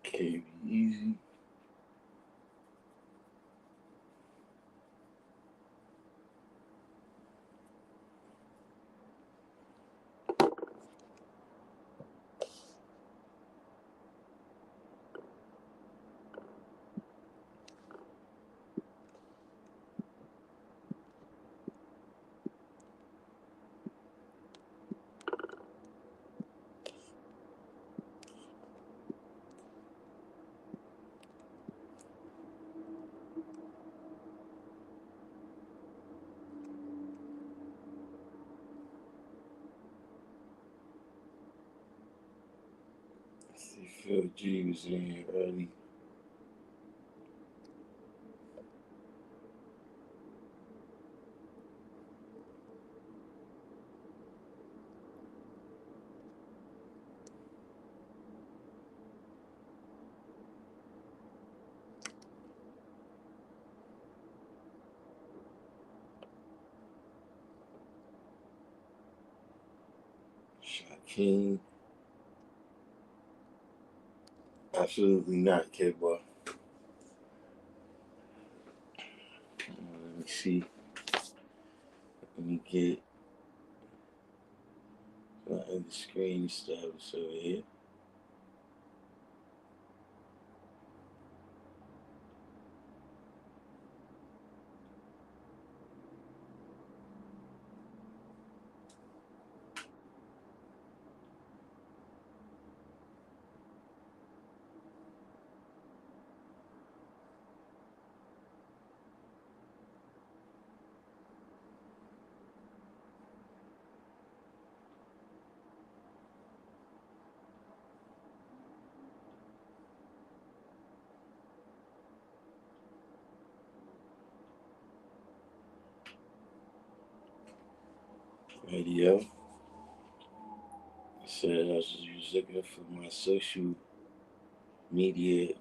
Okay, easy. See, Phil G was in here early. Shaquem. Absolutely not, kid boy. Let me see. Let me get my other screen established over here. Radio. I said I was looking for my social media.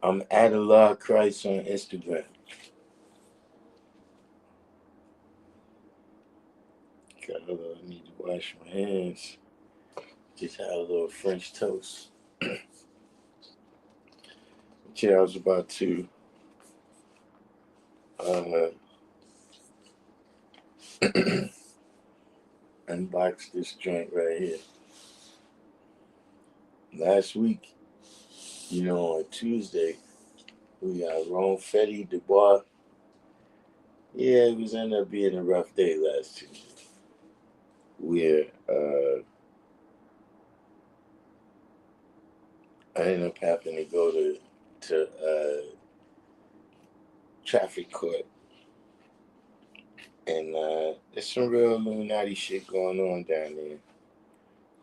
I'm at a law Christ on Instagram. I need to wash my hands. Just had a little French toast. Yeah, I was about to unbox this joint right here. Last week, on Tuesday, we got Ron Fetty, Dubois. Yeah, it was ended up being a rough day last Tuesday. Where I ended up having to go to traffic court, and there's some real Illuminati shit going on down there.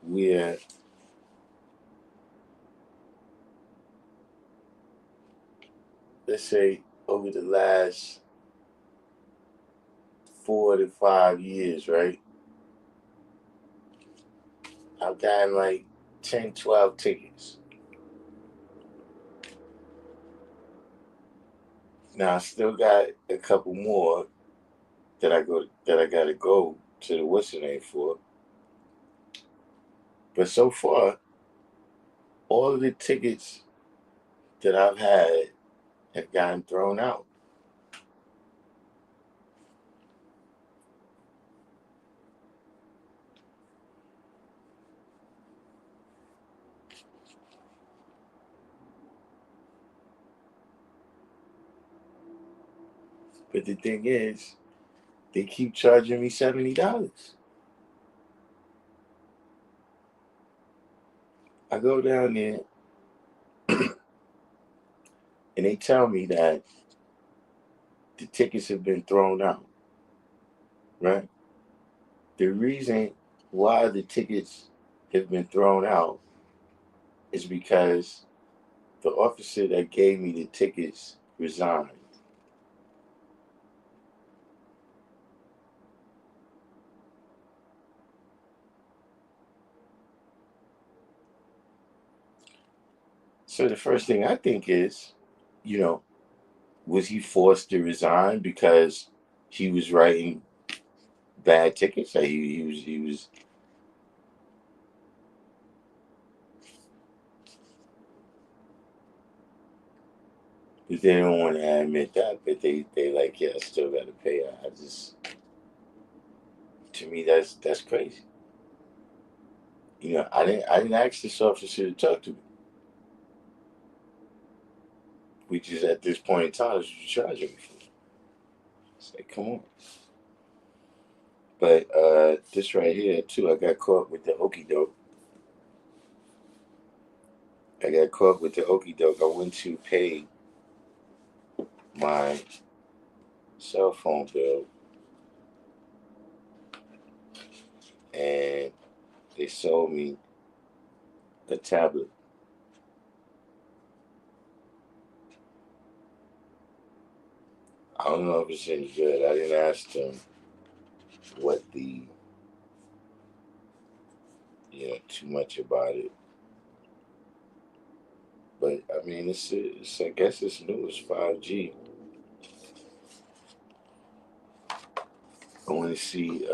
Where let's say over the last 4 to 5 years, right? I've gotten like 10, 12 tickets. Now I still got a couple more that I gotta go to the what's the name for. But so far, all of the tickets that I've had have gotten thrown out. But the thing is, they keep charging me $70. I go down there and they tell me that the tickets have been thrown out. right? The reason why the tickets have been thrown out is because the officer that gave me the tickets resigned. So the first thing I think is, you know, was he forced to resign because he was writing bad tickets? Like he was. But they don't want to admit that, but they like, yeah, I still got to pay. I just, to me, that's crazy. I didn't ask this officer to talk to me, which is at this point in time is what you're charging me for. It's like, come on. But this right here too, I got caught with the okey doke. I got caught with the okey doke. I went to pay my cell phone bill, and they sold me a tablet. I don't know if it's any good. I didn't ask them what the, too much about it. But I mean, it's I guess it's new. It's 5G. I want to see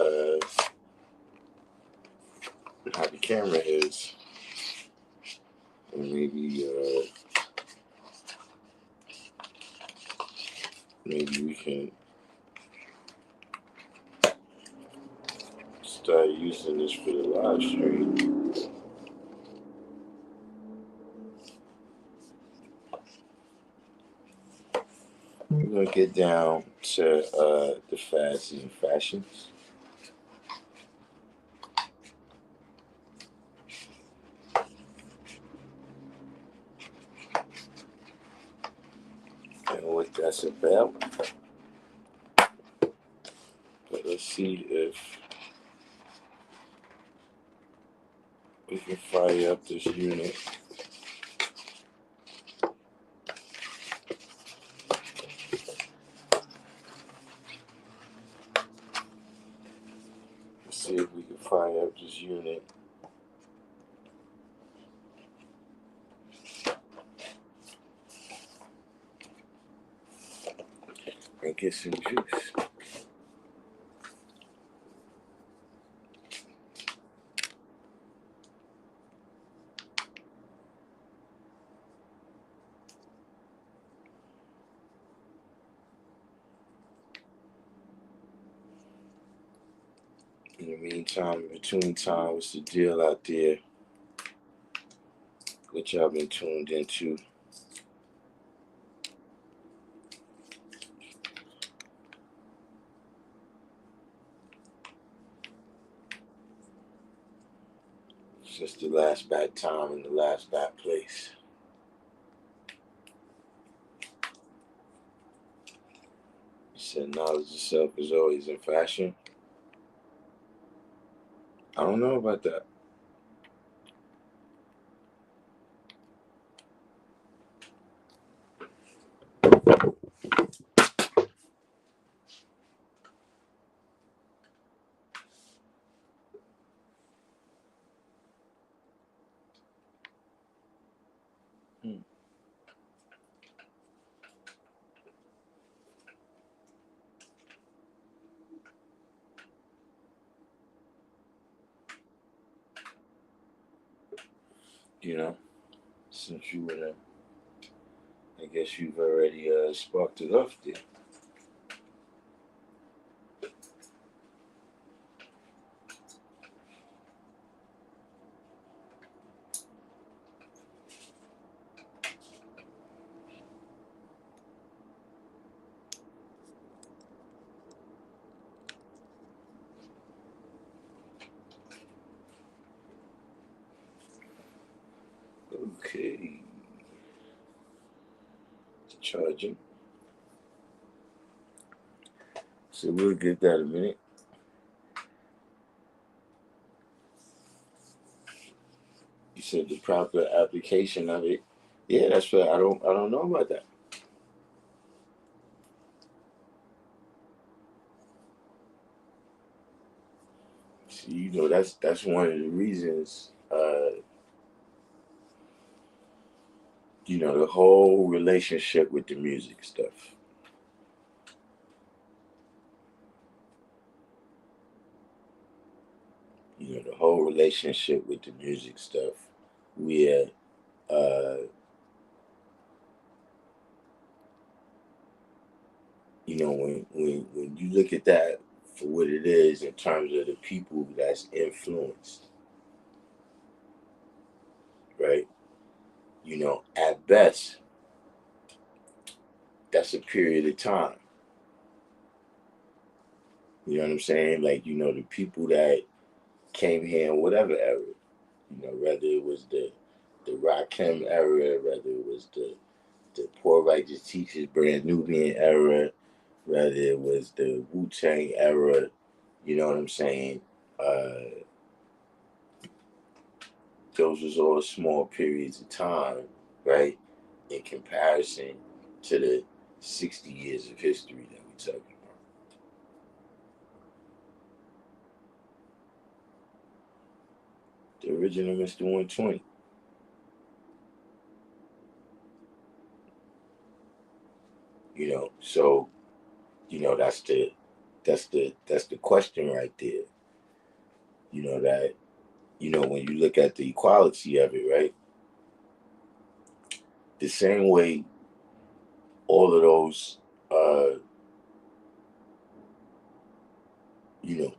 how the camera is, and maybe we can start using this for the live stream. We're gonna get down to the fads and fashions. And what that's about. But let's see if we can fire up this unit. Let's see if we can fire up this unit. And get some juice. In the meantime, in between time, what's the deal out there? What y'all been tuned into? Since the last bad time and the last bad place. You said knowledge of self is always in fashion. I don't know about that. You know, since you would have, I guess you've already sparked it off there. Okay. Charging. So we'll give that a minute. You said the proper application of it. Yeah, that's what I don't know about that. See, that's one of the reasons. The whole relationship with the music stuff. The whole relationship with the music stuff. Where uh, when you look at that for what it is in terms of the people that's influenced, right? At best, that's a period of time. You know what I'm saying? Like, the people that came here in whatever era, whether it was the Rakim era, whether it was the Poor Righteous Teachers Brand Nubian era, whether it was the Wu Tang era, you know what I'm saying? Uh, those was all small periods of time, right? In comparison to the 60 years of history that we're talking about. The original Mr. 120. So that's the question right there. That when you look at the equality of it, right? The same way all of those uh, you know,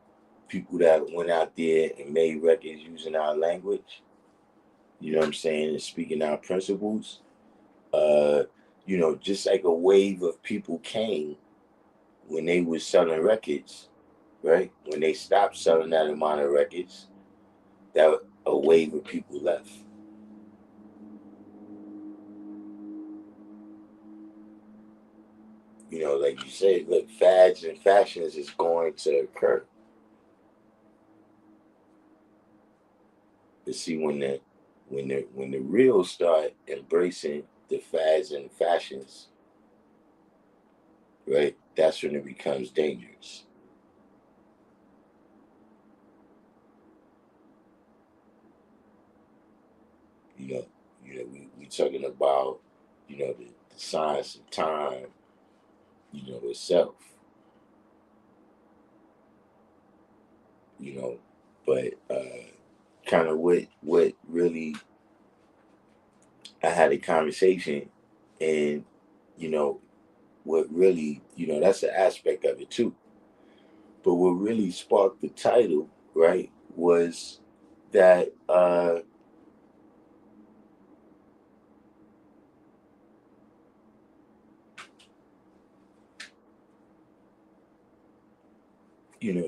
people that went out there and made records using our language, you know what I'm saying, and speaking our principles, uh, just like a wave of people came when they was selling records, right? When they stopped selling that amount of records, that a wave of people left. Like you said, look, fads and fashions is going to occur. But see, when the real start embracing the fads and fashions, right? That's when it becomes dangerous. You know, we talking about, the science of time, itself, you know, but kind of what really I had a conversation, and you know what really, that's an aspect of it too. But what really sparked the title, right, was that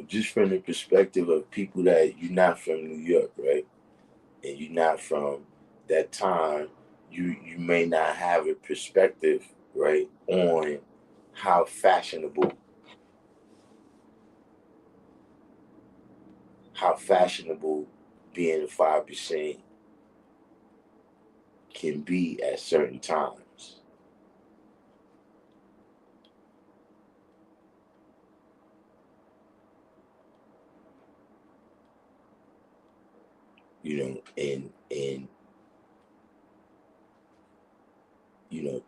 just from the perspective of people that you're not from New York, right? And you're not from that time, you may not have a perspective, right, on how fashionable being a 5% can be at certain times. And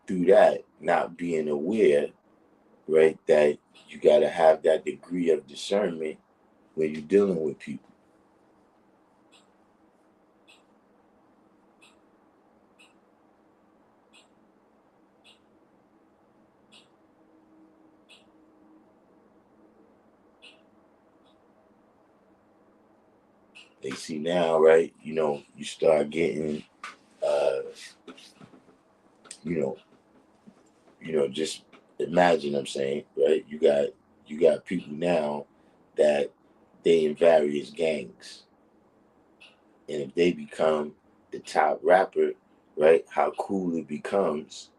through that, not being aware, right, that you got to have that degree of discernment when you're dealing with people. They see now, right? You start getting, uh, you know, just imagine. I'm saying, right? You got people now that they in various gangs, and if they become the top rapper, right? How cool it becomes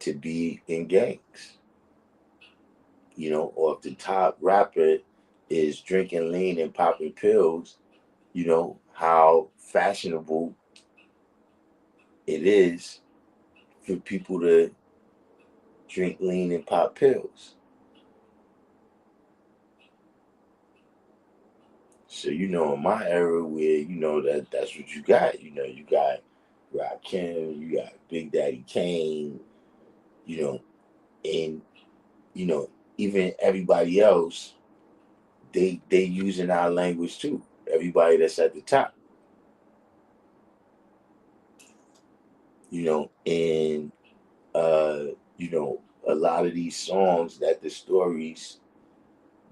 to be in gangs, or if the top rapper is drinking lean and popping pills, how fashionable it is for people to drink lean and pop pills. So in my era where that's what you got. You got Rakim, you got Big Daddy Kane, you know, and you know even everybody else, they using our language too. Everybody that's at the top, and uh, a lot of these songs that the stories,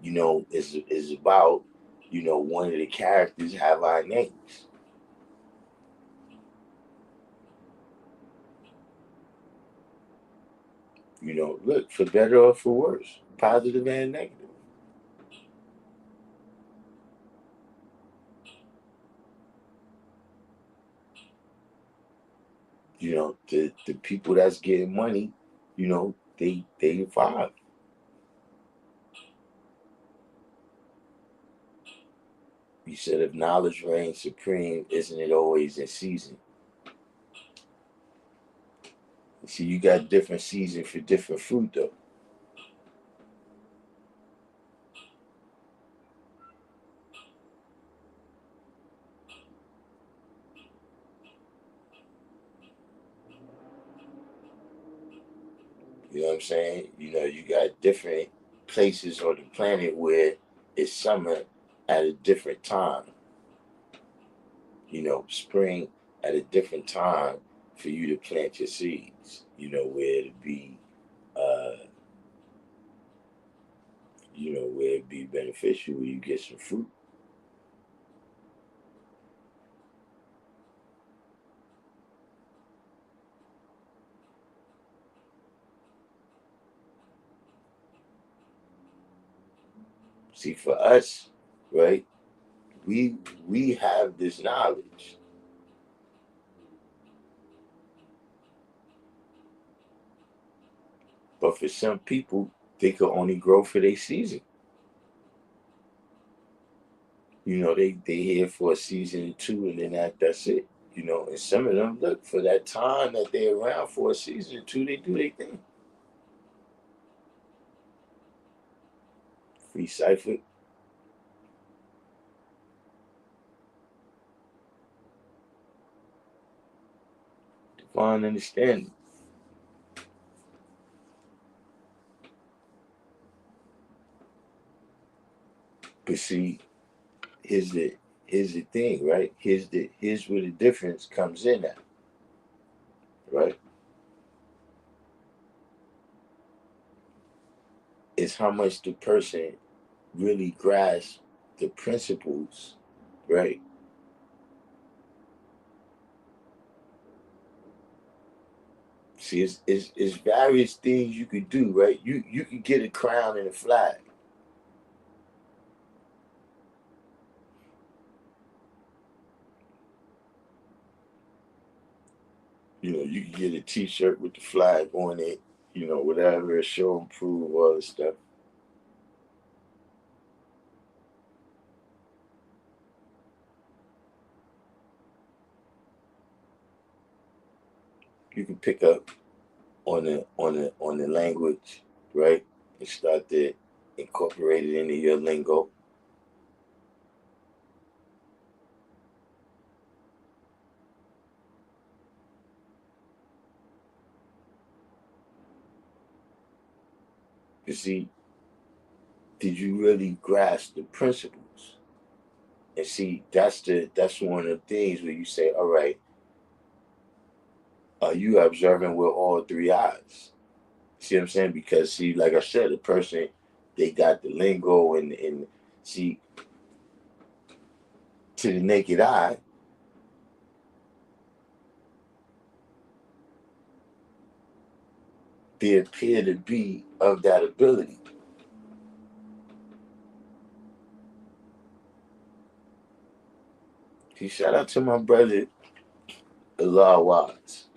is about, one of the characters have our names. Look, for better or for worse, positive and negative. The people that's getting money, they evolve. You said if knowledge reigns supreme, isn't it always in season? See, you got different season for different fruit, though. You know what I'm saying? You got different places on the planet where it's summer at a different time. Spring at a different time for you to plant your seeds. Where it'd be, uh, where it'd be beneficial, where you get some fruit. See, for us, right? We we have this knowledge, but for some people, they could only grow for their season. They here for a season or two, and then that's it. And some of them look for that time that they're around for a season or two. They do their thing. Free cipher, divine understanding. But see, here's the here's the thing, right? Here's where the difference comes in at, right? Is how much the person really grasps the principles, right? See, it's various things you could do, right? You could get a crown and a flag. You could get a T-shirt with the flag on it. Whatever, show and prove all this stuff. You can pick up on the language, right, and start to incorporate it into your lingo. You see, did you really grasp the principles? And see, that's one of the things where you say, all right, are you observing with all three eyes? See what I'm saying? Because see, like I said, the person, they got the lingo, and see, to the naked eye, they appear to be of that ability. See, shout out to my brother Allah Watts.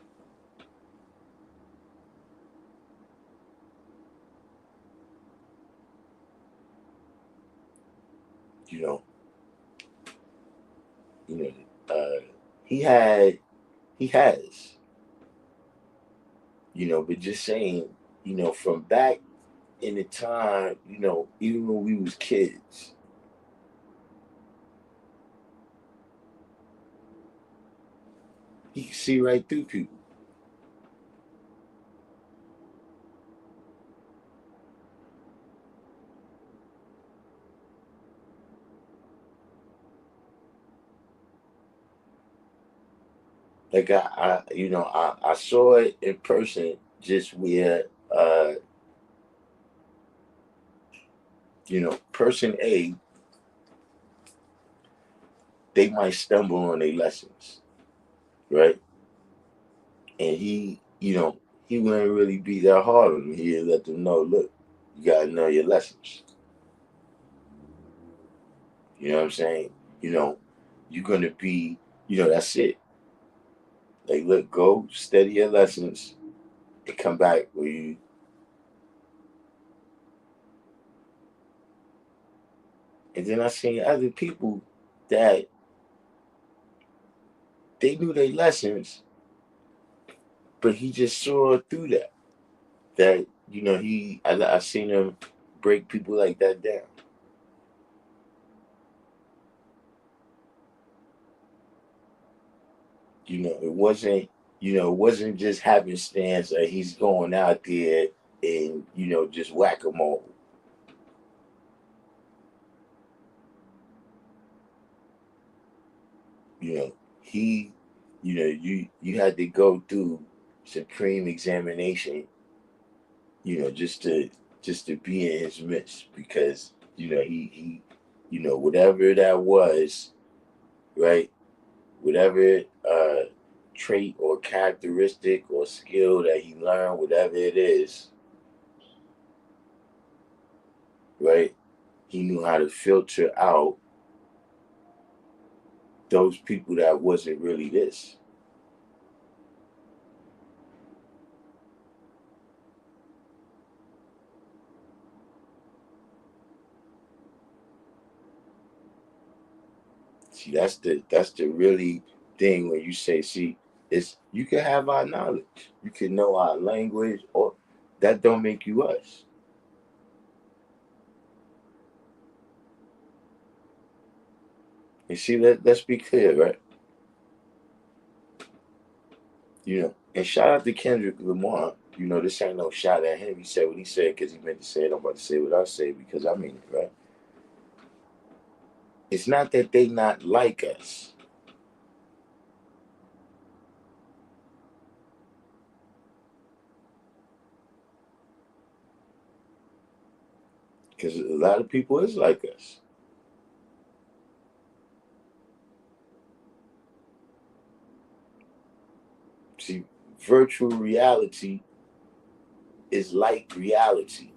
You know, he had, he has, but just saying, from back in the time, even when we was kids, he could see right through people. Like I saw it in person just where, person A, they might stumble on their lessons, right? And he wouldn't really be that hard on them. He'd let them know, look, you gotta know your lessons. You know what I'm saying? You know, you're gonna be, that's it. Like, look, go study your lessons and come back where you. And then I seen other people that they knew their lessons, but he just saw through that. That I seen him break people like that down. It wasn't just happenstance that he's going out there and just whack them all. He, you had to go through supreme examination, just to be in his midst because whatever that was, right? Whatever trait or characteristic or skill that he learned, whatever it is, right? He knew how to filter out those people that wasn't really this. See, that's the really thing when you say, see, it's you can have our knowledge, you can know our language, or that don't make you us. You see, let's be clear, right? And shout out to Kendrick Lamar. This ain't no shot at him. He said what he said because he meant to say it. I'm about to say what I say because I mean it, right? It's not that they not like us. Because a lot of people is like us. See, virtual reality is like reality,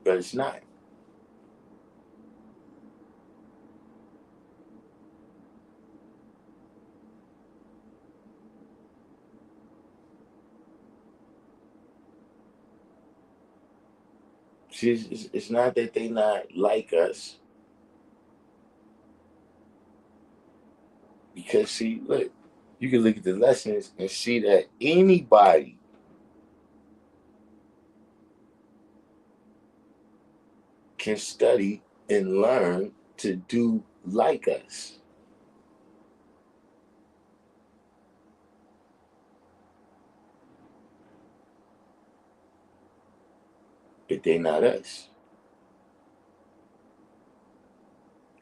but it's not. See, it's not that they not like us. Because, see, look, you can look at the lessons and see that anybody can study and learn to do like us, but they not us.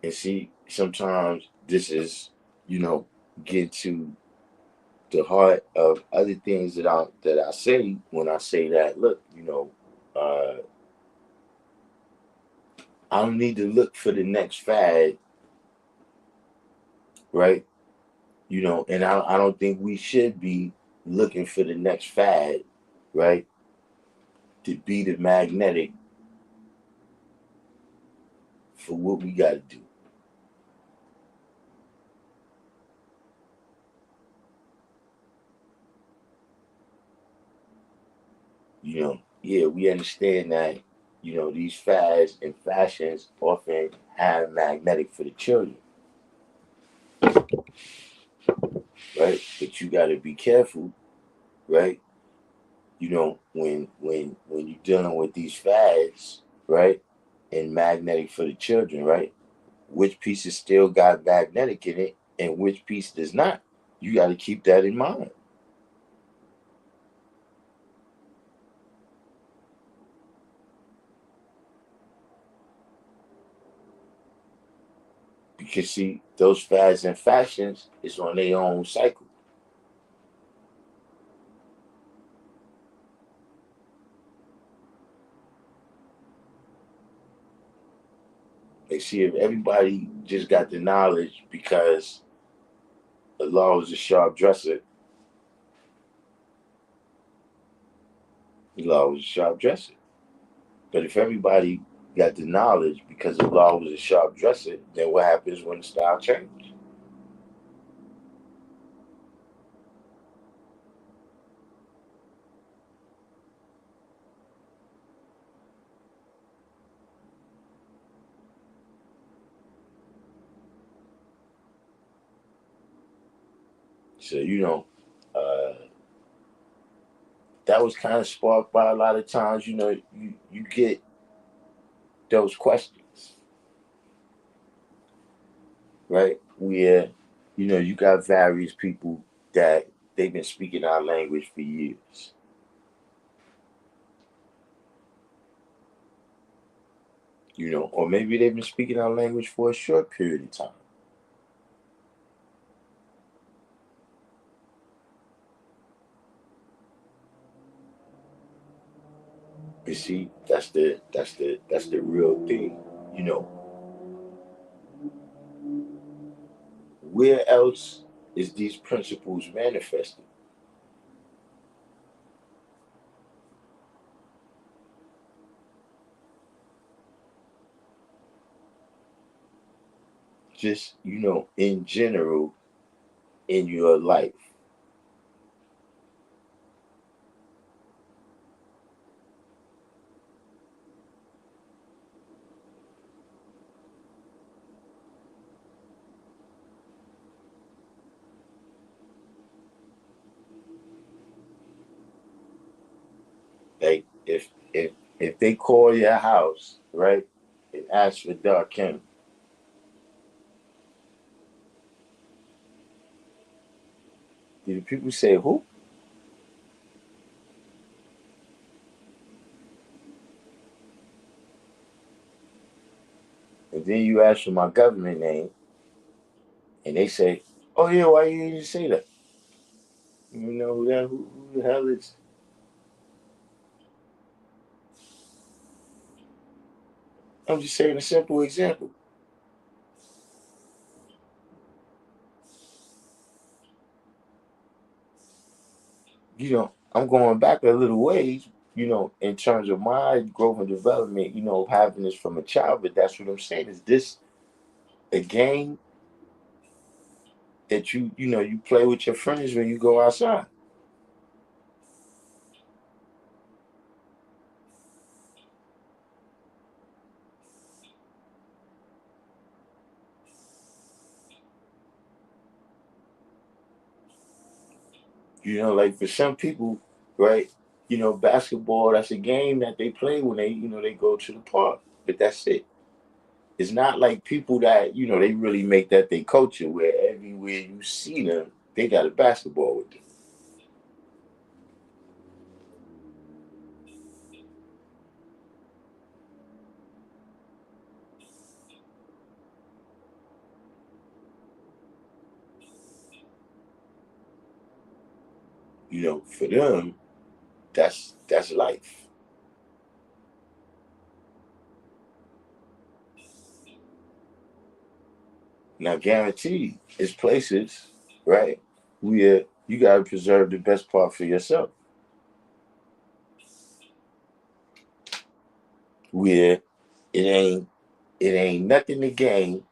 And see, sometimes this is, you know, get to the heart of other things that I say when I say that. Look, I don't need to look for the next fad, right? And I don't think we should be looking for the next fad, right? To be the magnetic for what we got to do. Yeah, we understand that, these fads and fashions often have magnetic for the children. But you got to be careful, right? When you're dealing with these fads, right, and magnetic for the children, right? Which pieces still got magnetic in it, and which piece does not? You got to keep that in mind. Because see, those fads and fashions is on their own cycle. They see if everybody just got the knowledge because Allah was a sharp dresser, Allah was a sharp dresser. But if everybody got the knowledge because Allah was a sharp dresser, then what happens when the style changes? So uh, that was kind of sparked by a lot of times. You get those questions, right? Where you got various people that they've been speaking our language for years, or maybe they've been speaking our language for a short period of time. You see, that's the real thing. You know, where else is these principles manifested? Just in general in your life. Like if they call your house, right, and ask for Darkim, do the people say who? And then you ask for my government name, and they say, "Oh yeah, why you didn't say that?" You know who the hell is? I'm just saying a simple example. I'm going back a little ways. In terms of my growth and development. Having this from a child, but that's what I'm saying. Is this a game that you play with your friends when you go outside? Like for some people, right? Basketball, that's a game that they play when they go to the park. But that's it. It's not like people that, they really make that their culture where everywhere you see them, they got a basketball with them. For them, that's life. Now guaranteed, it's places, right, where you gotta preserve the best part for yourself. Where it ain't nothing to gain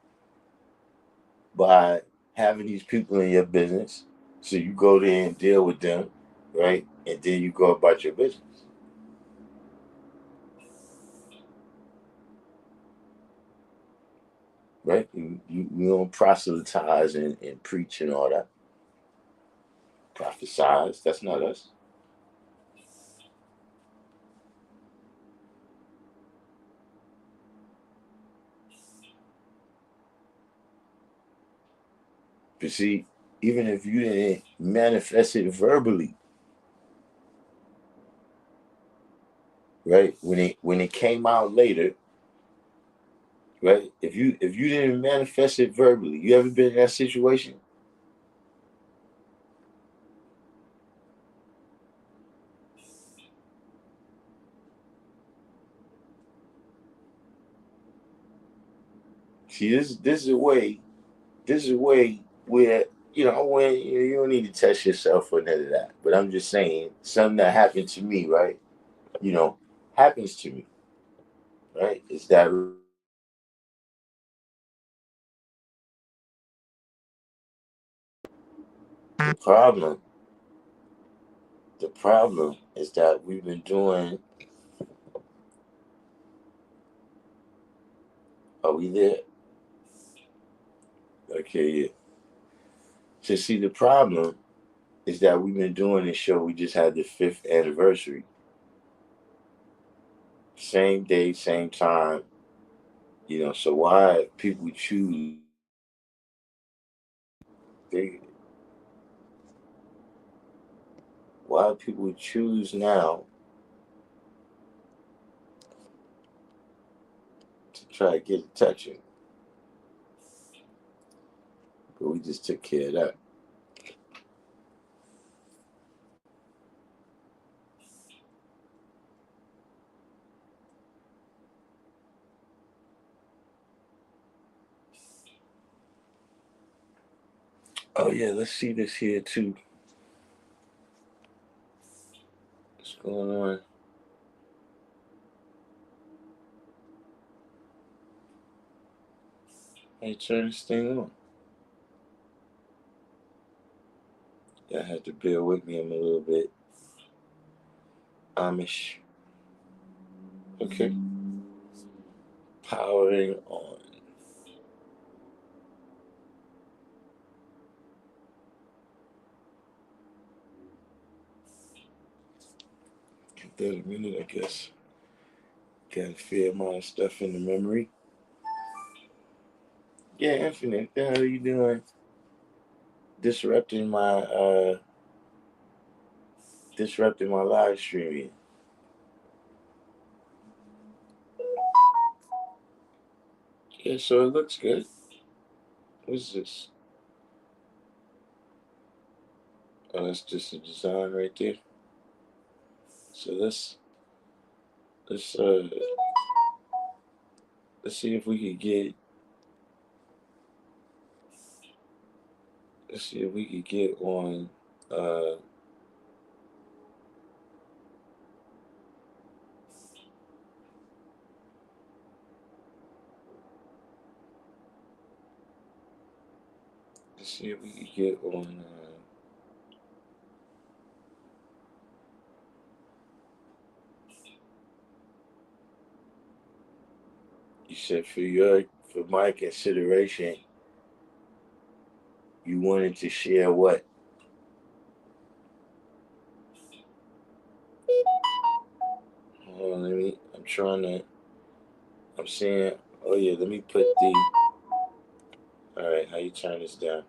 by having these people in your business. So you go there and deal with them, right? And then you go about your business, right? You don't proselytize and preach and all that. Prophesize. That's not us. But see, even if you didn't manifest it verbally, right? When it came out later, right? If you didn't manifest it verbally, you ever been in that situation? See, this is a way. This is a way where when you don't need to test yourself for none of that. But I'm just saying something that happened to me, right? You know, happens to me, right? Is that the problem? The problem is that we've been doing. Are we there? Okay, yeah. So see, the problem is that we've been doing this show. We just had the fifth anniversary. Same day, same time. So why people choose? They why people choose now to try to get attention? But we just took care of that. Oh yeah, let's see this here too. What's going on? Hey, turn this thing on. Y'all have to bear with me. I'm a little bit Amish. Okay. Powering on. Give that a minute, I guess. Got a fair amount of stuff in the memory. Yeah, Infinite. What the hell are you doing? Disrupting my live streaming. Yeah, so it looks good. What's this? Oh, that's just a design right there. So let's uh let's see if we could get let's see if we could get on uh let's see if we could get on you said for my consideration, you wanted to share what? Hold on, I'm saying, oh yeah, let me put the all right, how you turn this down?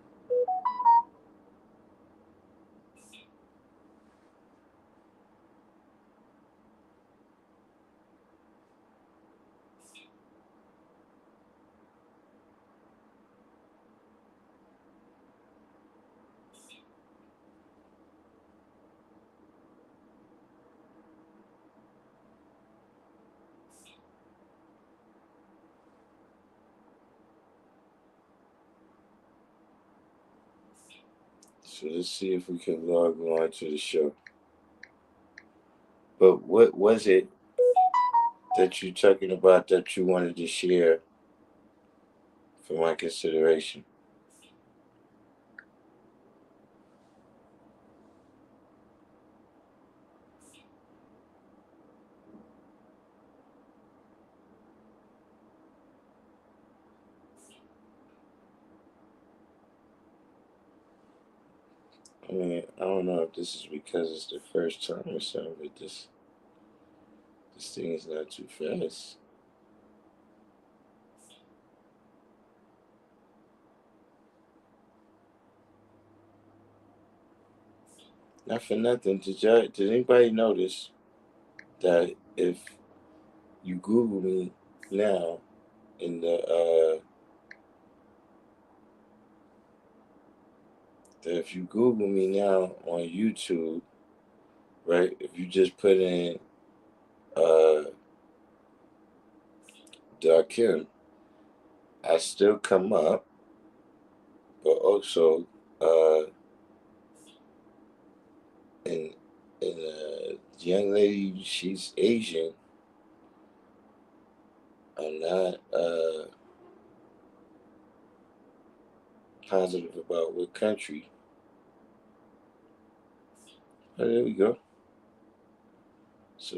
So let's see if we can log on to the show. But what was it that you talking about that you wanted to share for my consideration? I mean, I don't know if this is because it's the first time or something, but this thing is not too fast. Not for nothing. Did anybody notice that if you Google me now in that if you Google me now on YouTube, right? If you just put in uh Darkim, I still come up, but also uh and young lady, she's Asian. I'm not positive about what country. Oh, there we go. So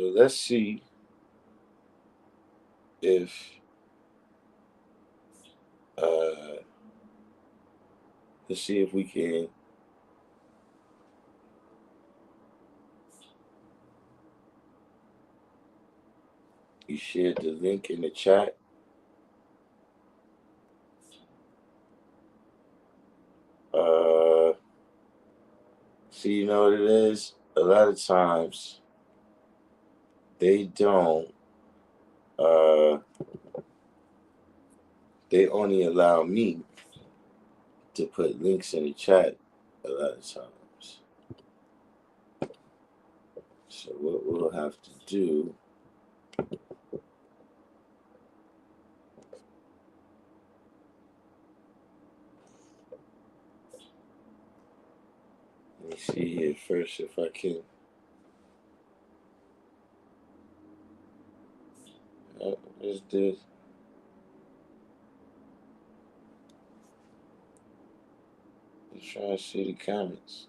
if uh let's see if we can. You shared the link in the chat. Uh, See, you know what it is? A lot of times they don't. Uh, they only allow me to put links in the chat a lot of times. So what we'll have to do. Let me see here first if I can. Let's do. Let's try to see the comments.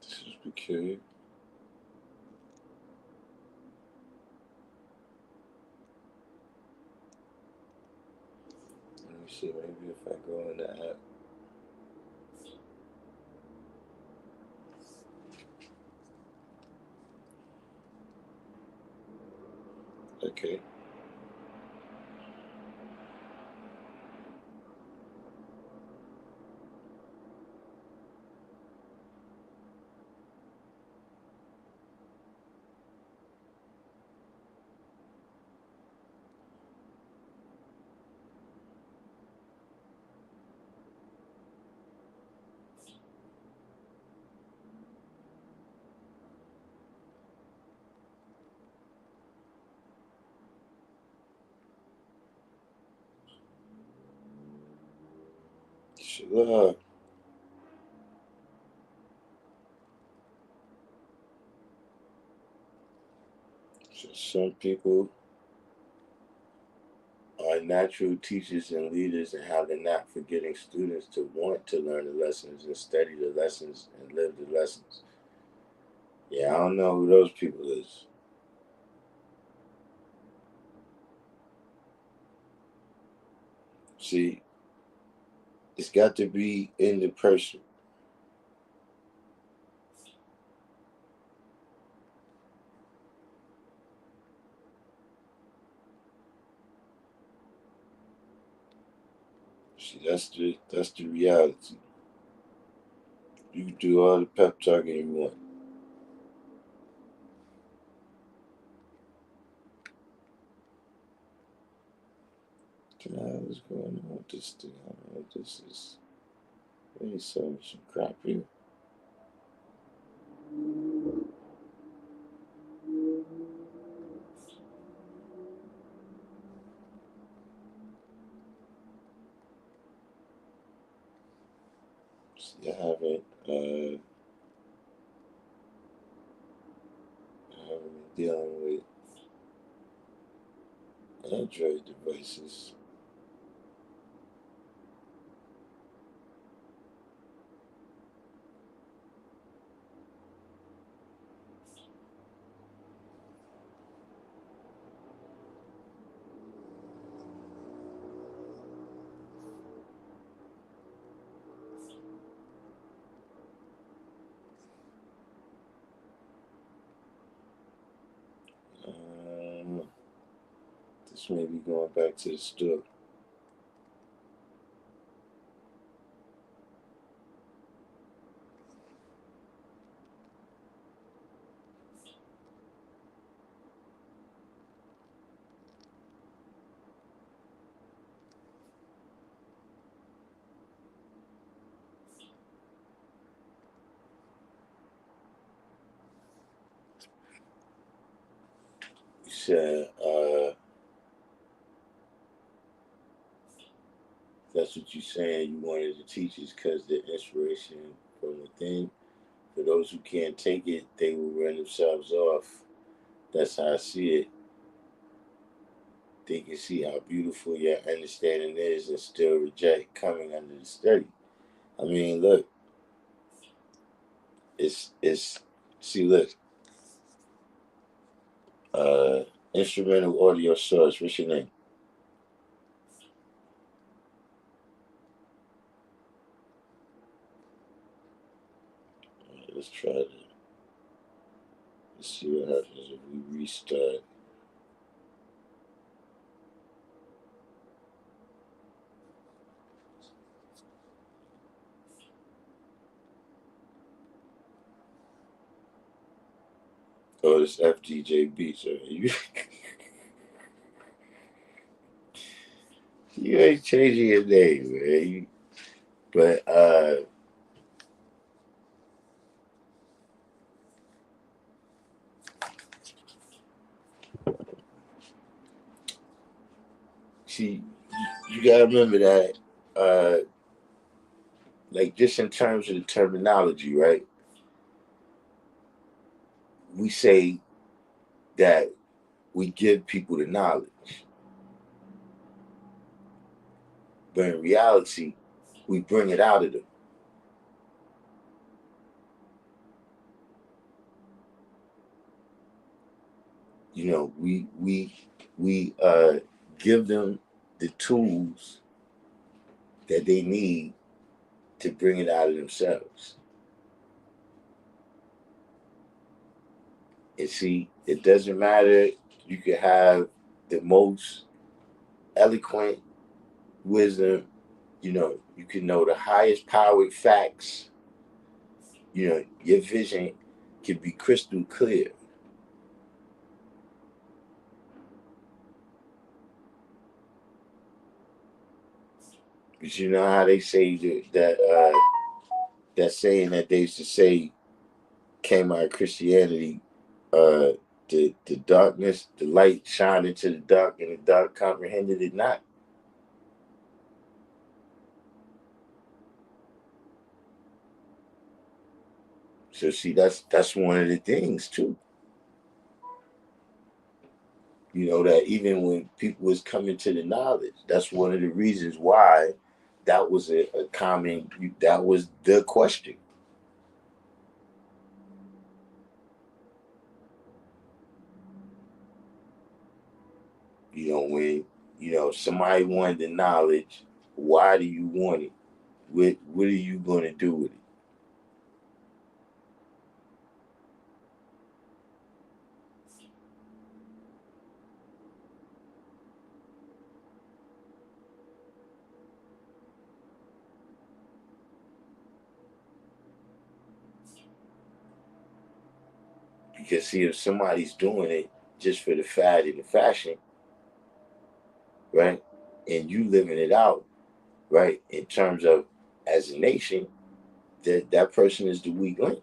This is peculiar. Let me see. Maybe if I go in the app. Okay. Sure. So some people are natural teachers and leaders and how they're not forgetting students to want to learn the lessons and study the lessons and live the lessons. Yeah, I don't know who those people is. See, it's got to be in the person. See, that's the reality. You can do all the pep talking you want. What's going on with this thing? I don't know what this is. Really some crap here. I haven't been dealing with Android devices. This may be going back to the store. You said that's what you're saying. You wanted to teach us because the inspiration from within. For those who can't take it, they will run themselves off. That's how I see it. They can see how beautiful your understanding is and still reject coming under the study. I mean, look, it's see, look, uh, instrumental audio source. What's your name? Let's try to let's see what happens if we restart. Oh, this FDJ Beats. You ain't changing your name, man. But see, you gotta remember that, like just in terms of the terminology, right? We say that we give people the knowledge, but in reality, we bring it out of them. You know, we give them the tools that they need to bring it out of themselves. And see, it doesn't matter. You can have the most eloquent wisdom. You know, you can know the highest powered facts. You know, your vision can be crystal clear. But you know how they say that saying that they used to say came out of Christianity, uh, the darkness, the light shined into the dark, and the dark comprehended it not. So see, that's one of the things too. You know that even when people was coming to the knowledge, that's one of the reasons why that was a common. That was the question. You know when somebody wanted the knowledge, why do you want it? What are you going to do with it? Because see, if somebody's doing it just for the fad and the fashion, right, and you living it out, right, in terms of as a nation, that person is the weak link.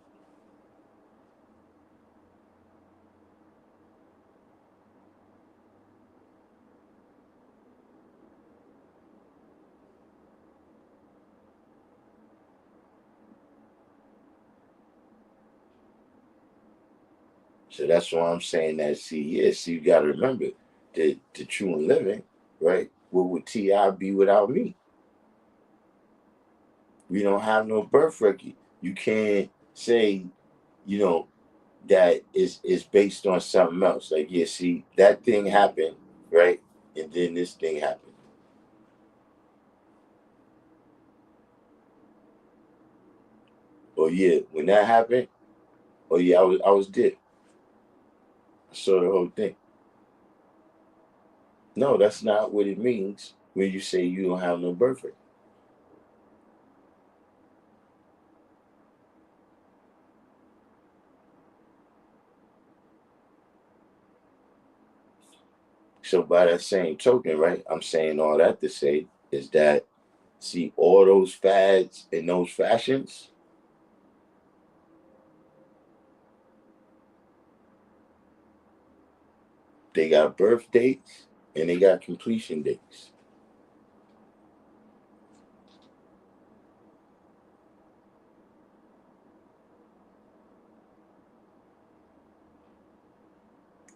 So that's why I'm saying that. See, yeah, see, you got to remember the true and living, right? What would Ti be without me? We don't have no birth record. You can't say, you know, that is based on something else. Like, yeah, see, that thing happened, right? And then this thing happened. Oh yeah, when that happened, oh yeah, I was dead. I saw the whole thing. No, that's not what it means when you say you don't have no birth record. So by that same token, right? I'm saying all that to say is that see all those fads and those fashions, they got birth dates and they got completion dates.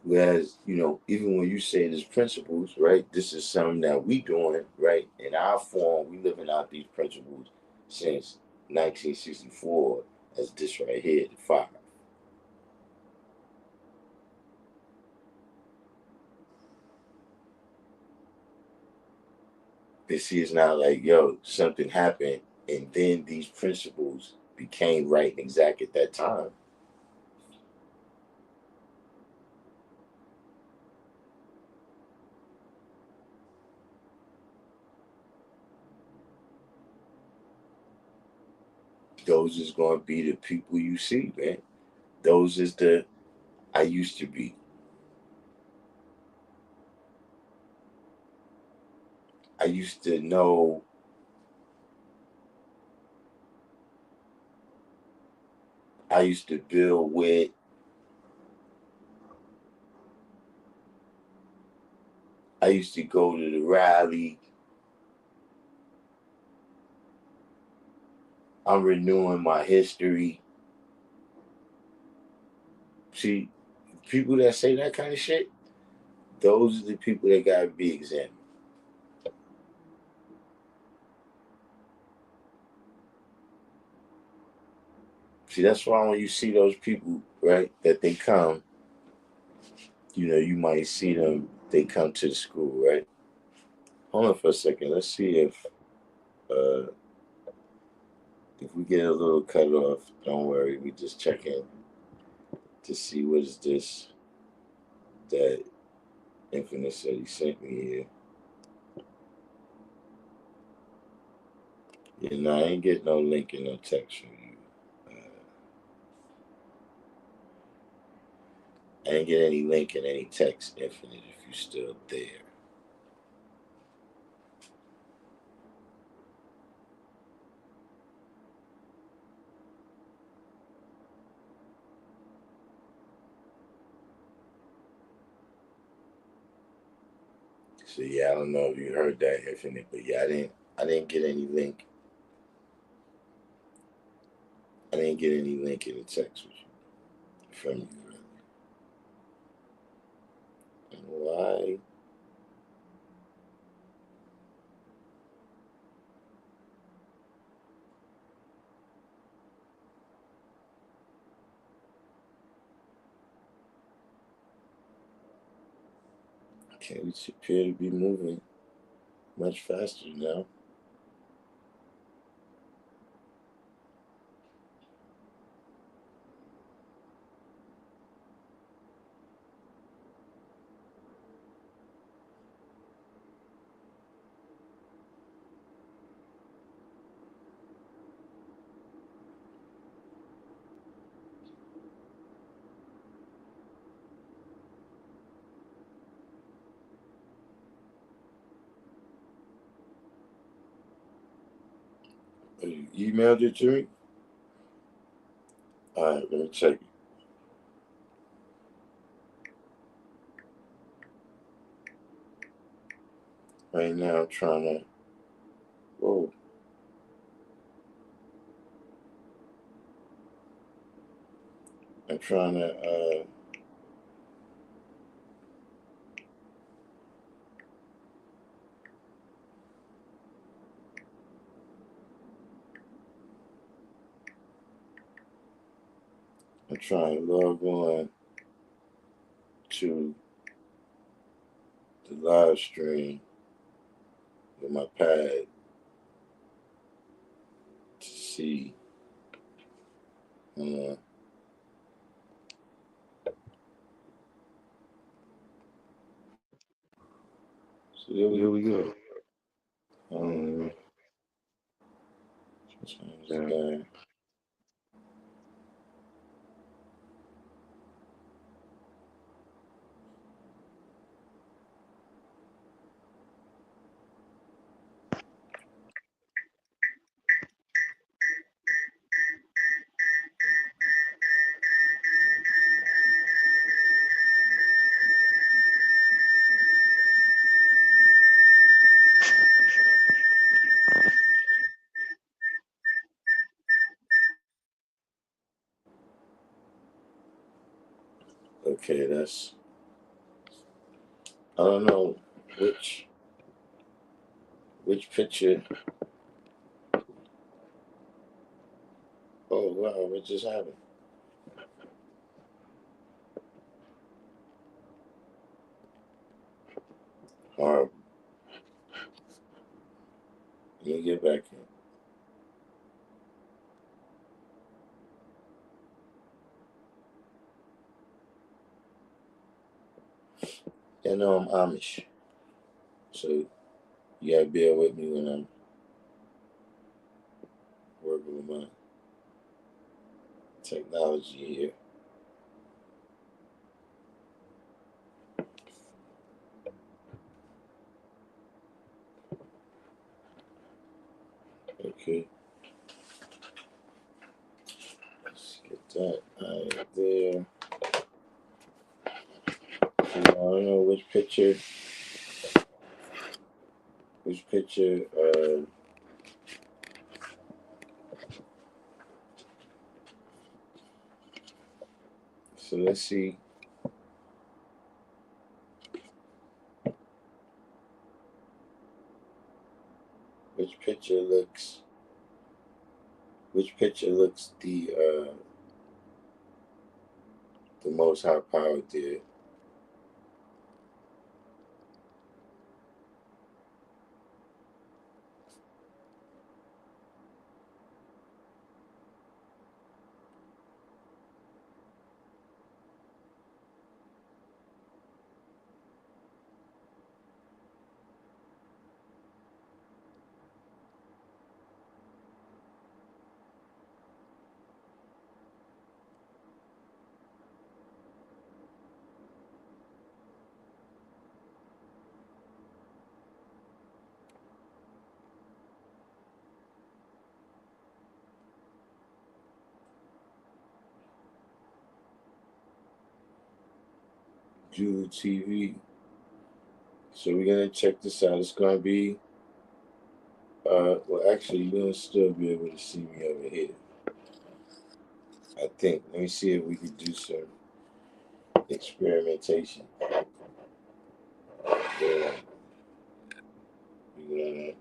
Whereas, even when you say there's principles, right? This is something that we doing, right? In our form, we living out these principles since 1964 as this right here, the five. But see, it's not like, yo, something happened and then these principles became right and exact at that time. Those is going to be the people you see, man. Those is the I used to be. I used to know. I used to build with. I used to go to the rally. I'm renewing my history. See, people that say that kind of shit, those are the people that gotta be examined. See, that's why when you see those people, right, that they come, you might see them. They come to the school, right? Hold on for a second. Let's see uh, if we get a little cut off. Don't worry. We just check in to see what is this that Infinite said he sent me here. Yeah, no, I ain't get no link in no text from you. I ain't get any link in any text, Infinite, if you still there. So yeah, I don't know if you heard that, Infinite, but yeah, I didn't get any link. I didn't get any link in the text from you, really. And why? Okay, we appear to be moving much faster now. You emailed it to me? All right, let me check it. Right now, I'm trying to. Whoa. I'm trying to. I'm trying to log on to the live stream with my pad to see. So here we go. Change that. Okay, that's. I don't know which picture. Oh wow, what just happened? Horrible. Let me get back in. You know I'm Amish, so you gotta bear with me when I'm working with my technology here. Okay, let's get that out there. I don't know which picture. Which picture? So let's see. Which picture looks the most high powered there? Julie TV. So we're gonna check this out. It's gonna be well actually you're gonna still be able to see me over here. I think. Let me see if we can do some experimentation. Yeah. We're gonna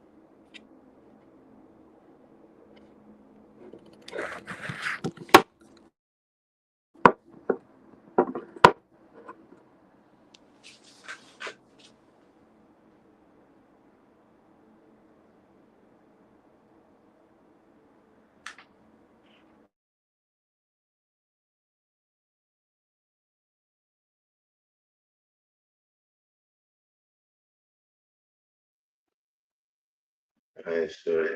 Alright, so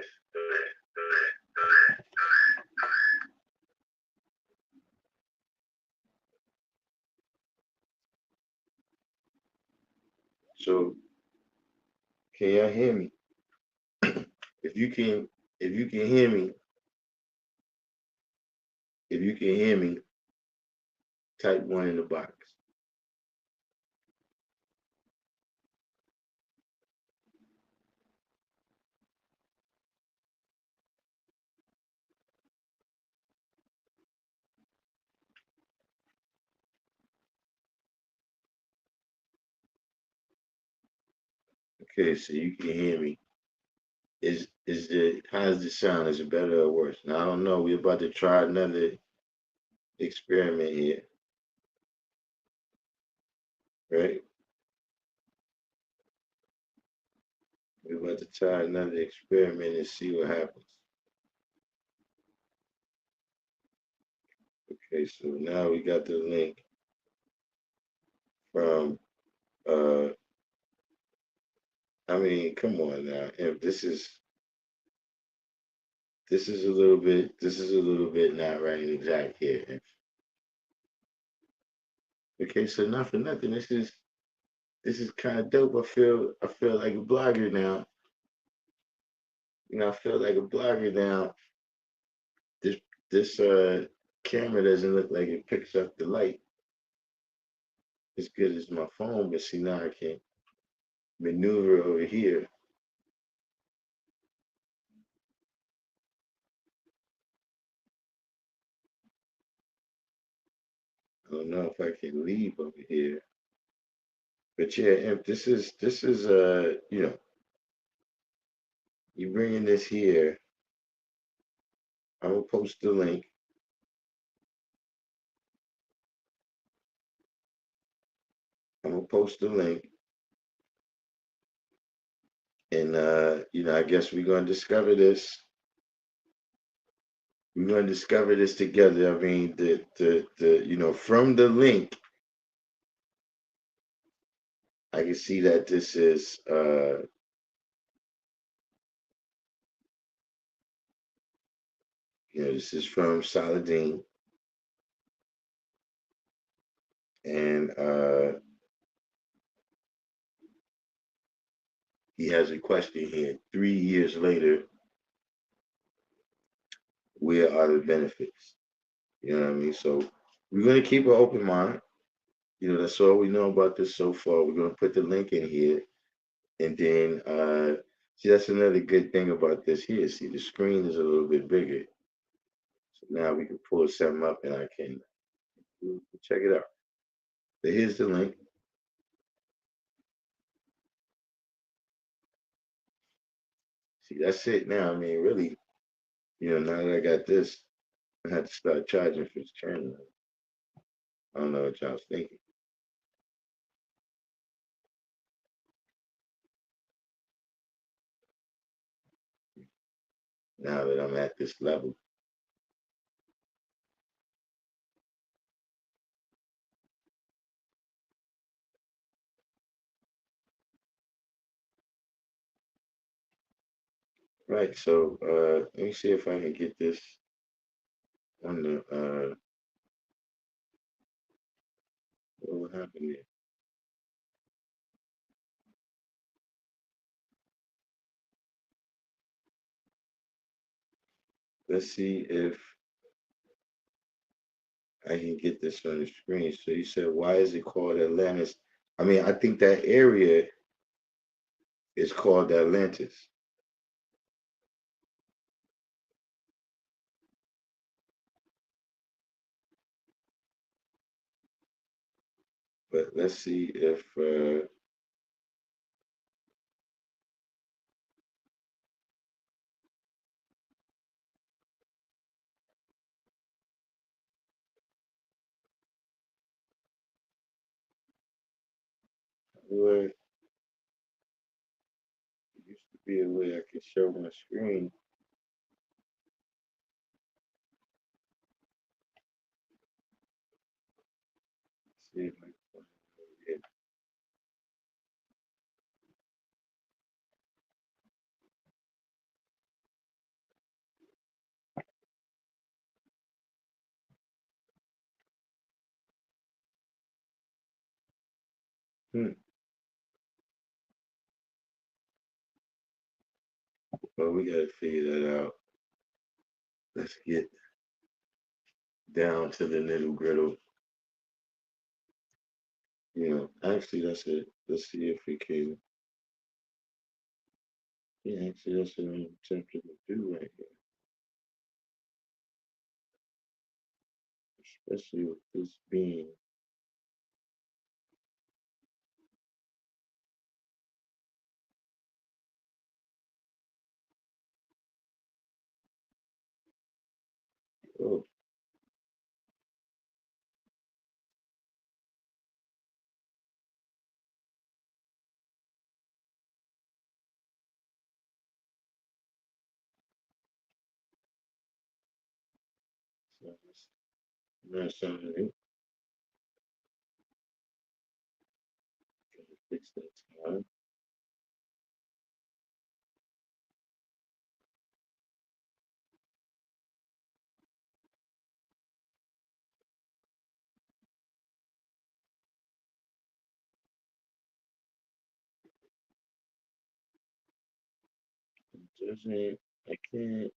can y'all hear me? If you can hear me, type one in the box. Okay, so you can hear me. How's the sound? Is it better or worse? Now I don't know. We're about to try another experiment here, right? We're about to try another experiment and see what happens. Okay, so now we got the link from I mean, come on now. If this is a little bit not right and exact here. Okay, so not for nothing. This is kind of dope. I feel like a blogger now. You know, I feel like a blogger now. This this camera doesn't look like it picks up the light as good as my phone, but see now I can maneuver over here. I don't know if I can leave over here. But yeah, if this is you know, you bringing this here. I'm gonna post the link. I'm gonna post the link, and you know, I guess we're gonna discover this. We're gonna discover this together. I mean, the you know, from the link, I can see that this is you know, this is from Saladin, and he has a question here. 3 years later, where are the benefits? You know what I mean? So we're gonna keep an open mind. You know, that's all we know about this so far. We're gonna put the link in here, and then see that's another good thing about this here. See, the screen is a little bit bigger, so now we can pull something up, and I can check it out. So here's the link. See, that's it now. I mean, really, you know, now that I got this, I had to start charging for this channel. I don't know what y'all was thinking. Now that I'm at this level, right? So let me see if I can get this on the what happened there? Let's see if I can get this on the screen. So you said, why is it called Atlantis? I mean, I think that area is called Atlantis. But let's see if where used to be a way I could show my screen. See if I can find it. Hmm. Well, we gotta figure that out. Let's get down to the nitty gritty. You know, actually, that's it. Let's see if we can. Yeah, actually, that's what I'm attempting to do right here. Especially with this being. Oh, Learn something new. Fix that time. Doesn't I can't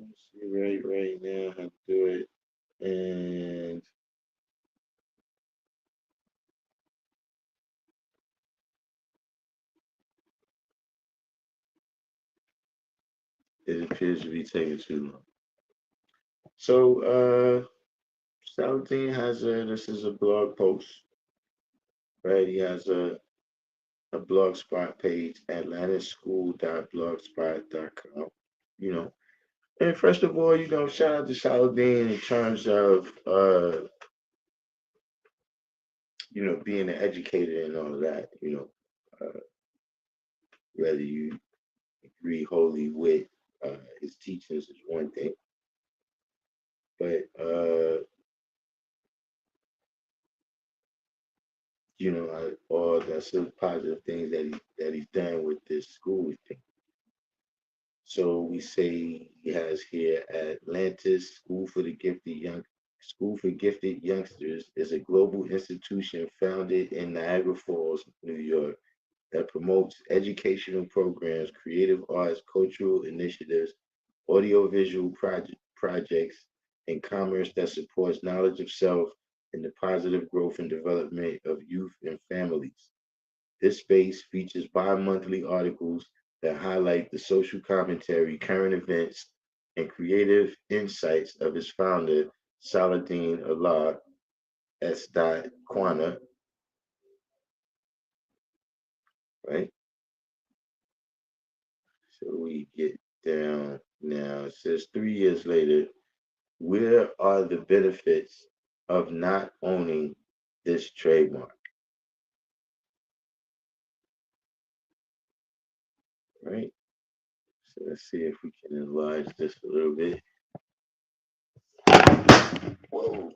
let's see right now how to do it. And it appears to be taking too long. So Saladin has a this is a blog post, right? He has a blogspot page, atlantaschool.blogspot.com. You know. And first of all, shout out to Saladin in terms of being an educator and all of that, whether you agree wholly with his teachings is one thing, but all that's the positive things that he's done with this school thing. So we say he has here Atlantis School for Gifted Youngsters is a global institution founded in Niagara Falls, New York, that promotes educational programs, creative arts, cultural initiatives, audiovisual projects, and commerce that supports knowledge of self and the positive growth and development of youth and families. This space features bi-monthly articles that highlight the social commentary, current events, and creative insights of its founder, Saladin Allah S. Quana, right? So we get down now. It says 3 years later, where are the benefits of not owning this trademark? Right? So let's see if we can enlarge this a little bit. Whoa.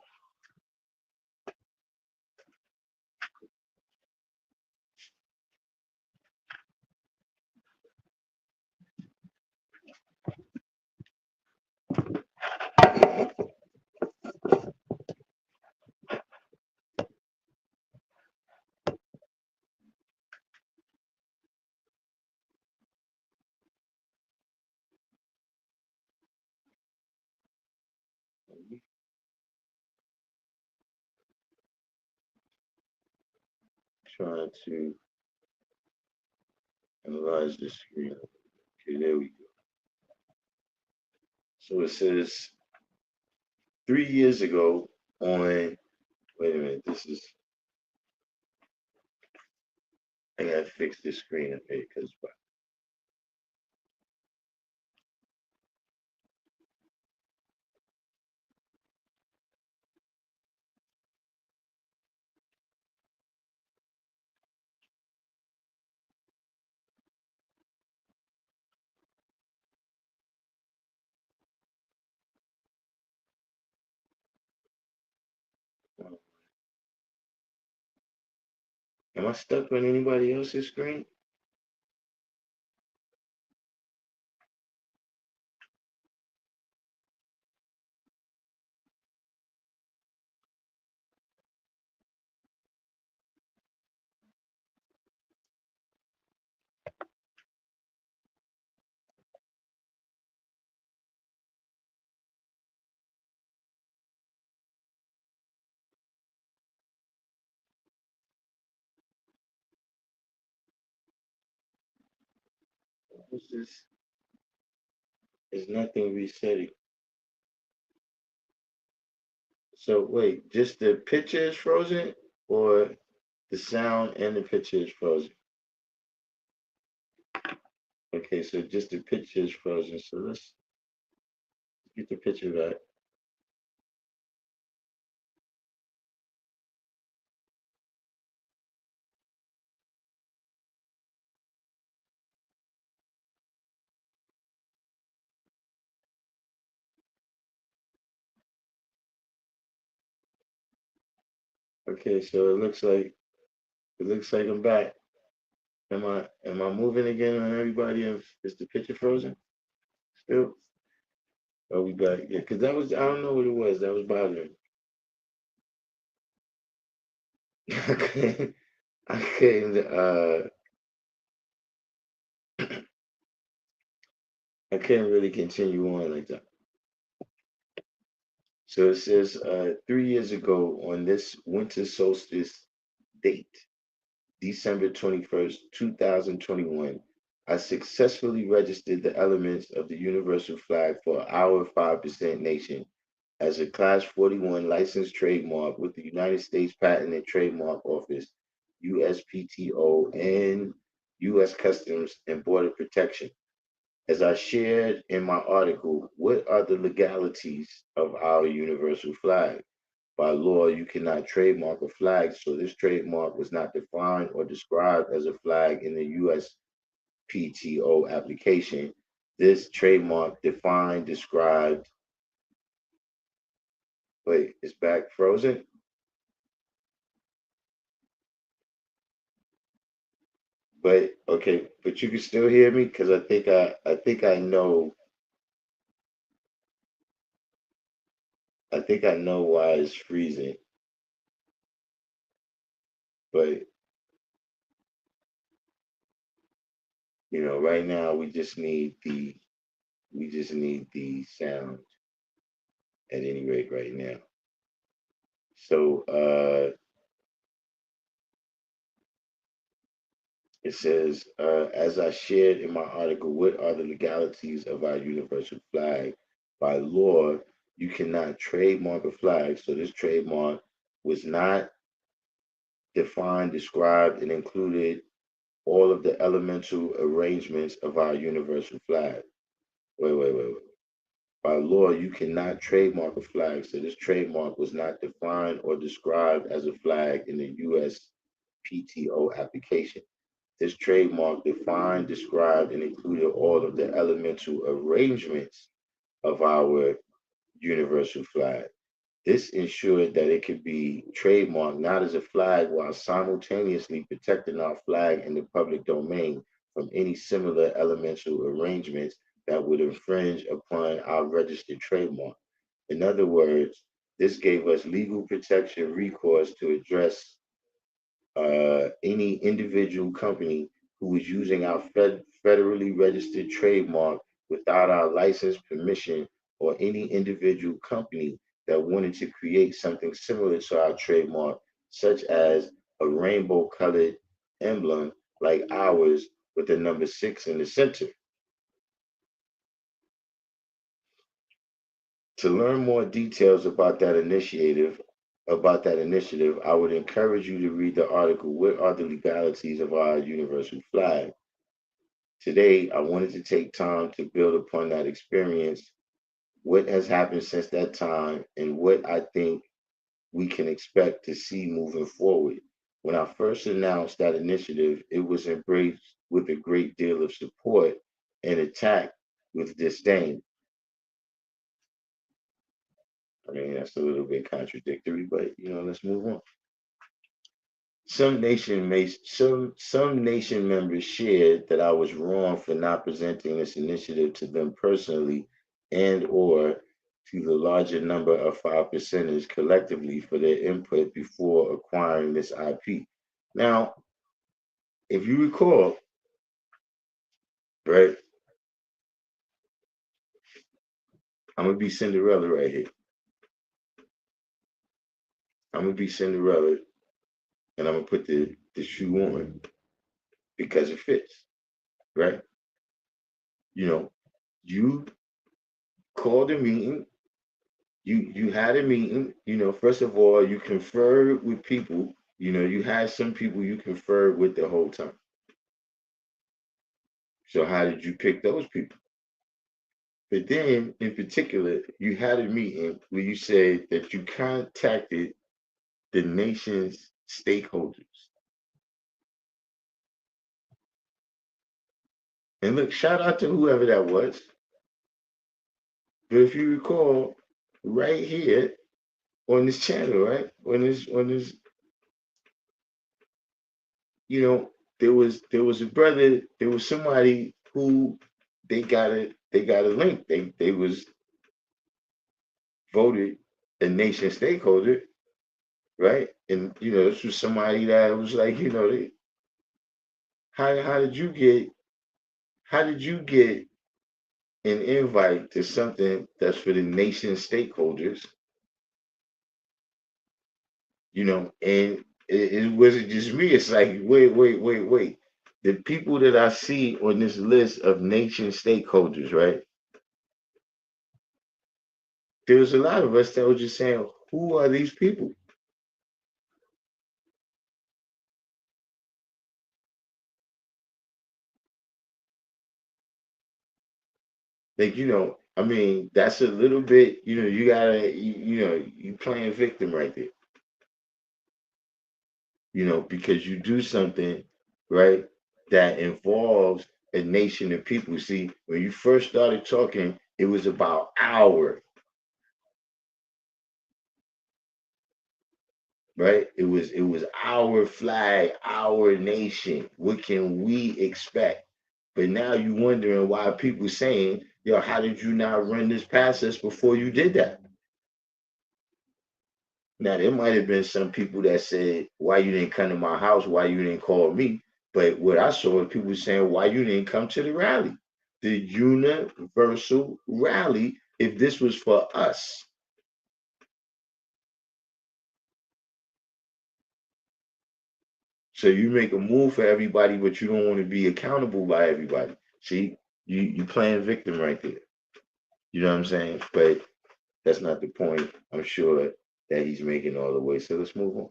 Trying to enlarge the screen. Okay, there we go. So it says 3 years ago on, wait a minute, I gotta fix this screen a bit because am I stuck on anybody else's screen? What's this? There's nothing resetting. So wait, just the picture is frozen or the sound and the picture is frozen? Okay, so just the picture is frozen. So let's get the picture back. Okay, so it looks like I'm back. Am I moving again on everybody? Is the picture frozen still? Are we back? Yeah, because that was, I don't know what it was. That was bothering me. I couldn't I couldn't really continue on like that. So it says 3 years ago on this winter solstice date, December 21st, 2021, I successfully registered the elements of the universal flag for our 5% nation as a Class 41 licensed trademark with the United States Patent and Trademark Office, USPTO, and U.S. Customs and Border Protection. As I shared in my article, what are the legalities of our universal flag? By law, you cannot trademark a flag, so this trademark was not defined or described as a flag in the USPTO application. This trademark defined, described, wait, it's back frozen? But okay, but you can still hear me because I think I know why it's freezing. But right now we just need the sound at any rate right now. So it says, as I shared in my article, what are the legalities of our universal flag? By law, you cannot trademark a flag. So this trademark was not defined, described, and included all of the elemental arrangements of our universal flag. Wait, wait, wait, wait. By law, you cannot trademark a flag. So this trademark was not defined or described as a flag in the USPTO application. This trademark defined, described, and included all of the elemental arrangements of our universal flag. This ensured that it could be trademarked not as a flag while simultaneously protecting our flag in the public domain from any similar elemental arrangements that would infringe upon our registered trademark. In other words, this gave us legal protection recourse to address any individual company who was using our federally registered trademark without our license, permission, or any individual company that wanted to create something similar to our trademark, such as a rainbow colored emblem like ours with the number 6 in the center. To learn more details about that initiative, I would encourage you to read the article, What Are the Legalities of Our Universal Flag? Today, I wanted to take time to build upon that experience, what has happened since that time, and what I think we can expect to see moving forward. When I first announced that initiative, it was embraced with a great deal of support and attacked with disdain. I mean, that's a little bit contradictory, but let's move on. Some nation members shared that I was wrong for not presenting this initiative to them personally and or to the larger number of 5 percenters collectively for their input before acquiring this IP. Now, if you recall, right, I'm gonna be Cinderella right here. I'm gonna be Cinderella and I'm gonna put the shoe on because it fits, right? You know, you called a meeting. You had a meeting. First of all, you conferred with people. You had some people you conferred with the whole time. So how did you pick those people? But then, in particular, you had a meeting where you said that you contacted the nation's stakeholders. And look, shout out to whoever that was. But if you recall, right here on this channel, right, on this you know, there was a brother, there was somebody who they got a link. They was voted a nation stakeholder, right? And this was somebody that was like, how did you get an invite to something that's for the nation stakeholders, and it wasn't just me. It's like, wait. The people that I see on this list of nation stakeholders, right? There was a lot of us that were just saying, who are these people? Like, I mean, that's a little bit, you gotta, you playing victim right there, because you do something, right, that involves a nation of people. See, when you first started talking, it was about right? It was our flag, our nation. What can we expect? But now you wondering why people saying, yo, how did you not run this past us before you did that? Now there might have been some people that said, why you didn't come to my house, why you didn't call me. But what I saw was people saying, why you didn't come to the rally, the universal rally, if this was for us. So you make a move for everybody, but you don't want to be accountable by everybody. See, you playing victim right there. You know what I'm saying? But that's not the point. I'm sure that he's making all the way. So let's move on.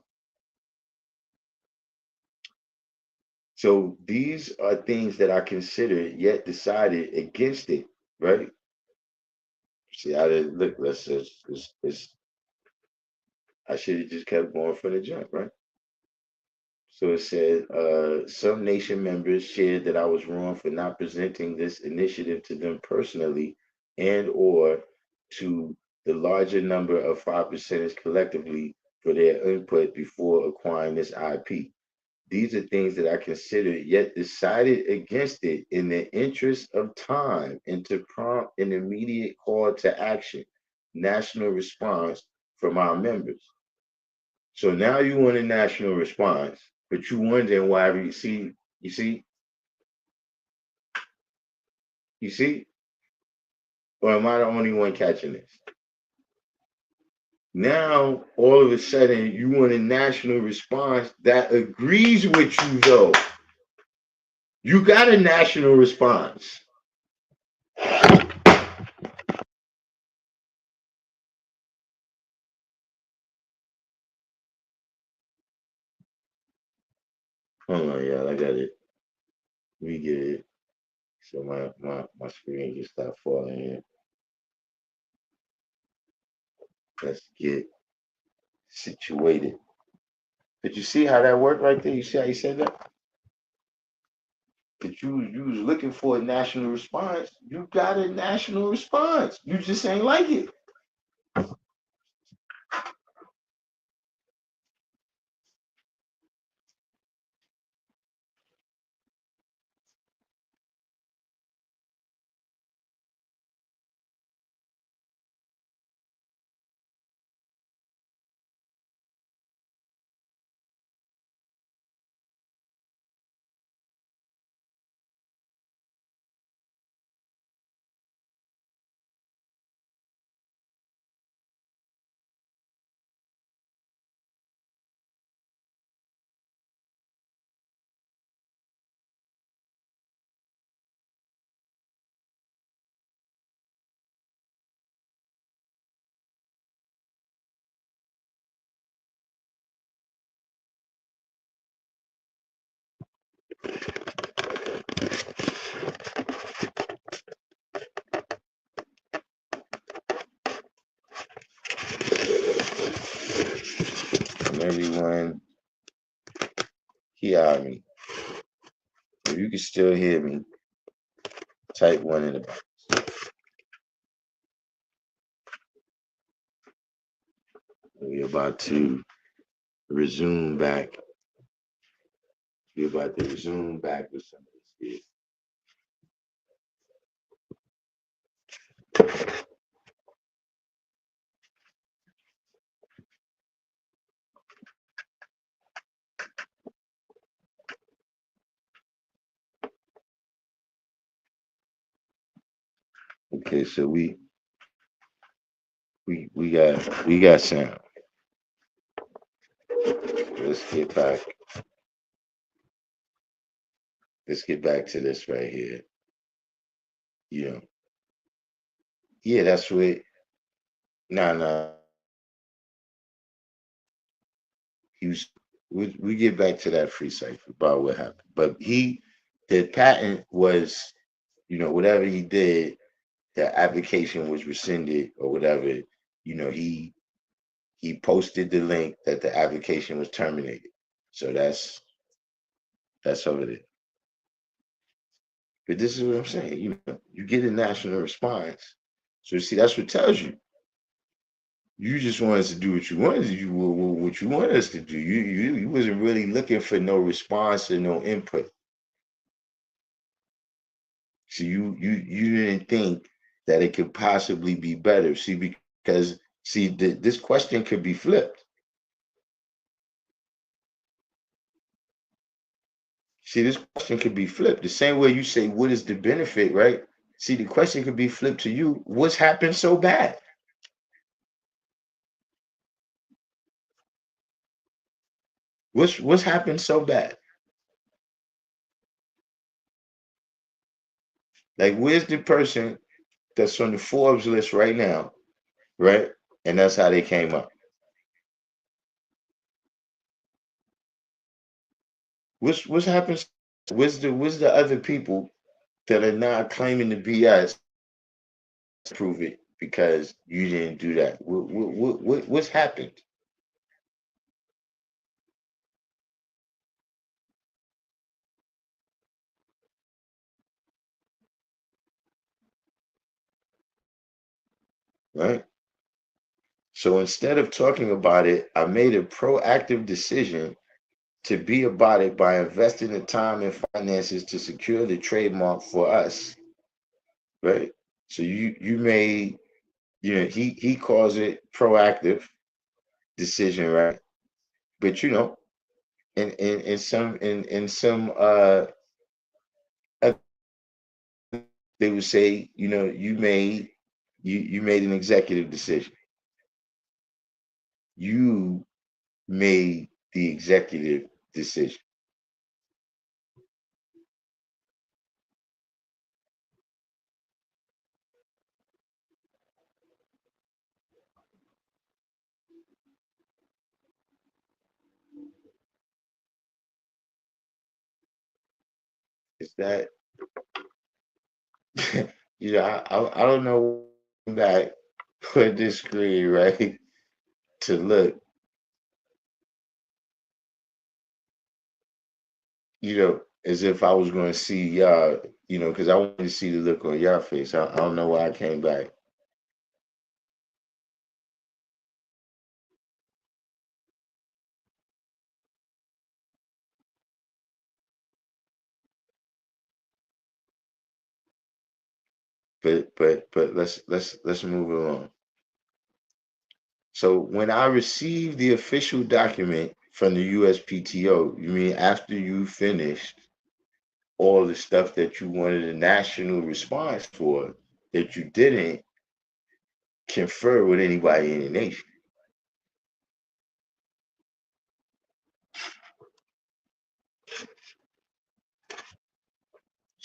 So these are things that I considered yet decided against it, right? See, I didn't look. I should have just kept going from the jump, right? So it said, some nation members shared that I was wrong for not presenting this initiative to them personally and or to the larger number of 5%ers collectively for their input before acquiring this IP. These are things that I considered yet decided against it in the interest of time and to prompt an immediate call to action, national response from our members. So now you want a national response, but you wondering why you see, or am I the only one catching this? Now all of a sudden you want a national response that agrees with you though. You got a national response. Hold on, y'all, I got it. We get it. So my screen just stopped falling here. Let's get situated. Did you see how that worked right there? You see how you said that? That you was looking for a national response. You got a national response. You just ain't like it. And everyone hear me. If you can still hear me, type one in the box. We're about to resume back We're about to resume back with some of this here. Okay, so we got sound. Let's get back. Let's get back to this right here. You know, yeah, that's what. Nah, nah. He was. We get back to that free cipher about what happened, but the patent was, whatever he did, the application was rescinded or whatever. He posted the link that the application was terminated. So that's over there. But this is what I'm saying. You get a national response. So see, that's what tells you. You just want us to do what you wanted to do, what you want us to do. You wasn't really looking for no response or no input. So you didn't think that it could possibly be better. See, because this question could be flipped. See, this question could be flipped. The same way you say, what is the benefit, right? See, the question could be flipped to you. What's happened so bad? What's happened so bad? Like, where's the person that's on the Forbes list right now, right? And that's how they came up. What's happened? Where's the other people that are not claiming the BS to prove it because you didn't do that? What's happened? Right? So instead of talking about it, I made a proactive decision to be about it by investing the time and finances to secure the trademark for us. Right? So you made, he calls it proactive decision, right? But in some they would say, you made an executive decision. You made the executive decision. Is that I don't know back put this screen right to look, as if I was going to see y'all, because I wanted to see the look on your face. I don't know why I came back, but let's move along. So when I received the official document from the USPTO, you mean after you finished all the stuff that you wanted a national response for that you didn't confer with anybody in the nation?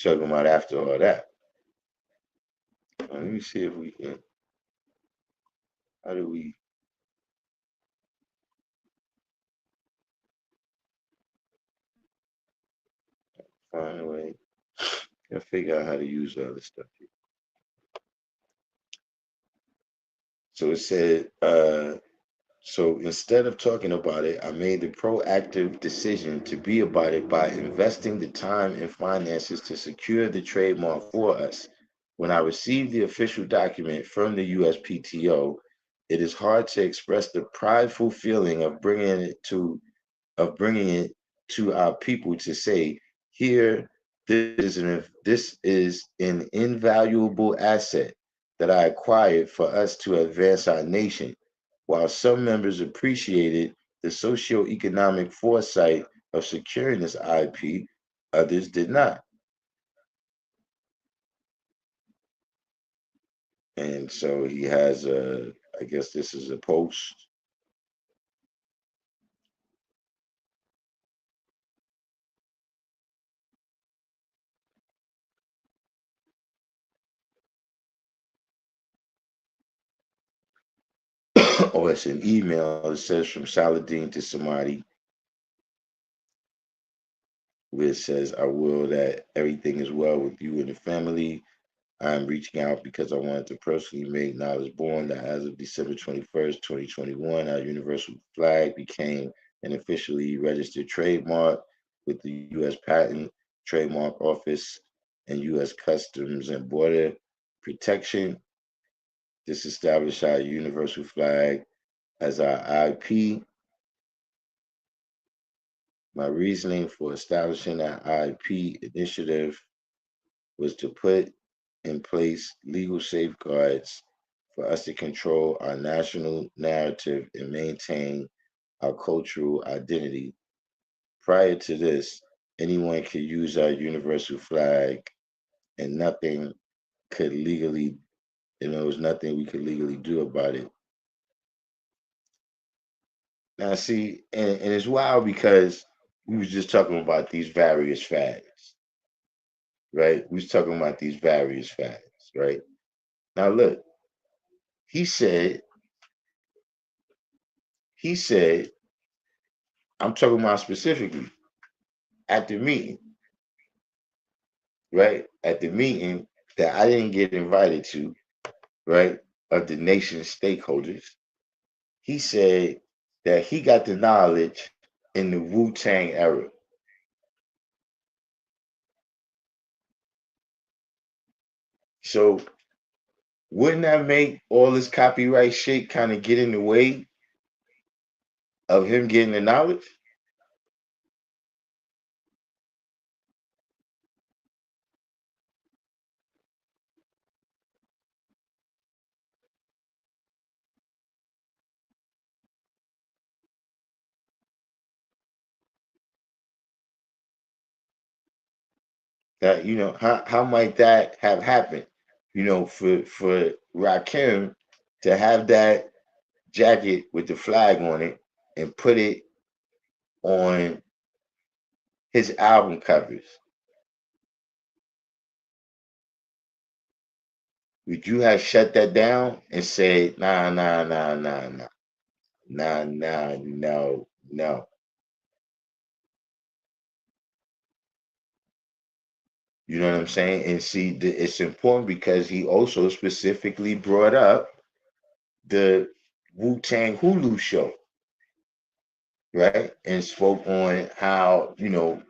Talking about after all that. Let me see if we can. How do we find a way? I figure out how to use all this stuff here. So it said, so instead of talking about it, I made the proactive decision to be about it by investing the time and finances to secure the trademark for us. When I received the official document from the USPTO, it is hard to express the prideful feeling of bringing it to our people to say, here, this is an invaluable asset that I acquired for us to advance our nation. While some members appreciated the socio-economic foresight of securing this IP, others did not. And so he has a, I guess this is a post. Or it's an email that says from Saladin to somebody, where it says, I will that everything is well with you and the family. I'm reaching out because I wanted to personally make knowledge born that as of December 21st, 2021, our universal flag became an officially registered trademark with the U.S. Patent Trademark Office and U.S. Customs and Border Protection. This established our universal flag as our IP. My reasoning for establishing that IP initiative was to put in place legal safeguards for us to control our national narrative and maintain our cultural identity. Prior to this, anyone could use our universal flag and nothing could legally, there was nothing we could legally do about it. Now, see, and it's wild because we was just talking about these various fads, right? We was talking about these various fads, right? Now, look, he said, he said, I'm talking about specifically at the meeting, right? At the meeting that I didn't get invited to, right? Of the nation's stakeholders, he said that he got the knowledge in the Wu-Tang era. So wouldn't that make all this copyright shit kind of get in the way of him getting the knowledge? That how might that have happened? For Rakim to have that jacket with the flag on it and put it on his album covers. Would you have shut that down and said, nah, nah, nah, nah, nah, nah, nah, no, no? You know what I'm saying? And see, it's important because he also specifically brought up the Wu Tang Hulu show, right? And spoke on how,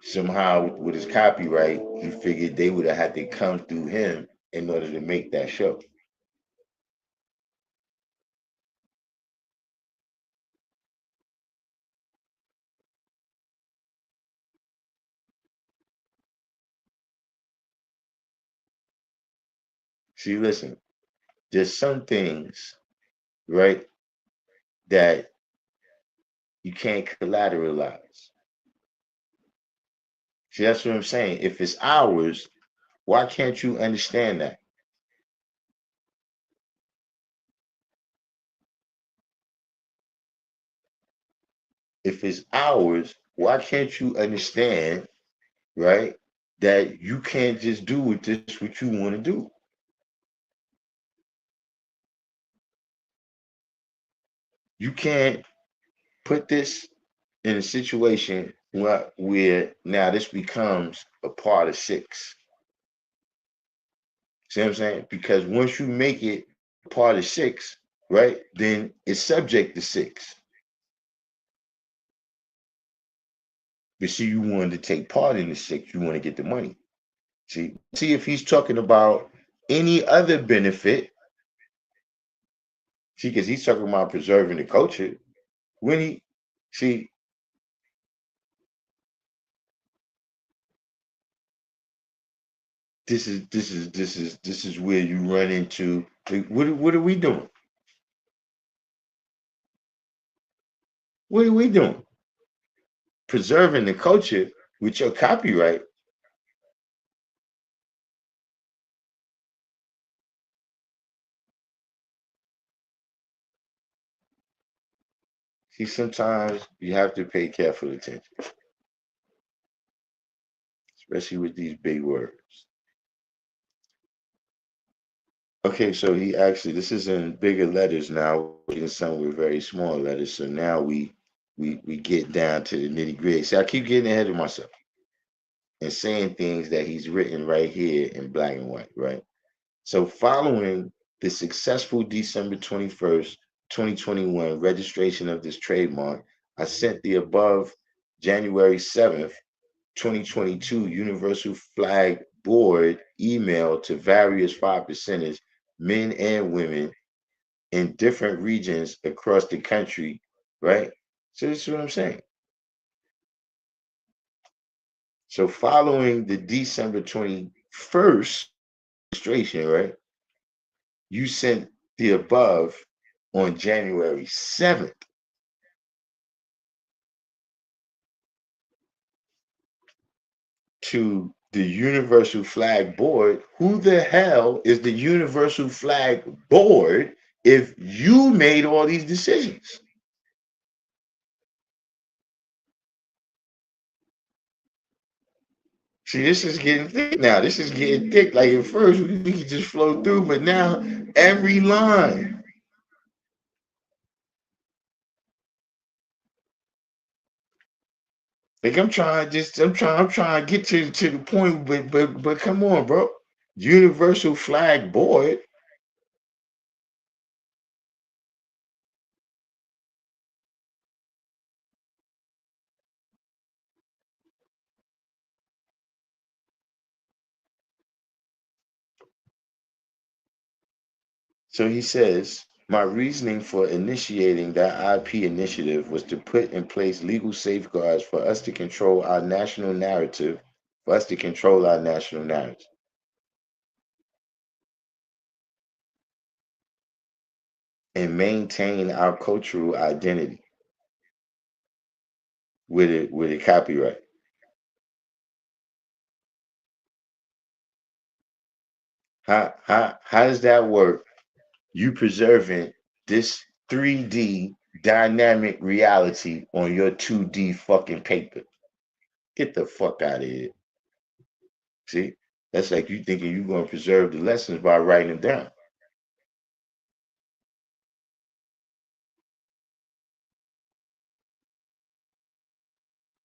somehow with his copyright, he figured they would have had to come through him in order to make that show. See, listen, there's some things, right, that you can't collateralize. See, that's what I'm saying. If it's ours, why can't you understand that? If it's ours, why can't you understand, right, that you can't just do with this what you want to do? You can't put this in a situation where now this becomes a part of six. See what I'm saying? Because once you make it part of six, right, then it's subject to six. But see, you wanted to take part in the six, you want to get the money. See if he's talking about any other benefit. See, because he's talking about preserving the culture. When he see, this is where you run into like, what are we doing? What are we doing? Preserving the culture with your copyright. See, sometimes you have to pay careful attention, especially with these big words. Okay, so he actually this is in bigger letters now, in some with very small letters. So now we get down to the nitty gritty. See, I keep getting ahead of myself and saying things that he's written right here in black and white, right? So following the successful December 21st, 2021 registration of this trademark, I sent the above January 7th, 2022 Universal Flag Board email to various 5%ers, men and women in different regions across the country, right? So this is what I'm saying. So following the December 21st registration, right? You sent the above on January 7th to the Universal Flag Board. Who the hell is the Universal Flag Board if you made all these decisions? See, this is getting thick now. This is getting thick. Like at first, we could just flow through, but now every line. Like I'm trying to get to the point, but come on, bro. Universal Flag Board. So he says, my reasoning for initiating that IP initiative was to put in place legal safeguards for us to control our national narrative, for us to control our national narrative and maintain our cultural identity with a copyright. How does that work? You preserving this 3D dynamic reality on your 2D fucking paper. Get the fuck out of here. See? That's like you thinking you're gonna preserve the lessons by writing them down.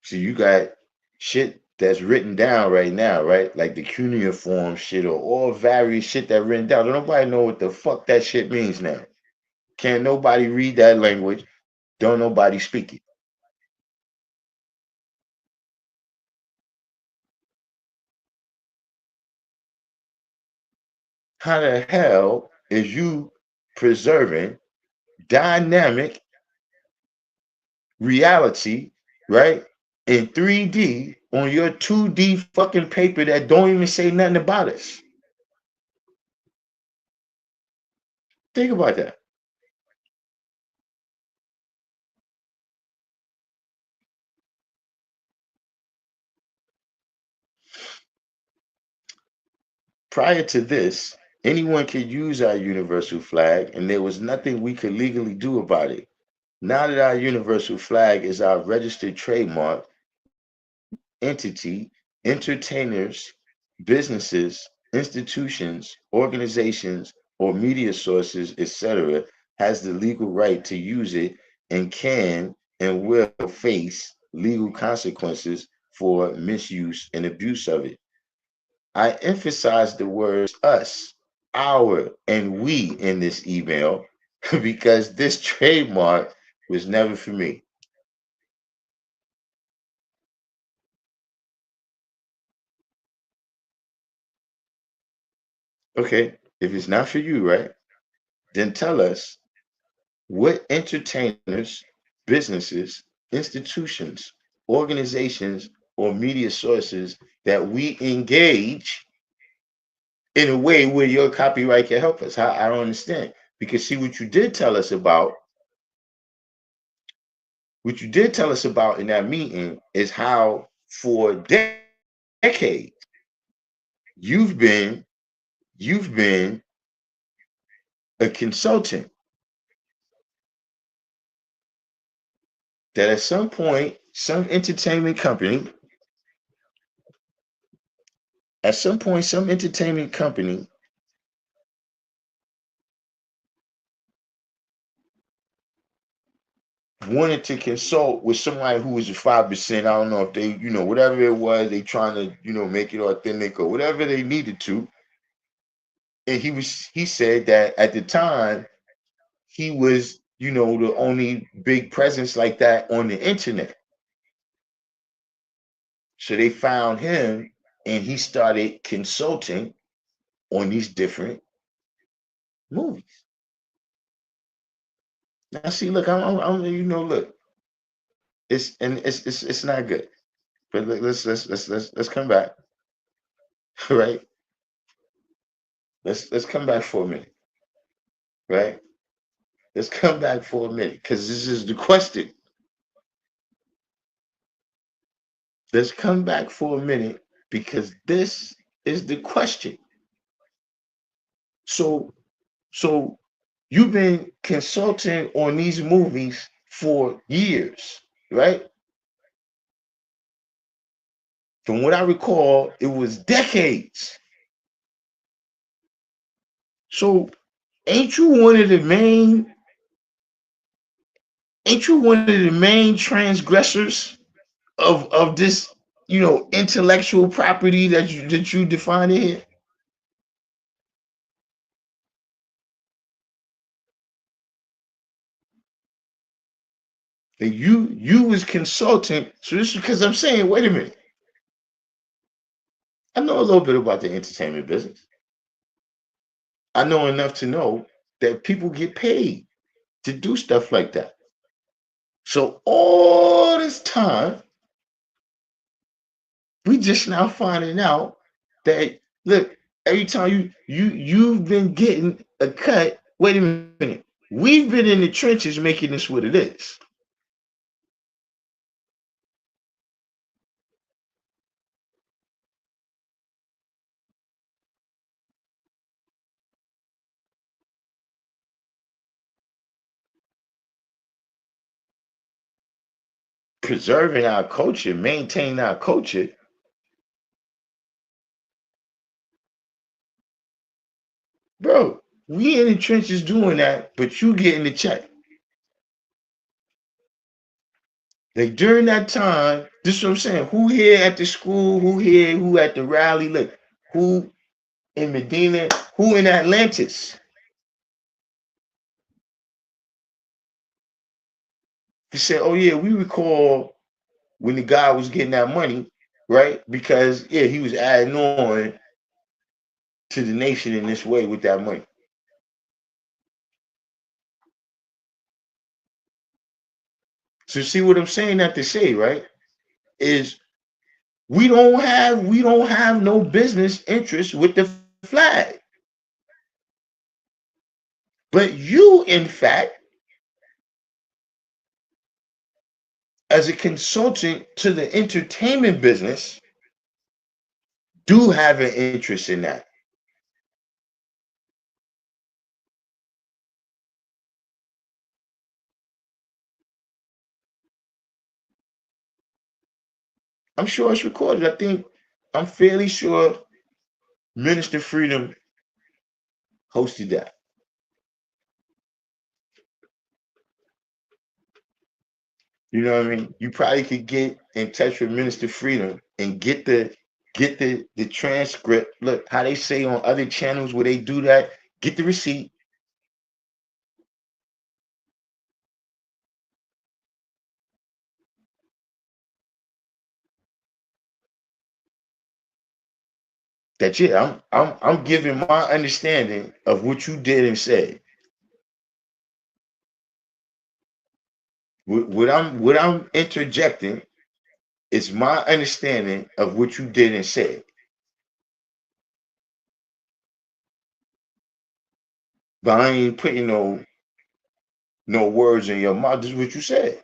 So you got shit that's written down right now, right? Like the cuneiform shit or all various shit that written down. Don't nobody know what the fuck that shit means now. Can't nobody read that language. Don't nobody speak it. How the hell is you preserving dynamic reality, right? In 3D on your 2D fucking paper that don't even say nothing about us? Think about that. Prior to this, anyone could use our universal flag, and there was nothing we could legally do about it. Now that our universal flag is our registered trademark, entity, entertainers, businesses, institutions, organizations, or media sources, etc., has the legal right to use it and can and will face legal consequences for misuse and abuse of it. I emphasize the words us, our, and we in this email because this trademark was never for me. Okay, if it's not for you, right, then tell us what entertainers, businesses, institutions, organizations, or media sources that we engage in a way where your copyright can help us. I don't understand. Because see what you did tell us about, what you did tell us about in that meeting is how for decades you've been you've been a consultant that at some point some entertainment company some entertainment company wanted to consult with somebody who was a 5%. I don't know if they, whatever it was, they trying to, make it authentic or whatever they needed to. And he said that at the time he was, the only big presence like that on the internet. So they found him and he started consulting on these different movies. Now see, look, look, it's not good. But let's come back, right? Let's come back for a minute, right? Let's come back for a minute because this is the question. Let's come back for a minute because this is the question. So, so you've been consulting on these movies for years, right? From what I recall, it was decades. So, ain't you one of the main? Ain't you one of the main transgressors of this, intellectual property that you define here? And you was consulting. So this is because I'm saying, wait a minute. I know a little bit about the entertainment business. I know enough to know that people get paid to do stuff like that. So all this time, we just now finding out that look, every time you've been getting a cut. Wait a minute. We've been in the trenches making this what it is. Preserving our culture, maintaining our culture. Bro, we in the trenches doing that, but you getting the check. Like during that time, this is what I'm saying. Who here at the school? Who here? Who at the rally? Look, who in Medina? Who in Atlantis? They said, "Oh yeah, we recall when the guy was getting that money, right? Because yeah, he was adding on to the nation in this way with that money." So see what I'm saying? That to say, right, is we don't have no business interest with the flag. But you, in fact, as a consultant to the entertainment business, do have an interest in that. I'm sure it's recorded. I'm fairly sure Minister Freedom hosted that. You know what I mean? You probably could get in touch with Minister Freedom and get the transcript. Look, how they say on other channels where they do that, get the receipt. That yeah, I'm giving my understanding of what you did and said. What I'm interjecting is my understanding of what you did and said. But I ain't putting no words in your mouth. This is what you said.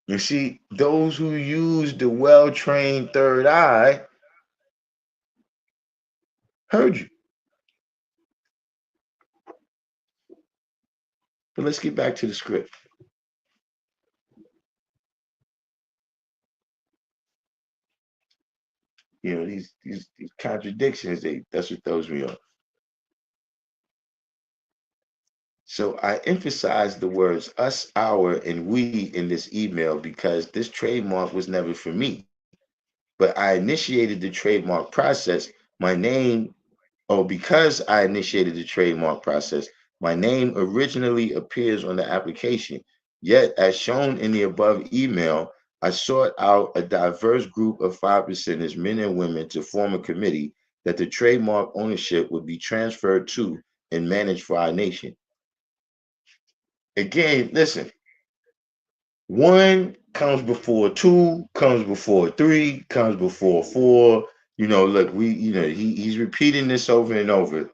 You see, those who use the well-trained third eye heard you. But let's get back to the script. You know, these contradictions, that's what throws me off. So I emphasize the words us, our, and we in this email because this trademark was never for me. But I initiated the trademark process. My name, oh, because I initiated the trademark process, my name originally appears on the application. Yet, as shown in the above email, I sought out a diverse group of 5%ers, men and women, to form a committee that the trademark ownership would be transferred to and managed for our nation. Again, listen, one comes before two, comes before three, comes before four. You know, look, he's repeating this over and over,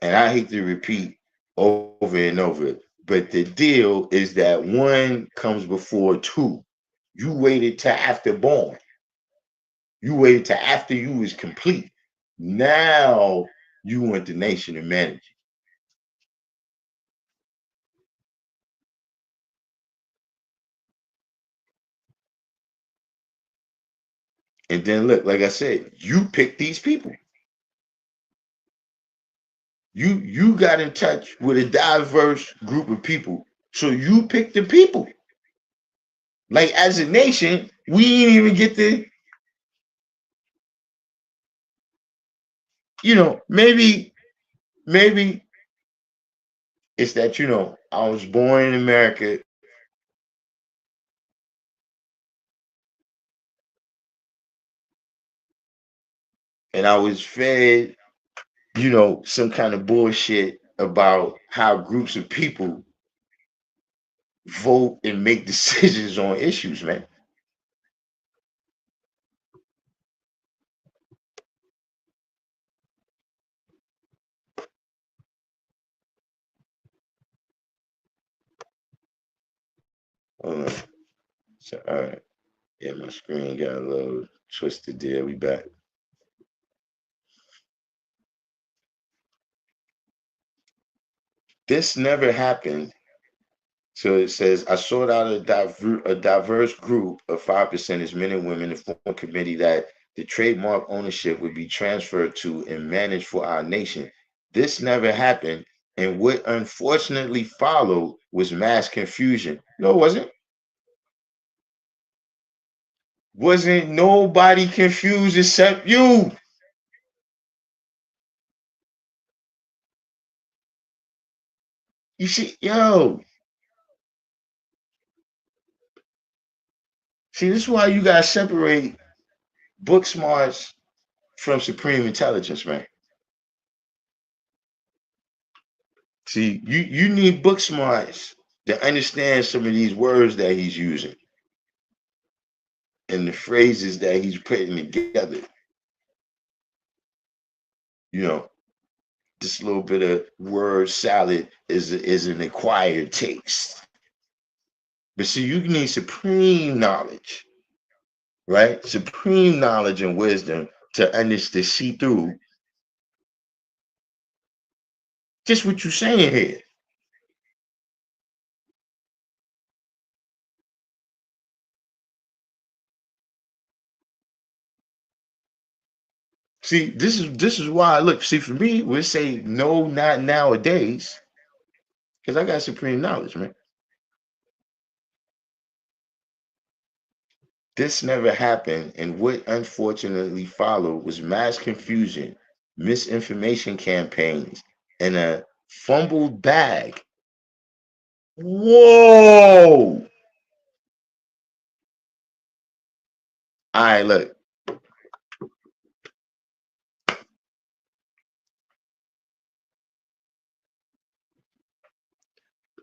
and I hate to repeat over and over. But the deal is that one comes before two. You waited till after born. You waited till after you was complete. Now you want the nation to manage it. And then look, like I said, you pick these people. You got in touch with a diverse group of people. So you pick the people. Like as a nation, we ain't even get to, maybe it's that, I was born in America and I was fed, some kind of bullshit about how groups of people vote and make decisions on issues, man. Hold on. So, all right. Yeah, my screen got a little twisted there. We back. This never happened. So it says, I sought out a diverse group of 5%ers, men and women, to form a committee that the trademark ownership would be transferred to and managed for our nation. This never happened. And what unfortunately followed was mass confusion. No, it wasn't. Wasn't nobody confused except you. You see, this is why you gotta separate book smarts from supreme intelligence, man. See, you need book smarts to understand some of these words that he's using and the phrases that he's putting together. You know, this little bit of word salad is an acquired taste. But see, you need supreme knowledge, right? Supreme knowledge and wisdom to understand, see through just what you're saying here. See, this is why. Look, see, for me, we say no, not nowadays, because I got supreme knowledge, man. This never happened, and what unfortunately followed was mass confusion, misinformation campaigns, and a fumbled bag. Whoa! All right, look.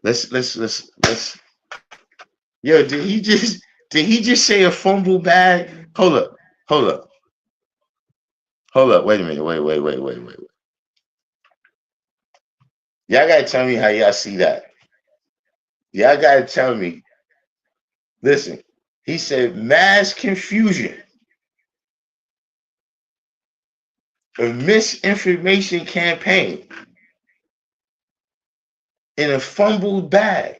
Let's. Yo, did he just? Did he just say a fumble bag? Hold up, hold up. Wait a minute. Wait. Y'all gotta tell me how y'all see that. Y'all gotta tell me. Listen, he said mass confusion, a misinformation campaign in a fumbled bag.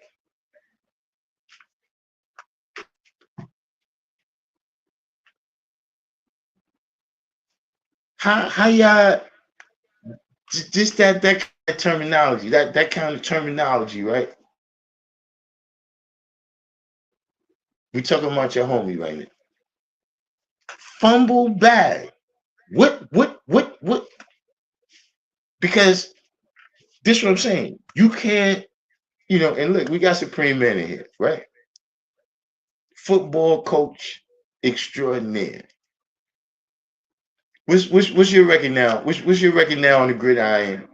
How y'all just that kind of terminology, that kind of terminology, right? We talking about your homie right now. Fumble bag. What? Because this is what I'm saying. You can't, and look, we got Supreme Man in here, right? Football coach extraordinaire. What's your record now? What's your record now on the gridiron?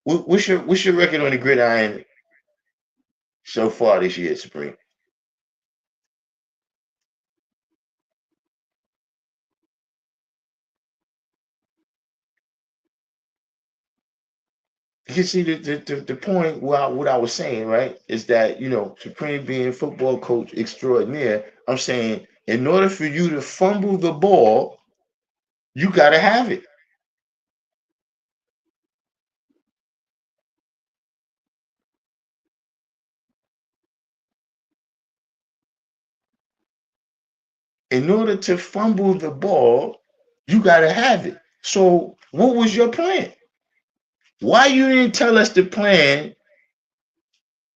What's your record on the gridiron so far this year, Supreme? You see the point what I was saying, right, is that Supreme being football coach extraordinaire, I'm saying in order for you to fumble the ball, you gotta have it. In order to fumble the ball, you gotta have it. So what was your plan? Why you didn't tell us the plan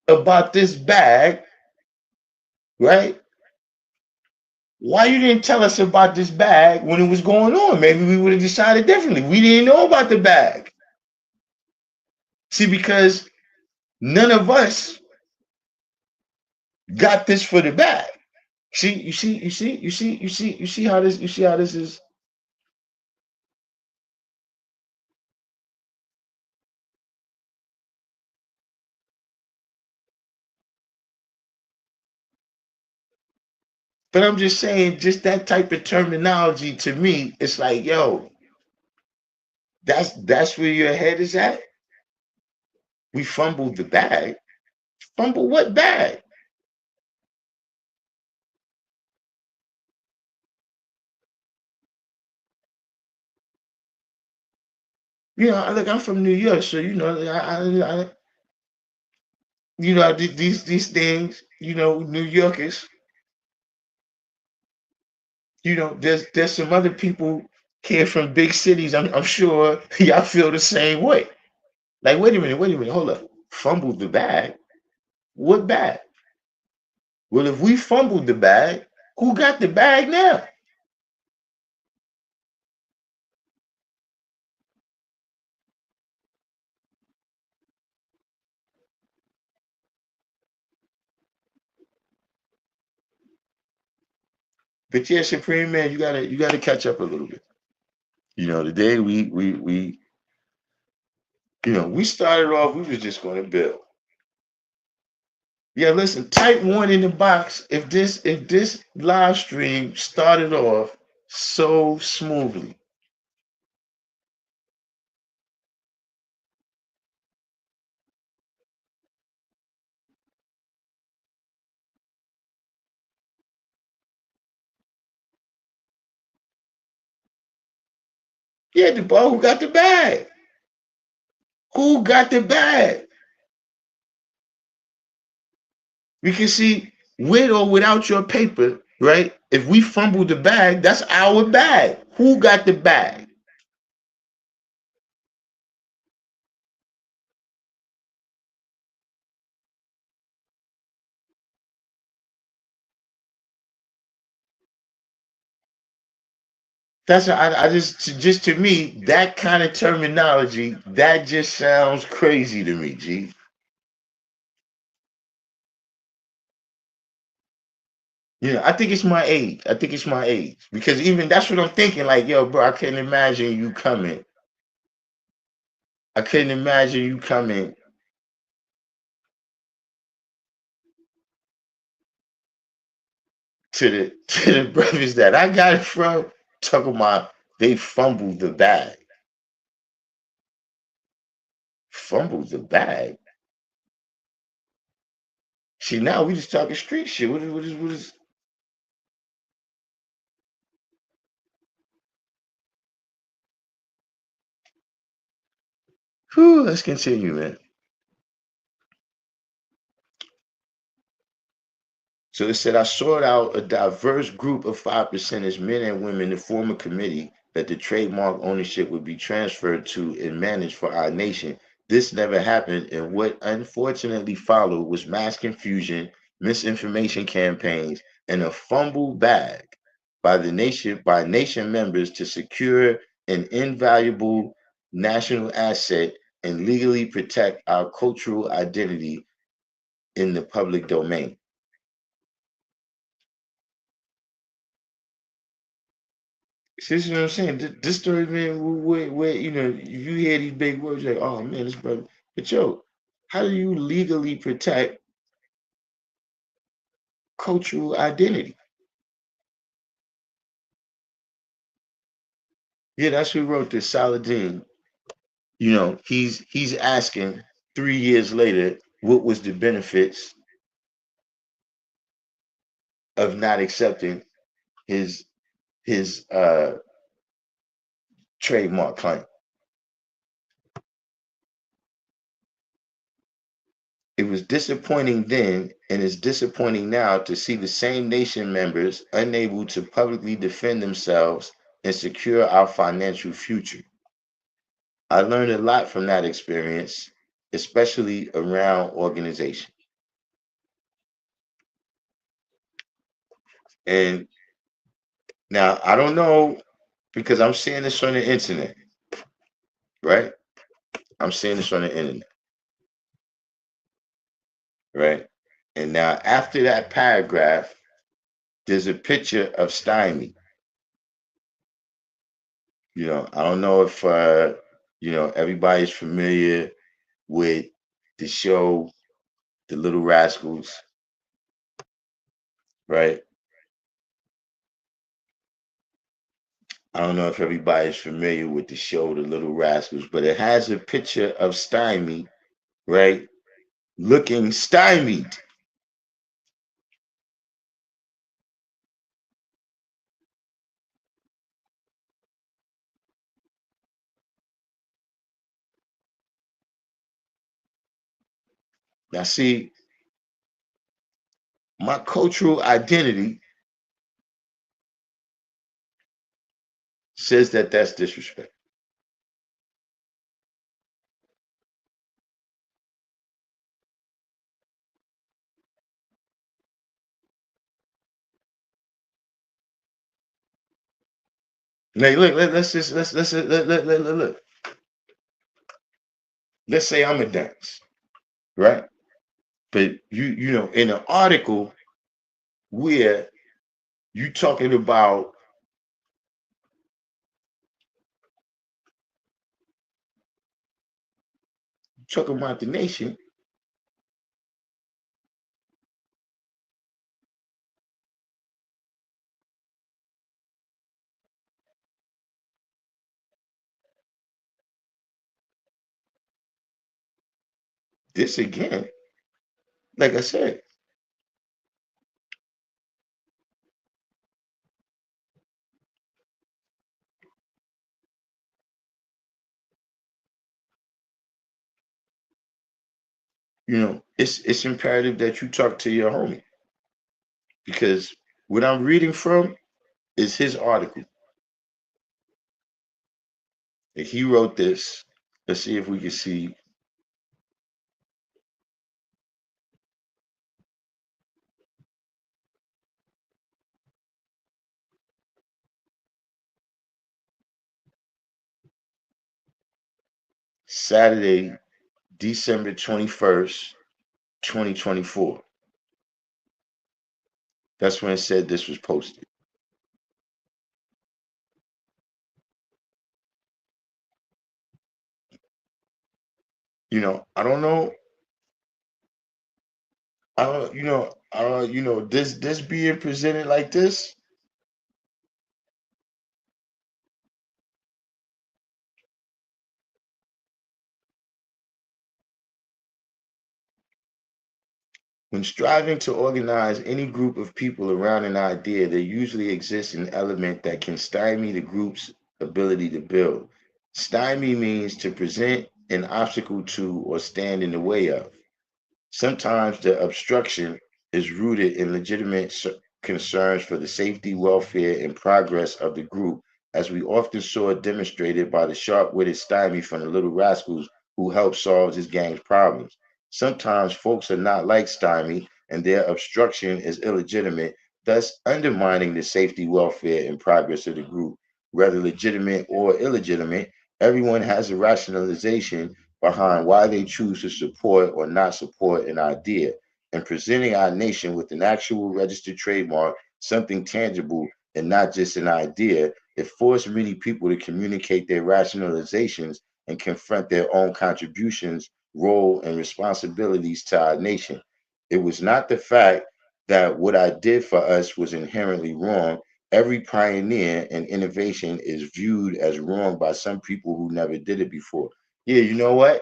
about this bag, right? Why you didn't tell us about this bag when it was going on? Maybe we would have decided differently. We didn't know about the bag. See, because none of us got this for the bag. You see how this is. But I'm just saying, just that type of terminology to me, it's like, yo, that's where your head is at. We fumbled the bag. Fumble what bag? Look, I'm from New York, so these things, New Yorkers, there's some other people here from big cities. I'm sure y'all feel the same way. Like, wait a minute, hold up. Fumbled the bag? What bag? Well, if we fumbled the bag, who got the bag now? But yeah, Supreme Man, you gotta catch up a little bit. Today we started off, we was just gonna build. Yeah, listen, type one in the box if this live stream started off so smoothly. Yeah, the ball, who got the bag? Who got the bag? We can see with or without your paper, right? If we fumble the bag, that's our bag. Who got the bag? I just to me that kind of terminology that just sounds crazy to me, G. I think it's my age. I think it's my age because even that's what I'm thinking. Like, yo, bro, I couldn't imagine you coming. I couldn't imagine you coming. to the brothers that I got it from, talking about they fumbled the bag. Fumbled the bag. See, now we just talking street shit. What is whew, let's continue, man. So it said, I sought out a diverse group of 5%ers, men and women, to form a committee that the trademark ownership would be transferred to and managed for our nation. This never happened, and what unfortunately followed was mass confusion, misinformation campaigns, and a fumble bag by nation members to secure an invaluable national asset and legally protect our cultural identity in the public domain. See, this is what I'm saying. This story, man, where you hear these big words like, "Oh man, this brother," but yo, how do you legally protect cultural identity? Yeah, that's who wrote this. Saladin. He's asking 3 years later, what was the benefits of not accepting his his trademark claim? It was disappointing then, and it's disappointing now to see the same nation members unable to publicly defend themselves and secure our financial future. I learned a lot from that experience, especially around organization. And now I don't know because I'm seeing this on the internet, right? I'm seeing this on the internet, right? And now after that paragraph, there's a picture of Stymie. I don't know if everybody's familiar with the show The Little Rascals, right? I don't know if everybody's familiar with the show The Little Rascals, but it has a picture of Stymie, right? Looking stymied. Now, see, my cultural identity says that that's disrespect. Now, look, let's just look. Let's say I'm a dance, right? But in an article where you talking about the nation, this again, like I said, it's imperative that you talk to your homie because what I'm reading from is his article. And he wrote this. Let's see if we can see Saturday, December 21st, 2024. That's when it said this was posted. I don't know. I don't. this being presented like this, when striving to organize any group of people around an idea, there usually exists an element that can stymie the group's ability to build. Stymie means to present an obstacle to or stand in the way of. Sometimes the obstruction is rooted in legitimate concerns for the safety, welfare, and progress of the group, as we often saw demonstrated by the sharp witted stymie from the little rascals who helped solve his gang's problems. Sometimes folks are not like stymie, and their obstruction is illegitimate, thus undermining the safety, welfare, and progress of the group. Whether legitimate or illegitimate, everyone has a rationalization behind why they choose to support or not support an idea, and presenting our nation with an actual registered trademark, something tangible and not just an idea, it forced many people to communicate their rationalizations and confront their own contributions, role, and responsibilities to our nation. It was not the fact that what I did for us was inherently wrong. Every pioneer and innovation is viewed as wrong by some people who never did it before. Yeah, you know what?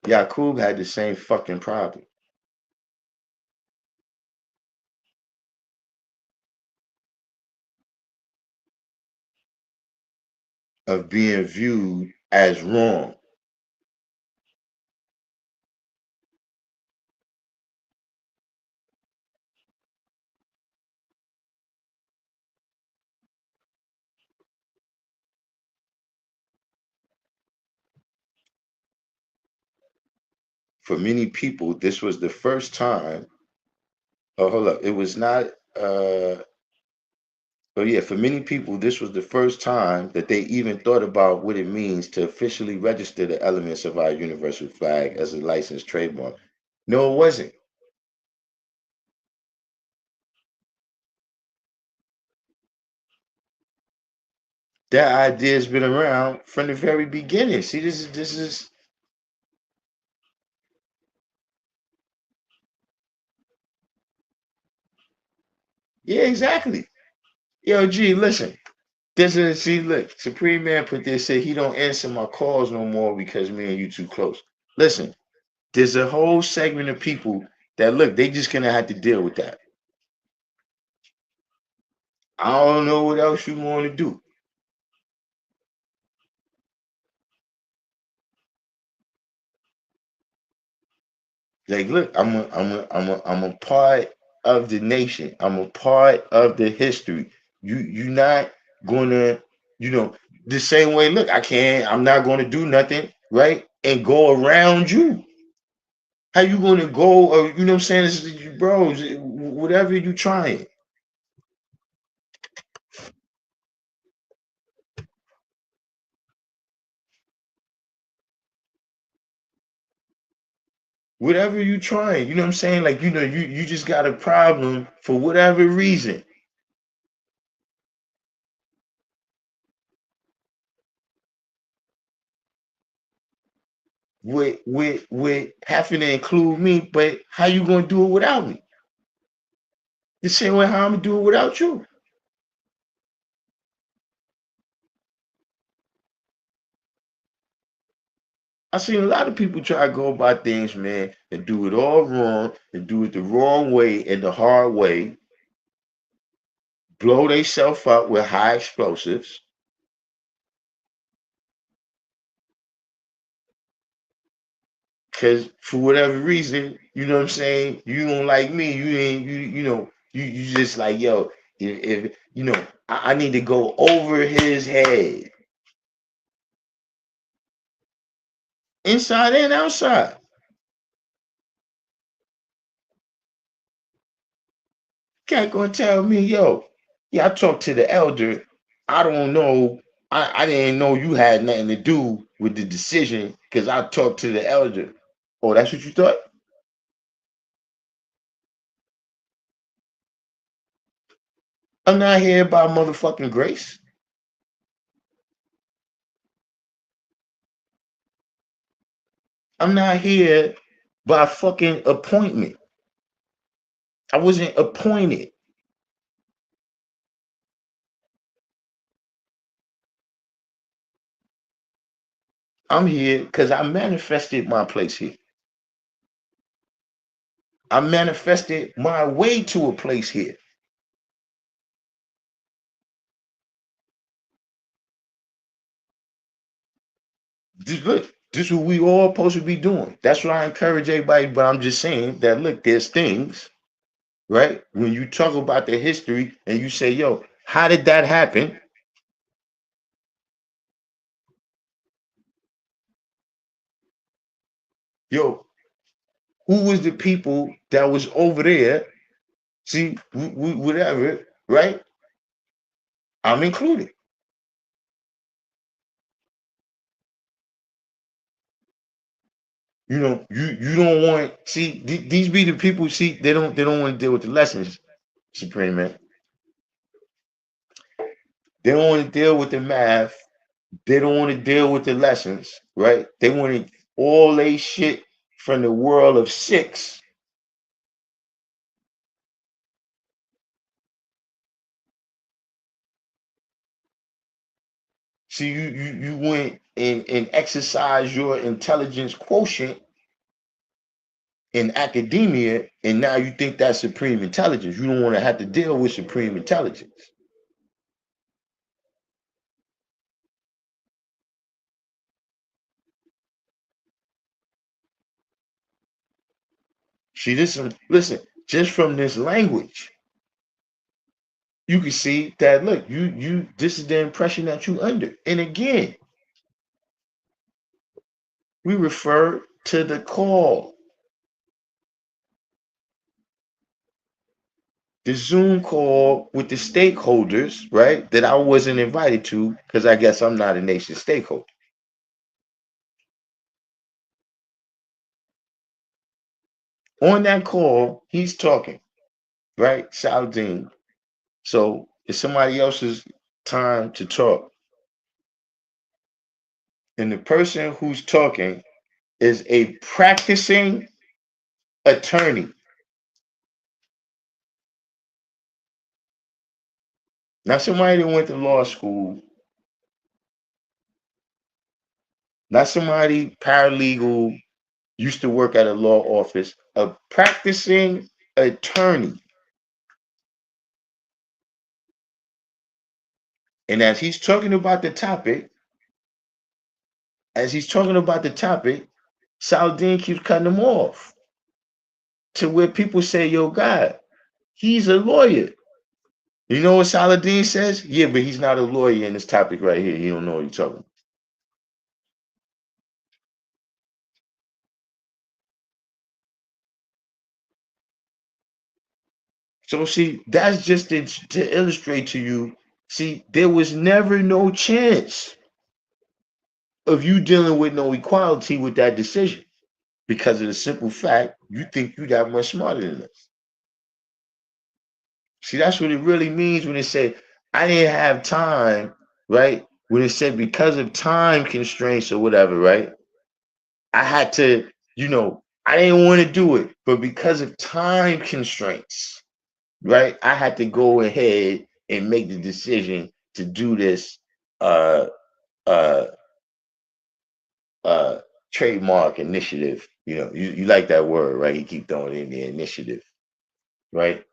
Yakub had the same fucking problem of being viewed as wrong. For many people, this was the first time. Oh, hold up. It was not. Oh, yeah. For many people, this was the first time that they even thought about what it means to officially register the elements of our universal flag as a licensed trademark. No, it wasn't. That idea has been around from the very beginning. See, this is. Yeah, exactly. Yo, G, listen. This is see, look, Supreme Man put this said he don't answer my calls no more because me and you too close. Listen, there's a whole segment of people that look, they just gonna have to deal with that. I don't know what else you want to do. Like, look, I'm a part of the nation. I'm a part of the history. You're not gonna, you know, the same way. Look, I'm not gonna do nothing, right? And go around you. How you gonna go? You know what I'm saying? Bro, whatever you trying, whatever you trying. You know what I'm saying? Like you just got a problem for whatever reason with having to include me. But how you gonna do it without me? The same way how I'm gonna do it without you. I seen a lot of people try to go about things, man, and do it all wrong and do it the wrong way and the hard way, blow themselves up with high explosives. Cause for whatever reason, you know what I'm saying, you don't like me, you ain't you just like, yo, if I need to go over his head, inside and outside. Can't go and tell me, yo, yeah, I talked to the elder. I don't know. I didn't know you had nothing to do with the decision because I talked to the elder. Oh, that's what you thought? I'm not here about motherfucking grace. I'm not here by fucking appointment. I wasn't appointed. I'm here because I manifested my place here. I manifested my way to a place here. Look, this is what we all supposed to be doing. That's what I encourage everybody. But I'm just saying that look, there's things, right? When you talk about the history and you say, yo, how did that happen? Yo, who was the people that was over there? See, whatever, right? I'm included. You don't want see these be the people. See, they don't want to deal with the lessons, Supreme Man. They don't want to deal with the math. They don't want to deal with the lessons, right? They want to all they shit from the world of six. See, you went and exercise your intelligence quotient in academia, and now you think that's supreme intelligence. You don't want to have to deal with supreme intelligence. See, listen, just from this language, you can see that look, this is the impression that you under. And again, we refer to the call, the Zoom call with the stakeholders, right? That I wasn't invited to because I guess I'm not a nation stakeholder. On that call, he's talking, right? Saladin. So it's somebody else's time to talk. And the person who's talking is a practicing attorney, not somebody that went to law school, not somebody paralegal, used to work at a law office, a practicing attorney. And as he's talking about the topic, Saladin keeps cutting him off to where people say, yo, God, he's a lawyer. You know what Saladin says? Yeah, but he's not a lawyer in this topic right here. He don't know what he's talking about. So see, that's just to illustrate to you. See, there was never no chance of you dealing with no equality with that decision because of the simple fact you think you that much smarter than us. See, that's what it really means when it said, I didn't have time, right? When it said because of time constraints or whatever, right? I had to, I didn't want to do it, but because of time constraints, right? I had to go ahead and make the decision to do this uh uh uh trademark initiative. You like that word, right? You keep throwing in the initiative, right?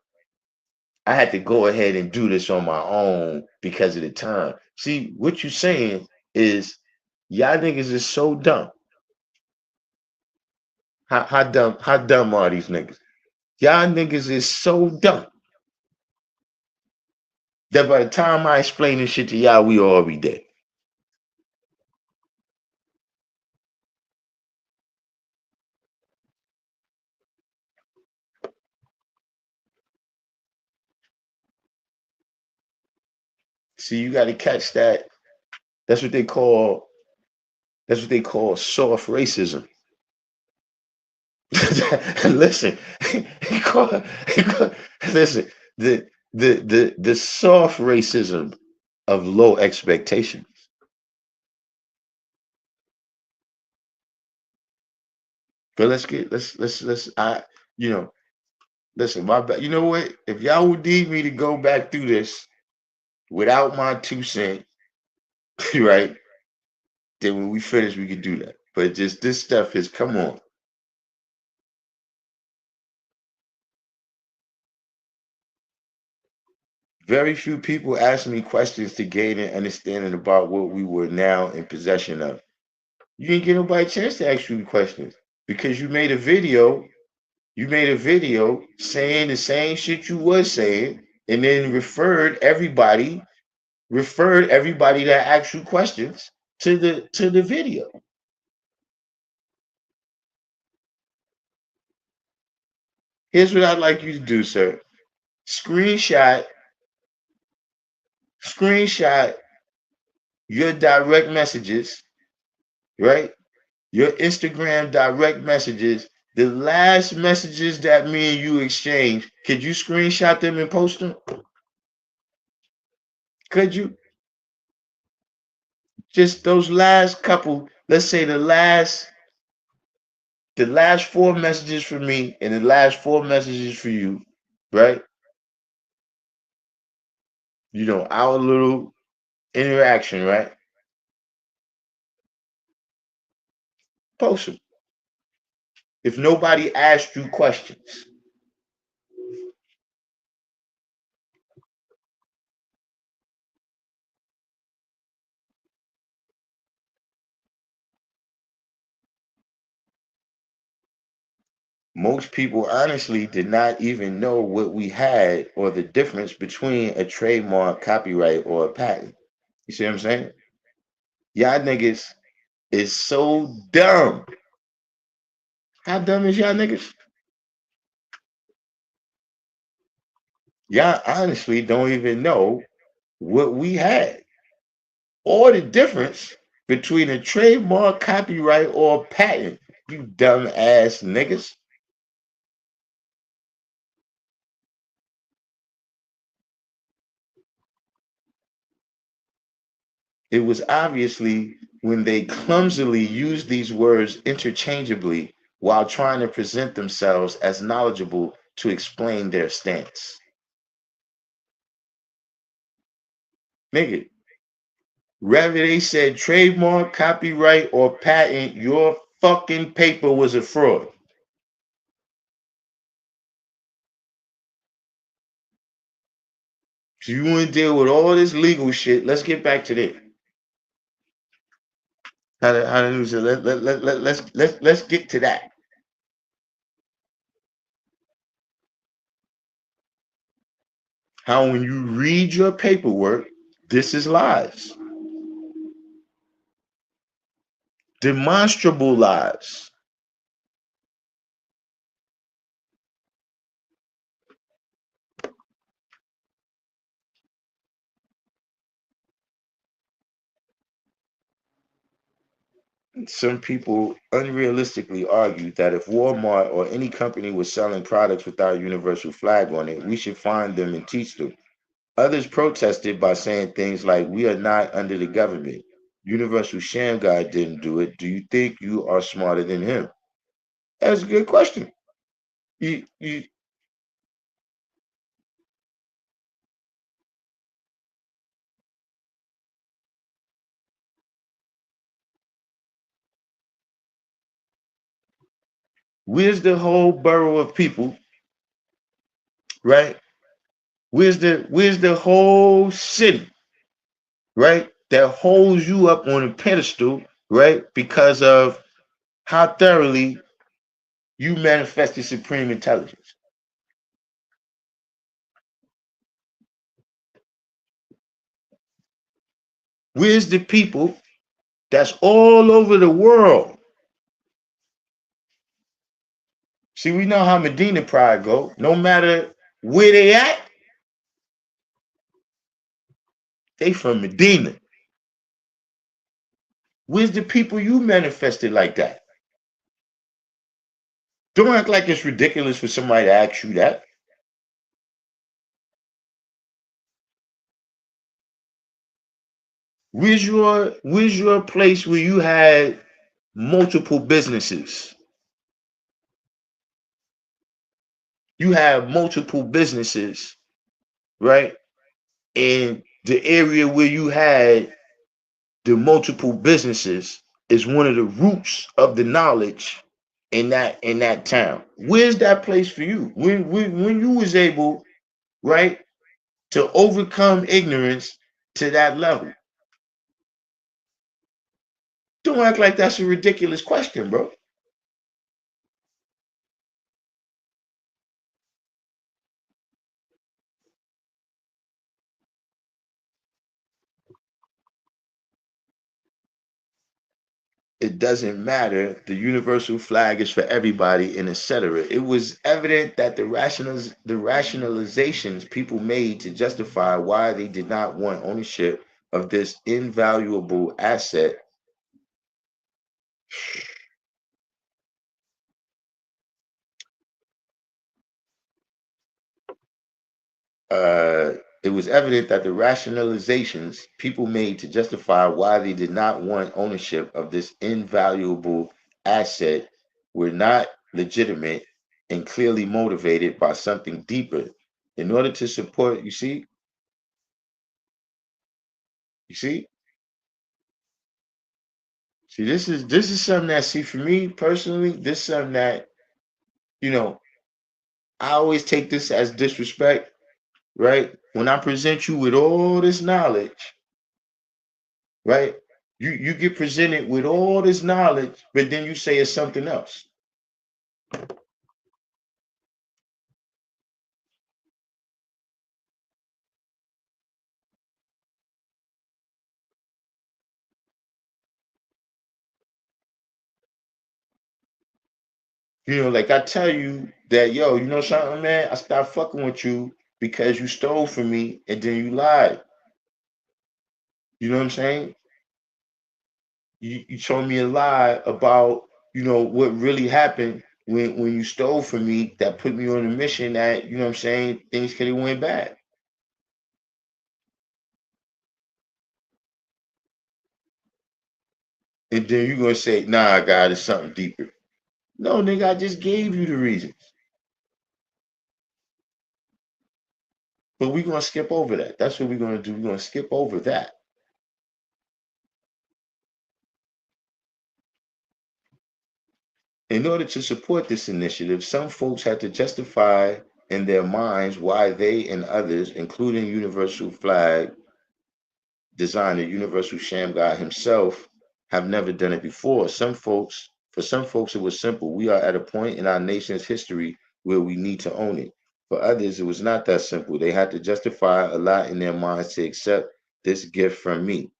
I had to go ahead and do this on my own because of the time. See, what you're saying is y'all niggas is so dumb. How dumb are these niggas? Y'all niggas is so dumb that by the time I explain this shit to y'all, we all be dead. See, you gotta catch that. That's what they call soft racism. Listen, listen, the soft racism of low expectations. But let's you know, listen, my bad. You know what? If y'all would need me to go back through this without my 2 cents, right? Then when we finish, we can do that. But just this stuff is come on. Very few people ask me questions to gain an understanding about what we were now in possession of. You didn't get nobody a chance to ask you questions because you made a video. You made a video saying the same shit you was saying, and then referred everybody that asked you questions to the video. Here's what I'd like you to do, sir. Screenshot, screenshot your direct messages, right? Your Instagram direct messages, the last messages that me and you exchanged. Could you screenshot them and post them? Could you? Just those last couple, let's say the last 4 messages for me and the last 4 messages for you, right? Our little interaction, right? Post them. If nobody asked you questions, most people honestly did not even know what we had or the difference between a trademark, copyright, or a patent. You see what I'm saying? Y'all niggas is so dumb. How dumb is y'all niggas? Y'all honestly don't even know what we had or the difference between a trademark, copyright, or a patent. You dumb ass niggas. It was obviously when they clumsily used these words interchangeably while trying to present themselves as knowledgeable to explain their stance. Nigga, whether they said trademark, copyright, or patent, your fucking paper was a fraud. So you want to deal with all this legal shit? Let's get back to this. How to use it? Let's get to that. How when you read your paperwork, this is lies, demonstrable lies. Some people unrealistically argue that if Walmart or any company was selling products without a universal flag on it, we should find them and teach them. Others protested by saying things like, "We are not under the government. Universal Sham Guy didn't do it. Do you think you are smarter than him?" That's a good question. You Where's the whole borough of people, right? Where's the whole city, right? That holds you up on a pedestal, right? Because of how thoroughly you manifested supreme intelligence. Where's the people that's all over the world? See, we know how Medina pride go. No matter where they at, they from Medina. Where's the people you manifested like that? Don't act like it's ridiculous for somebody to ask you that. Where's your place where you had multiple businesses? You have multiple businesses, right? And the area where you had the multiple businesses is one of the roots of the knowledge in that town. Where's that place for you? When you was able, right, to overcome ignorance to that level? Don't act like that's a ridiculous question, bro. It doesn't matter. The universal flag is for everybody, and etc. It was evident that the rationalizations people made to justify why they did not want ownership of this invaluable asset. It was evident that the rationalizations people made to justify why they did not want ownership of this invaluable asset were not legitimate and clearly motivated by something deeper. In order to support, you see, this is something that, see, for me personally, this is something that, you know, I always take this as disrespect, right? When I present you with all this knowledge, right? You get presented with all this knowledge, but then you say it's something else. Like I tell you that, yo, you know something, man? I stopped fucking with you because you stole from me and then you lied. You know what I'm saying? You told me a lie about, what really happened when you stole from me, that put me on a mission that, you know what I'm saying, things could have went bad. And then you're gonna say, nah, God, it's something deeper. No, nigga, I just gave you the reasons. But we're gonna skip over that. That's what we're gonna do. We're gonna skip over that. In order to support this initiative, some folks had to justify in their minds why they and others, including Universal Flag designer Universal Sham God himself, have never done it before. For some folks, it was simple. We are at a point in our nation's history where we need to own it. For others, it was not that simple. They had to justify a lot in their minds to accept this gift from me.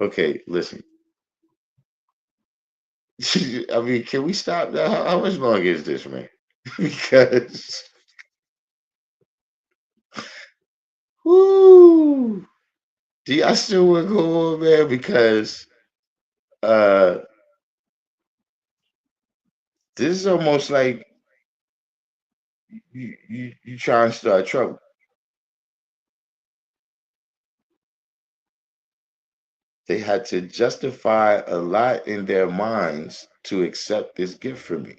Okay, listen. I mean, can we stop now? How much longer is this, man? Because, whoo, do y'all still want to go on, man? Because uh, this is almost like you trying to start trouble. They had to justify a lot in their minds to accept this gift from me.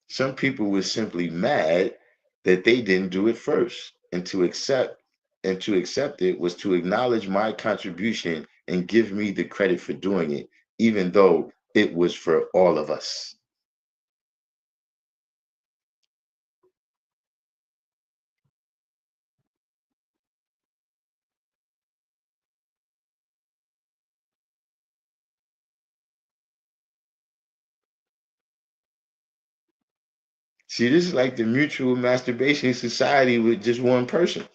Some people were simply mad that they didn't do it first, and to accept it was to acknowledge my contribution and give me the credit for doing it, even though it was for all of us. See, this is like the mutual masturbation society with just one person.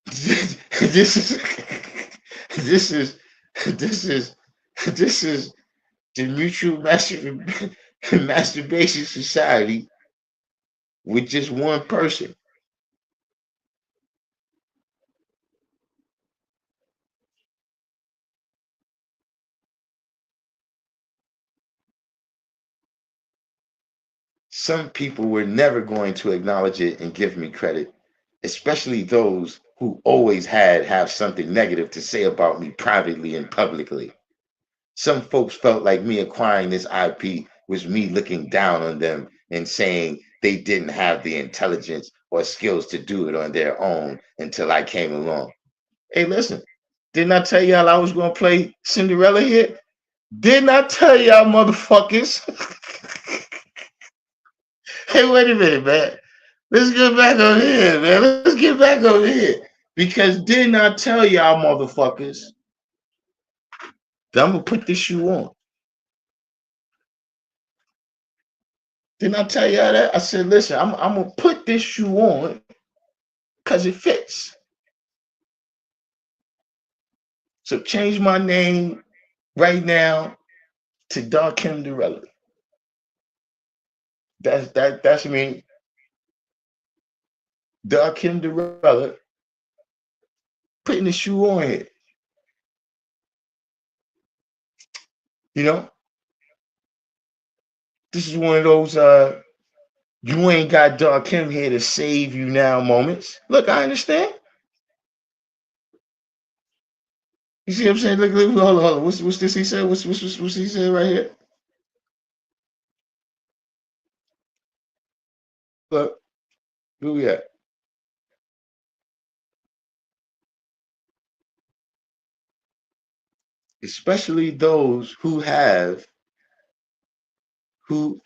this is this is this is this is the mutual masturbation society with just one person. Some people were never going to acknowledge it and give me credit, especially those who always have something negative to say about me privately and publicly. Some folks felt like me acquiring this IP was me looking down on them and saying they didn't have the intelligence or skills to do it on their own until I came along. Hey, listen, didn't I tell y'all I was going to play Cinderella here? Didn't I tell y'all motherfuckers? Hey, wait a minute, man. Let's get back over here, man. Let's get back over here. Because didn't I tell y'all motherfuckers that I'm going to put this shoe on? Didn't I tell y'all that? I said, listen, I'm going to put this shoe on because it fits. So change my name right now to Darkim Durella. That's me. Darkim Durella putting the shoe on here. You know, this is one of those you ain't got Darkim here to save you now moments. Look, I understand. You see what I'm saying? Look, hold on. What's this he said? What's he said right here? Look, who we at? Especially those who have who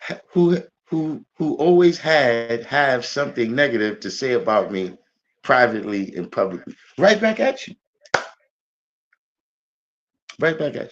always have something negative to say about me privately and publicly. Right back at you. Right back at you.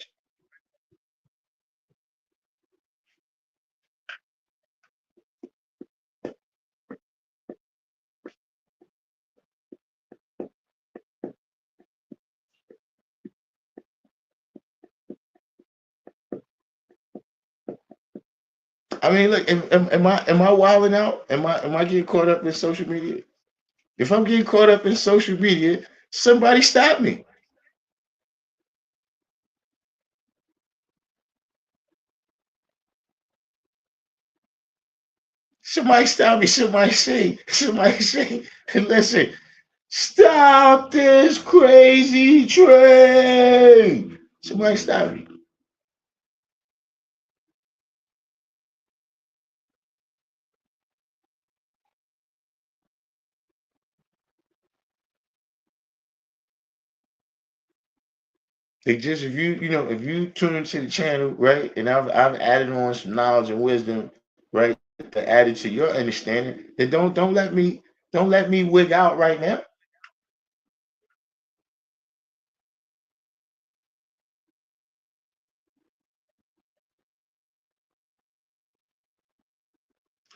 I mean, look, am I wilding out? Am I getting caught up in social media? If I'm getting caught up in social media, somebody stop me. Somebody stop me. Somebody say, listen, stop this crazy train. Somebody stop me. They just if you tune into the channel, right, and I've added on some knowledge and wisdom, right, to add it to your understanding, then don't let me wig out right now.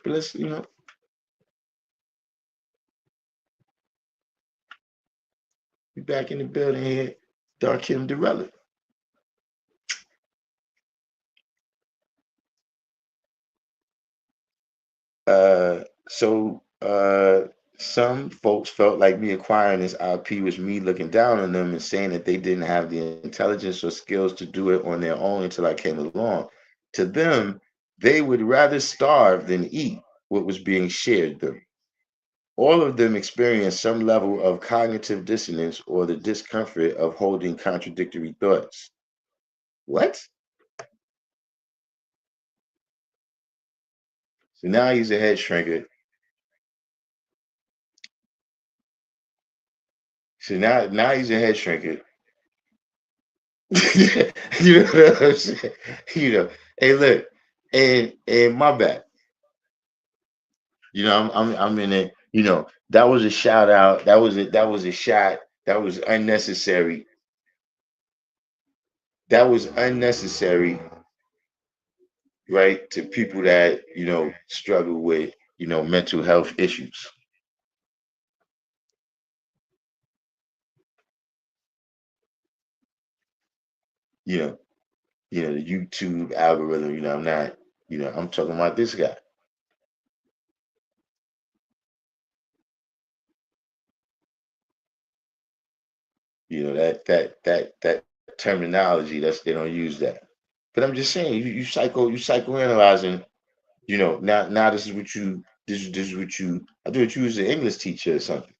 But let's be back in the building here. Darkim Durella. So some folks felt like me acquiring this IP was me looking down on them and saying that they didn't have the intelligence or skills to do it on their own until I came along. To them, they would rather starve than eat what was being shared them. All of them experienced some level of cognitive dissonance or the discomfort of holding contradictory thoughts. What? So now he's a head shrinker. So now he's a head shrinker. You know what I'm saying? Hey, look, and my bad. I'm in it. That was a shout out. That was a shot. That was unnecessary. That was unnecessary, right? To people that struggle with mental health issues. You know, the YouTube algorithm. I'm not. I'm talking about this guy. That terminology. They don't use that. But I'm just saying, you psychoanalyzing. Now this is what you this is what you. I thought you was an English teacher or something.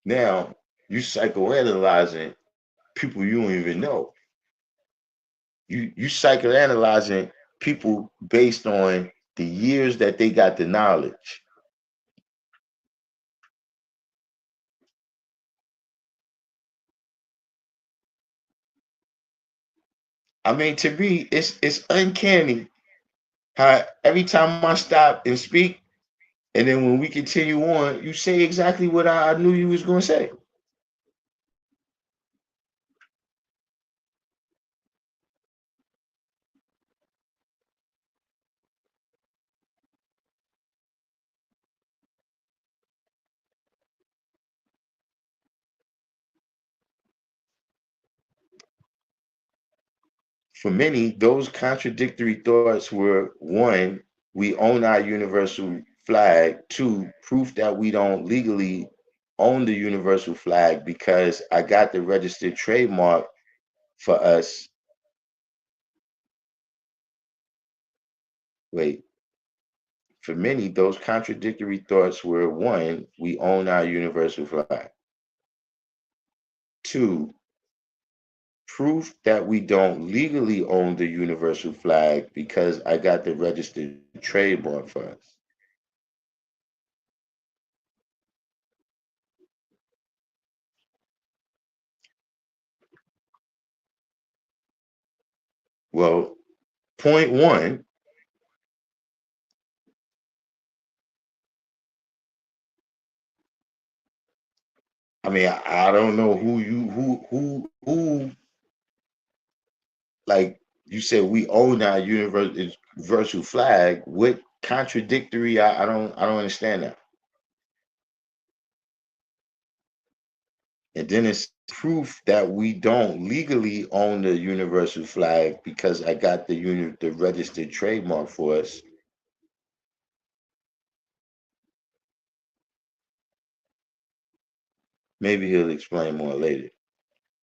Now you psychoanalyzing people you don't even know. You psychoanalyzing people based on the years that they got the knowledge. I mean, to me, it's uncanny how every time I stop and speak, and then when we continue on, you say exactly what I knew you was gonna say. For many, those contradictory thoughts were one, we own our universal flag, two, proof that we don't legally own the universal flag because I got the registered trademark for us. Wait, for many, those contradictory thoughts were one, we own our universal flag, two, proof that we don't legally own the universal flag because I got the registered trademark for us. Well, point one, I mean, I don't know who like you said we own our universal flag. What contradictory? I don't understand that. And then it's proof that we don't legally own the universal flag because I got the registered trademark for us. Maybe he'll explain more later.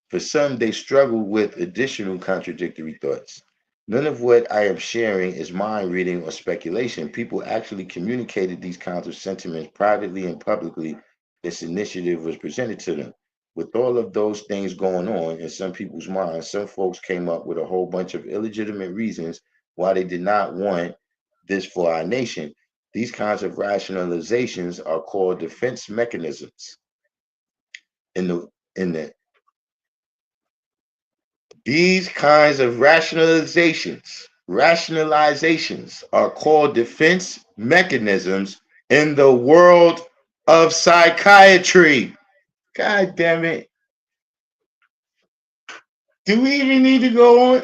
For some, they struggle with additional contradictory thoughts. None of what I am sharing is mind reading or speculation. People actually communicated these kinds of sentiments privately and publicly. This initiative was presented to them. With all of those things going on in some people's minds, some folks came up with a whole bunch of illegitimate reasons why they did not want this for our nation. These kinds of rationalizations are called defense mechanisms. In the These kinds of rationalizations are called defense mechanisms in the world of psychiatry. God damn it. Do we even need to go on?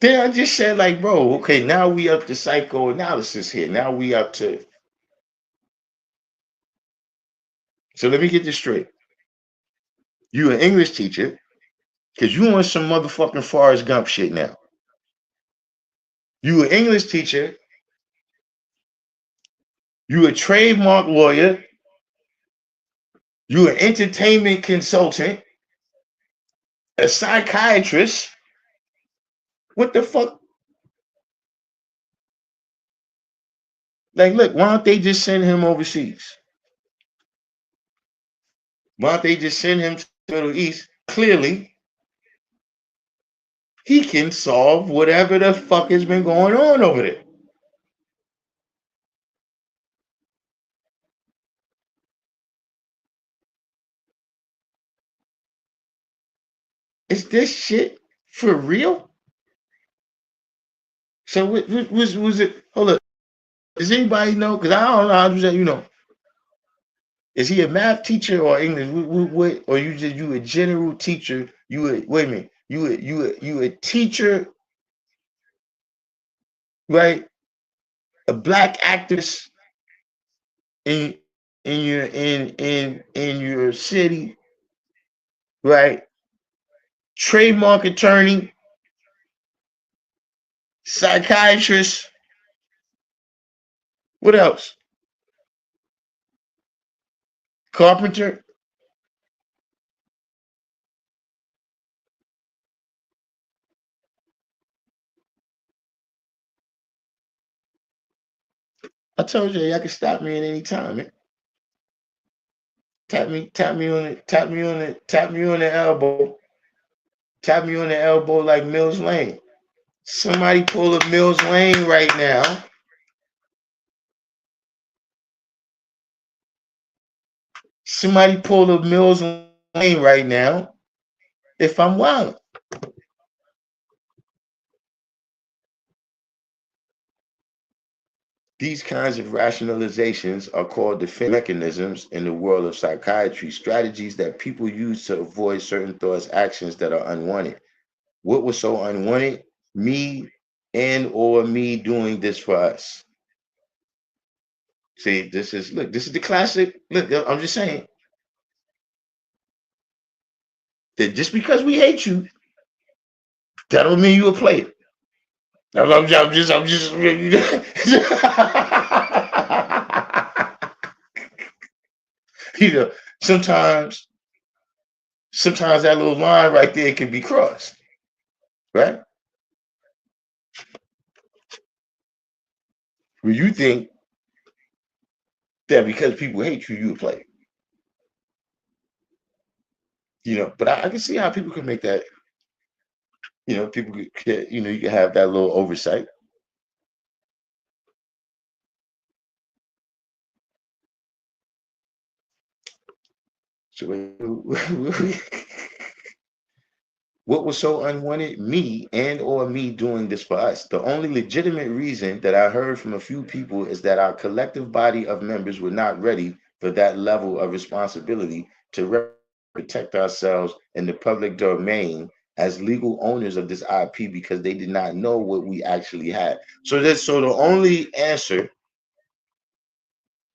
Then I just said, like, bro, okay, now we up to psychoanalysis here. Now we up to. So let me get this straight. You an English teacher, because you on some motherfucking Forrest Gump shit now. You an English teacher, you a trademark lawyer, you an entertainment consultant, a psychiatrist. What the fuck? Like, look, why don't they just send him overseas? Why don't they just send him to the Middle East? Clearly, he can solve whatever the fuck has been going on over there. Is this shit for real? So was it? Hold up. Does anybody know? Because I don't know. I'm just is he a math teacher or English? Or you a general teacher? Wait a minute. You a teacher, right? A black actress in in your city, right? Trademark attorney, psychiatrist. What else? Carpenter. I told you y'all can stop me at any time, man. Tap me on it, tap me on the elbow, tap me on the elbow like Mills Lane. Somebody pull a Mills Lane right now. Somebody pull a Mills Lane right now. If I'm wild, these kinds of rationalizations are called defense mechanisms in the world of psychiatry, strategies that people use to avoid certain thoughts, actions that are unwanted. What was so unwanted? Me and or me doing this for us. See, this is the classic. Look, I'm just saying that just because we hate you, that don't mean you a player. I'm just you know, sometimes, sometimes that little line right there can be crossed, right? Where you think that because people hate you, you a player. But I can see how people can make that. People could, you can have that little oversight. So what was so unwanted? Me and or me doing this for us. The only legitimate reason that I heard from a few people is that our collective body of members were not ready for that level of responsibility to protect ourselves in the public domain as legal owners of this IP because they did not know what we actually had. So the only answer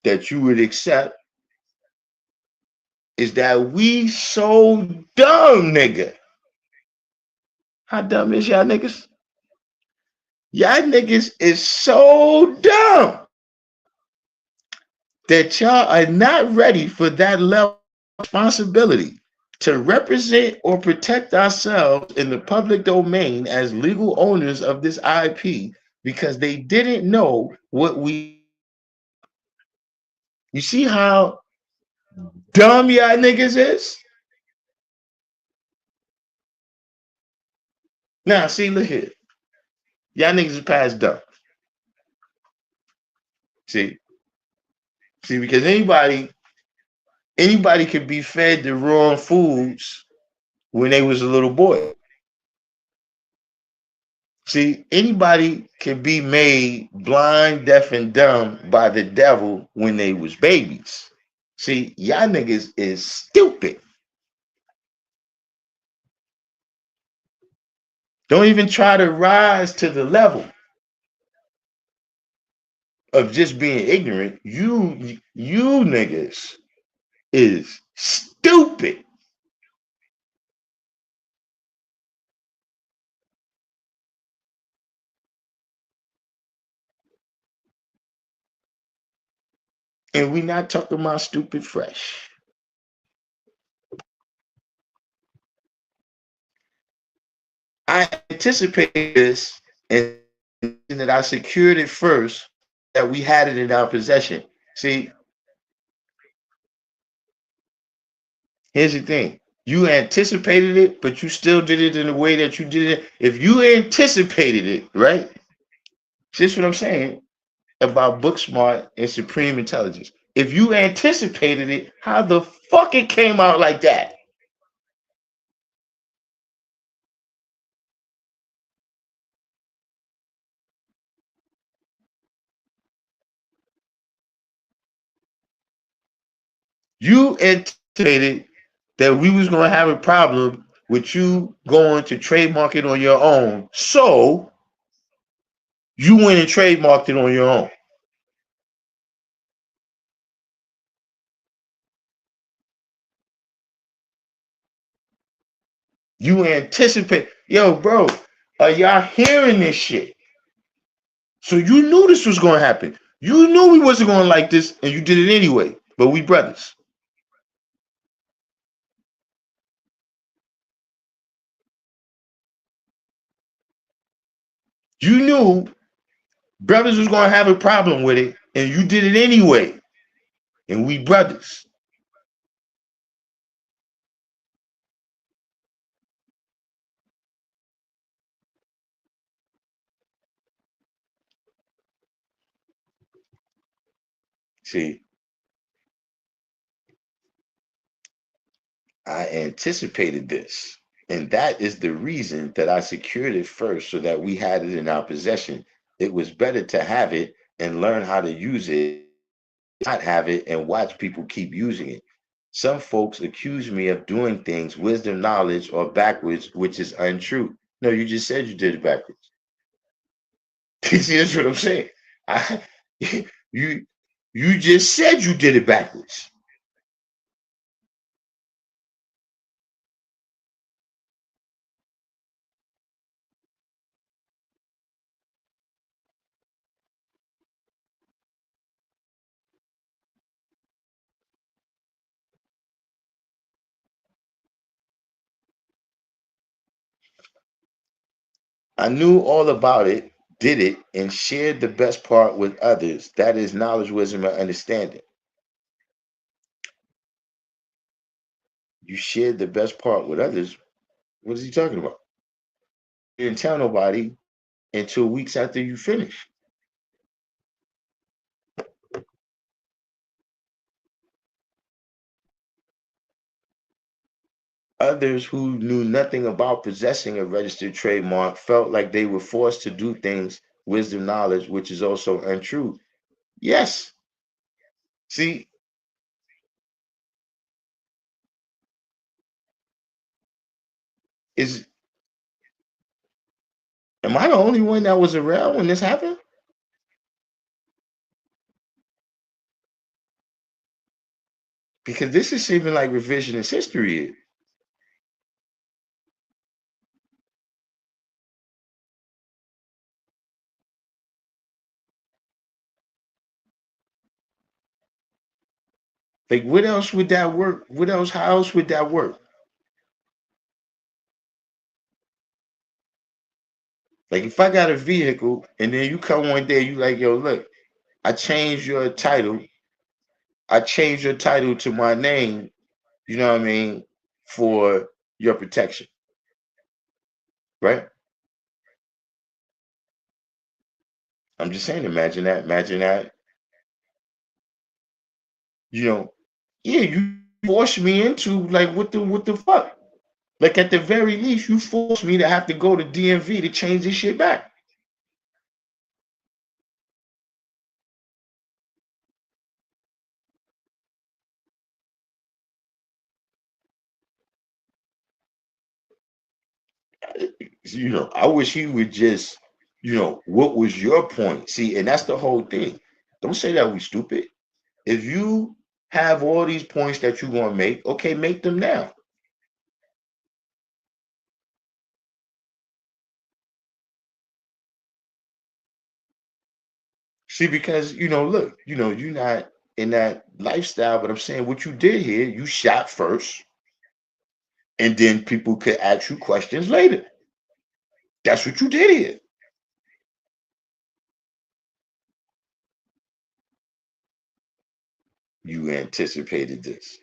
that you would accept is that we so dumb, nigga. How dumb is y'all niggas? Y'all niggas is so dumb that y'all are not ready for that level of responsibility to represent or protect ourselves in the public domain as legal owners of this IP because they didn't know what we. You see how dumb y'all niggas is? Now, see, look here. Y'all niggas is past dumb. See, because anybody could be fed the wrong foods when they was a little boy. See, anybody can be made blind, deaf, and dumb by the devil when they was babies. See, y'all niggas is stupid. Don't even try to rise to the level of just being ignorant. You niggas is stupid. And we not talking about stupid fresh. I anticipated this and that I secured it first, that we had it in our possession. See, here's the thing. You anticipated it, but you still did it in the way that you did it. If you anticipated it, right? This is what I'm saying about book smart and supreme intelligence. If you anticipated it, how the fuck it came out like that? You anticipated that we was gonna have a problem with you going to trademark it on your own. So you went and trademarked it on your own. You anticipate, yo, bro, are y'all hearing this shit? So you knew this was gonna happen. You knew we wasn't gonna like this, and you did it anyway. But we brothers. You knew brothers was gonna have a problem with it, and you did it anyway, and we brothers. See, I anticipated this. And that is the reason that I secured it first so that we had it in our possession. It was better to have it and learn how to use it, not have it and watch people keep using it. Some folks accuse me of doing things, wisdom, knowledge, or backwards, which is untrue. No, you just said you did it backwards. You see, that's what I'm saying. I, you you just said you did it backwards. I knew all about it, did it, and shared the best part with others. That is knowledge, wisdom, and understanding. You shared the best part with others. What is he talking about? You didn't tell nobody until weeks after you finished. Others who knew nothing about possessing a registered trademark felt like they were forced to do things, wisdom, knowledge, which is also untrue. Yes. See, is am I the only one that was around when this happened? Because this is seeming like revisionist history. Like, what else would that work? What else? How else would that work? Like, if I got a vehicle and then you come one day, you like, yo, look, I changed your title. I changed your title to my name. You know what I mean? For your protection, right? I'm just saying, imagine that. Imagine that. You know, yeah, you forced me into like what the fuck? Like at the very least, you forced me to have to go to DMV to change this shit back. I wish he would just, what was your point? See, and that's the whole thing. Don't say that we stupid. If you have all these points that you want to make, okay, make them now. See, because look, you're not in that lifestyle, but I'm saying what you did here, you shot first, and then people could ask you questions later. That's what you did here. You anticipated this.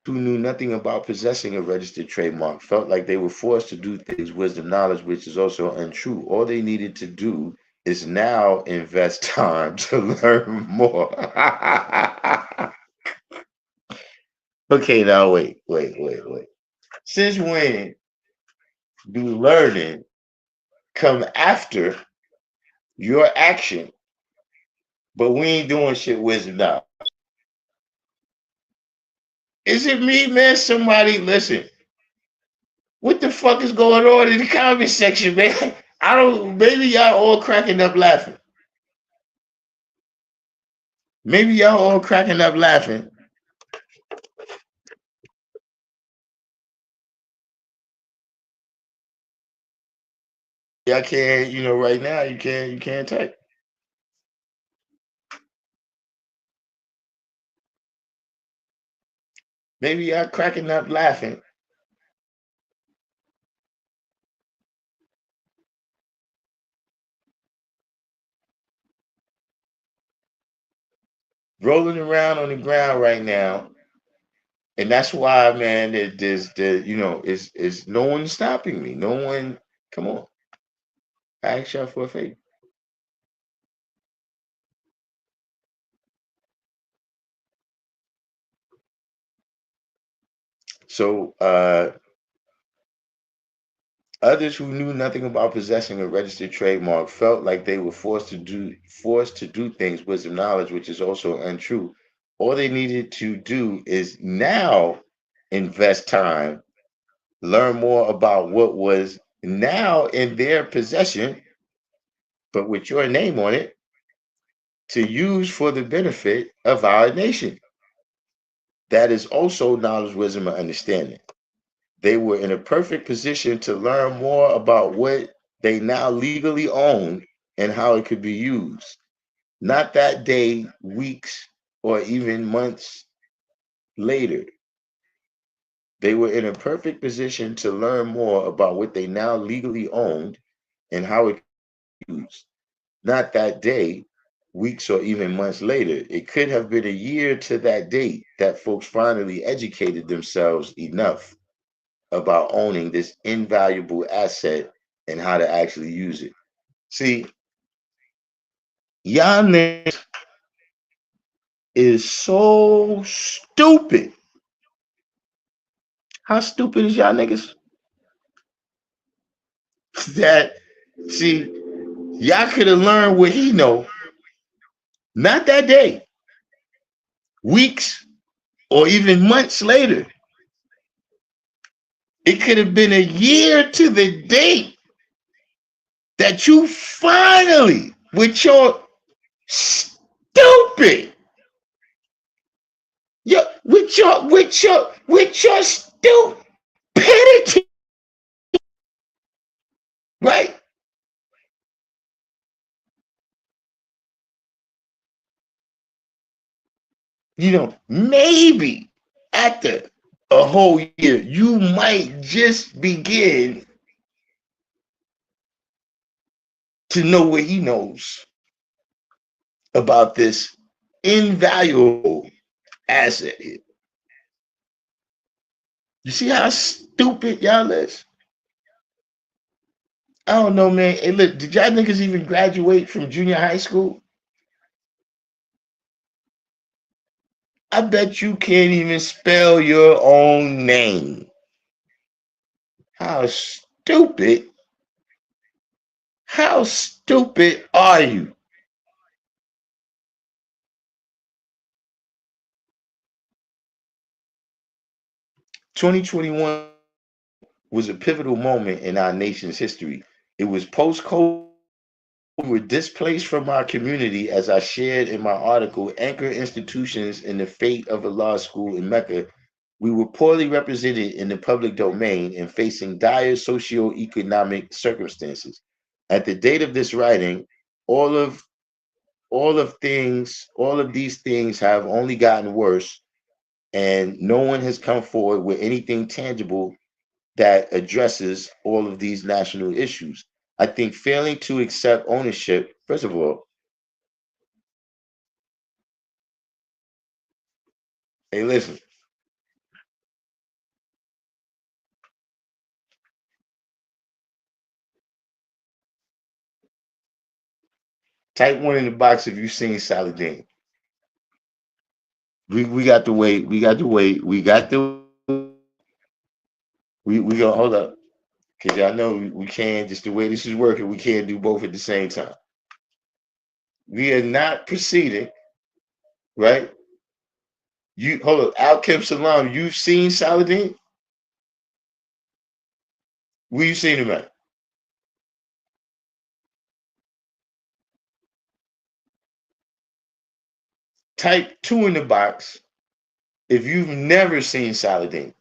Who knew nothing about possessing a registered trademark felt like they were forced to do things, wisdom, knowledge, which is also untrue. All they needed to do is now invest time to learn more. Okay, now wait. Since when do learning come after your action, but we ain't doing shit wisdom now? Is it me, man? Somebody listen. What the fuck is going on in the comment section, man? I don't. Maybe y'all all cracking up laughing. Maybe y'all all cracking up laughing. Y'all can't. Right now you can't. You can't type. Maybe y'all cracking up laughing. rolling around on the ground right now. And that's why, man, is no one stopping me. No one, come on. I ask y'all for a favor. So others who knew nothing about possessing a registered trademark felt like they were forced to do things with some knowledge, which is also untrue. All they needed to do is now invest time, learn more about what was now in their possession, but with your name on it, to use for the benefit of our nation. That is also knowledge, wisdom, and understanding. They were in a perfect position to learn more about what they now legally own and how it could be used. Not that day, weeks, or even months later. They were in a perfect position to learn more about what they now legally owned and how it could be used. Not that day, weeks, or even months later. It could have been a year to that date that folks finally educated themselves enough about owning this invaluable asset and how to actually use it. See, y'all niggas is so stupid. How stupid is y'all niggas? That see, y'all could have learned what he know, not that day, weeks, or even months later. It could have been a year to the date that you finally, with your stupid, with your stupidity, right? Maybe after a whole year, you might just begin to know what he knows about this invaluable asset here. You see how stupid y'all is? I don't know, man. Hey, look, did y'all niggas even graduate from junior high school? I bet you can't even spell your own name. How stupid, how stupid are you? 2021 was a pivotal moment in our nation's history. It was post COVID. We were displaced from our community, as I shared in my article, Anchor Institutions in the Fate of a Law School in Mecca. We were poorly represented in the public domain and facing dire socioeconomic circumstances. At the date of this writing, all of all of these things have only gotten worse, and no one has come forward with anything tangible that addresses all of these national issues. I think failing to accept ownership, first of all, hey, listen, type one in the box if you've seen Saladin. We got to wait. We got to wait. We gonna hold up. Because y'all know we can't, just the way this is working, we can't do both at the same time. We are not proceeding, right? You hold up, Al Kim Salam, you've seen Saladin? Where you seen him at? Type two in the box if you've never seen Saladin.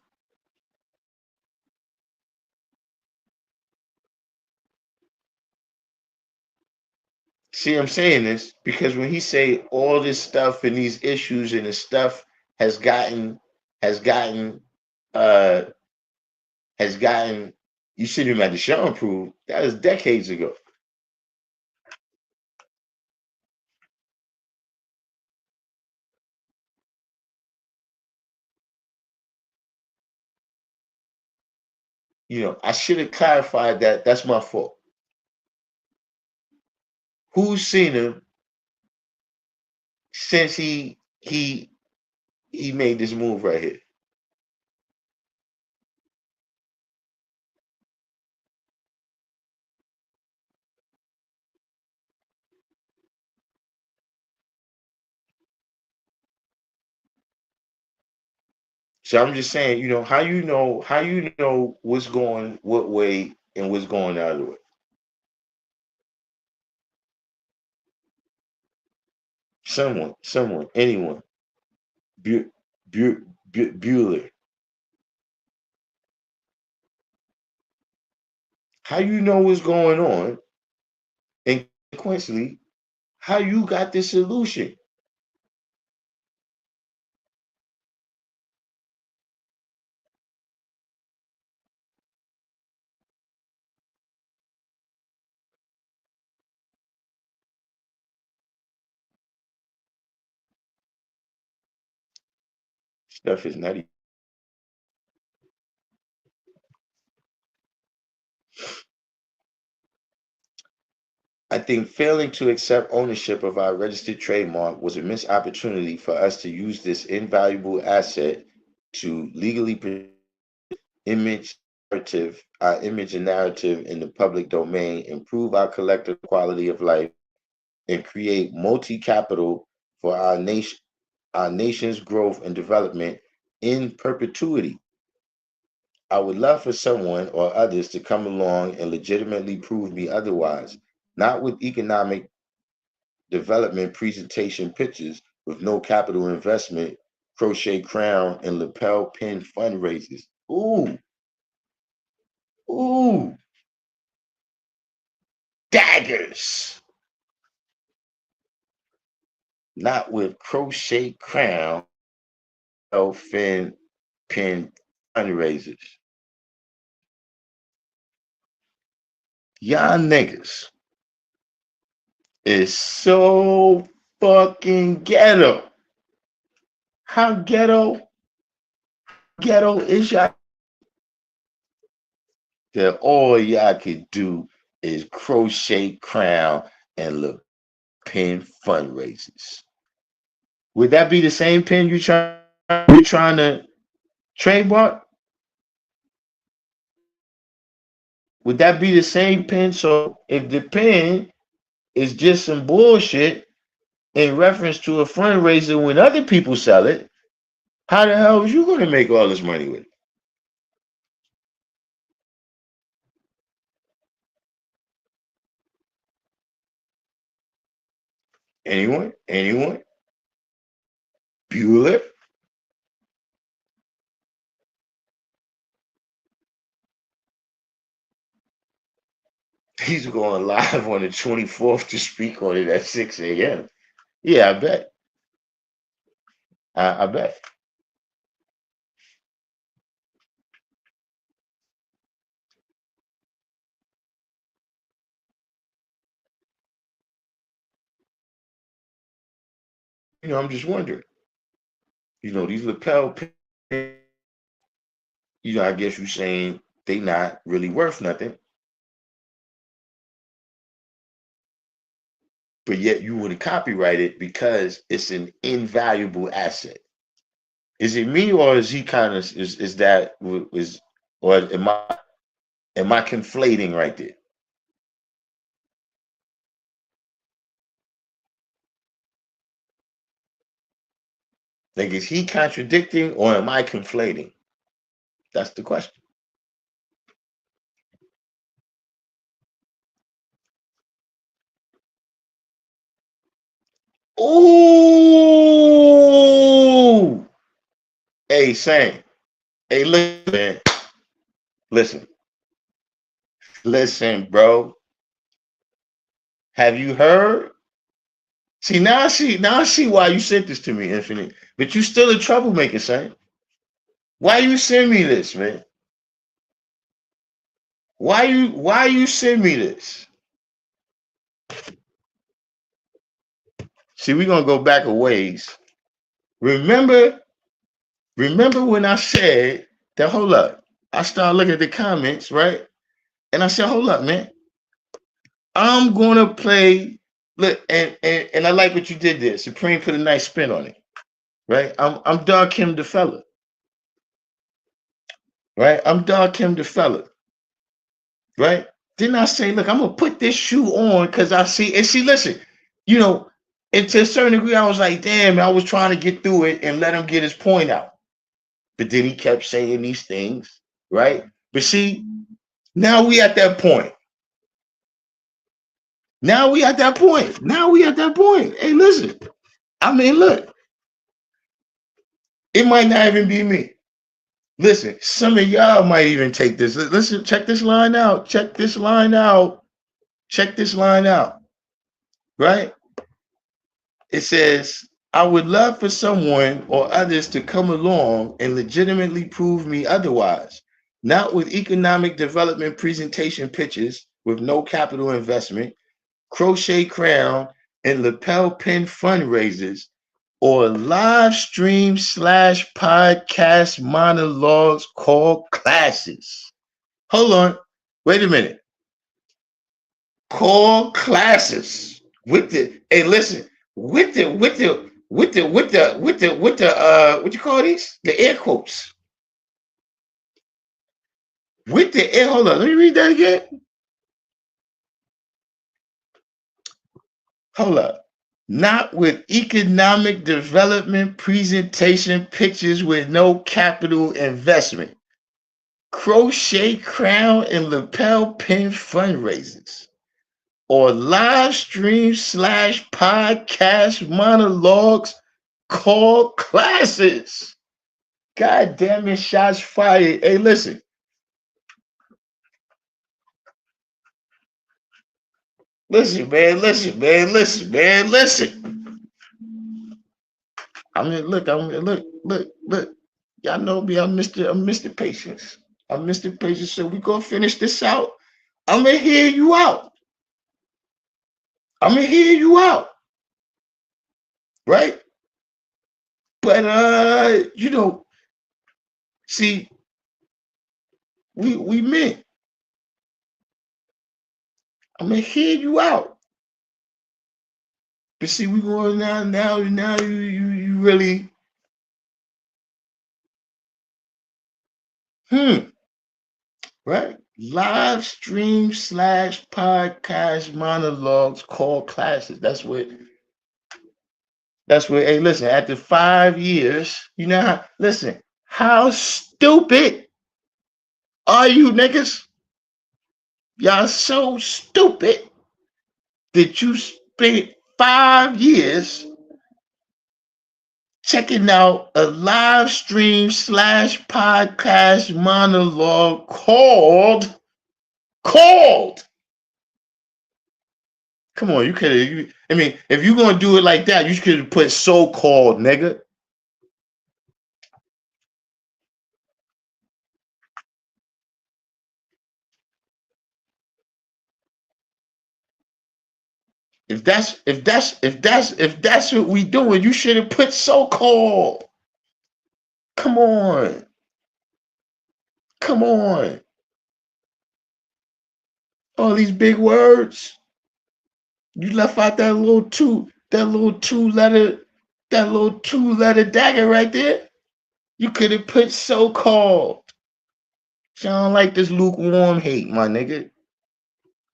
See, I'm saying this because when he say all this stuff and these issues and the stuff has gotten has gotten uh has gotten you see him at the show improve, that was decades ago. I should have clarified that. That's my fault. Who's seen him since he made this move right here? So I'm just saying, how you know what's going what way and what's going the other way. Someone, anyone. Bu- Bueller. How you know what's going on, and consequently, how you got the solution. Stuff is nutty. I think failing to accept ownership of our registered trademark was a missed opportunity for us to use this invaluable asset to legally image our image and narrative in the public domain, improve our collective quality of life, and create multi-capital for our nation's growth and development in perpetuity. I would love for someone or others to come along and legitimately prove me otherwise, not with economic development presentation pitches with no capital investment, crochet crown, and lapel pin fundraisers. Ooh, ooh, daggers. Not with crochet crown, fin pin fundraisers. Y'all niggas is so fucking ghetto. How ghetto is y'all that all y'all could do is crochet crown and look pin fundraisers. Would that be the same pin you're trying to trademark? Would that be the same pin? So if the pin is just some bullshit in reference to a fundraiser when other people sell it, how the hell is you gonna make all this money with it? Anyone? Anyone? Bueller? He's going live on the 24th to speak on it at 6 a.m. Yeah, I bet. I bet. I'm just wondering. These lapel pins, I guess you're saying they not really worth nothing, but yet you want to copyright it because it's an invaluable asset. Is it me or is he kind of is that is or am I conflating right there? Like is he contradicting or am I conflating? That's the question. Ooh, hey, Sam. Hey, listen, man. Listen, listen, bro. Have you heard? See, now I see why you sent this to me, Infinite. But you still a troublemaker, Sam. Why you send me this, man? Why you send me this? See, we're gonna go back a ways. Remember when I said that hold up. I started looking at the comments, right? And I said, hold up, man. I'm gonna play. Look, and I like what you did there. Supreme put a nice spin on it, right? I'm Darkim the fella, right? I'm Darkim the fella, right? Didn't I say, look, I'm gonna put this shoe on because I see and see, listen, you know, and to a certain degree, I was like, damn, I was trying to get through it and let him get his point out. But then he kept saying these things, right? But see, now we at that point. Now we at that point. Now we at that point. Hey, listen. I mean, look, it might not even be me. Listen, some of y'all might even take this. Listen, check this line out. Check this line out. Check this line out. Right? It says, I would love for someone or others to come along and legitimately prove me otherwise, not with economic development presentation pitches with no capital investment, crochet crown, and lapel pin fundraisers, or live stream slash podcast monologues called classes. Hold on. Wait a minute. Call classes with the hey listen with the what you call these? The air quotes. With the air hold on, let me read that again. Hold up. Not with economic development presentation pictures with no capital investment. Crochet crown and lapel pin fundraisers. Or live stream slash podcast monologues called classes. God damn it, shots fired. Hey, listen. Listen, man. Listen, man. Listen, man. Listen. I mean, look, look. Y'all know me. I'm Mr. Patience. I'm Mr. Patience. So we gonna finish this out. I'm gonna hear you out. I'm gonna hear you out. Right? But see, we meant. I'm gonna hear you out. But see, we going now you really right? Live stream slash podcast monologues called classes. That's what hey listen, after 5 years, you know how listen, how stupid are you niggas? Y'all so stupid that you spent 5 years checking out a live stream slash podcast monologue called. Come on, you could have. I mean, if you're gonna do it like that, you could have put so-called nigga. If that's what we doing, you should have put so-called. Come on, come on. All these big words. You left out that little two letter dagger right there. You could have put so-called. I don't like this lukewarm hate, my nigga. I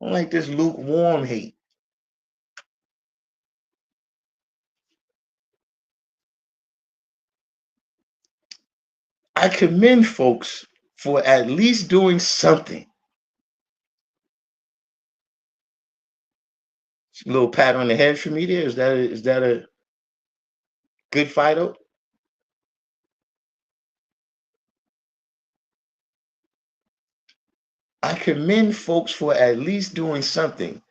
don't like this lukewarm hate. I commend folks for at least doing something. A little pat on the head for me there. Is that a good Fido? I commend folks for at least doing something,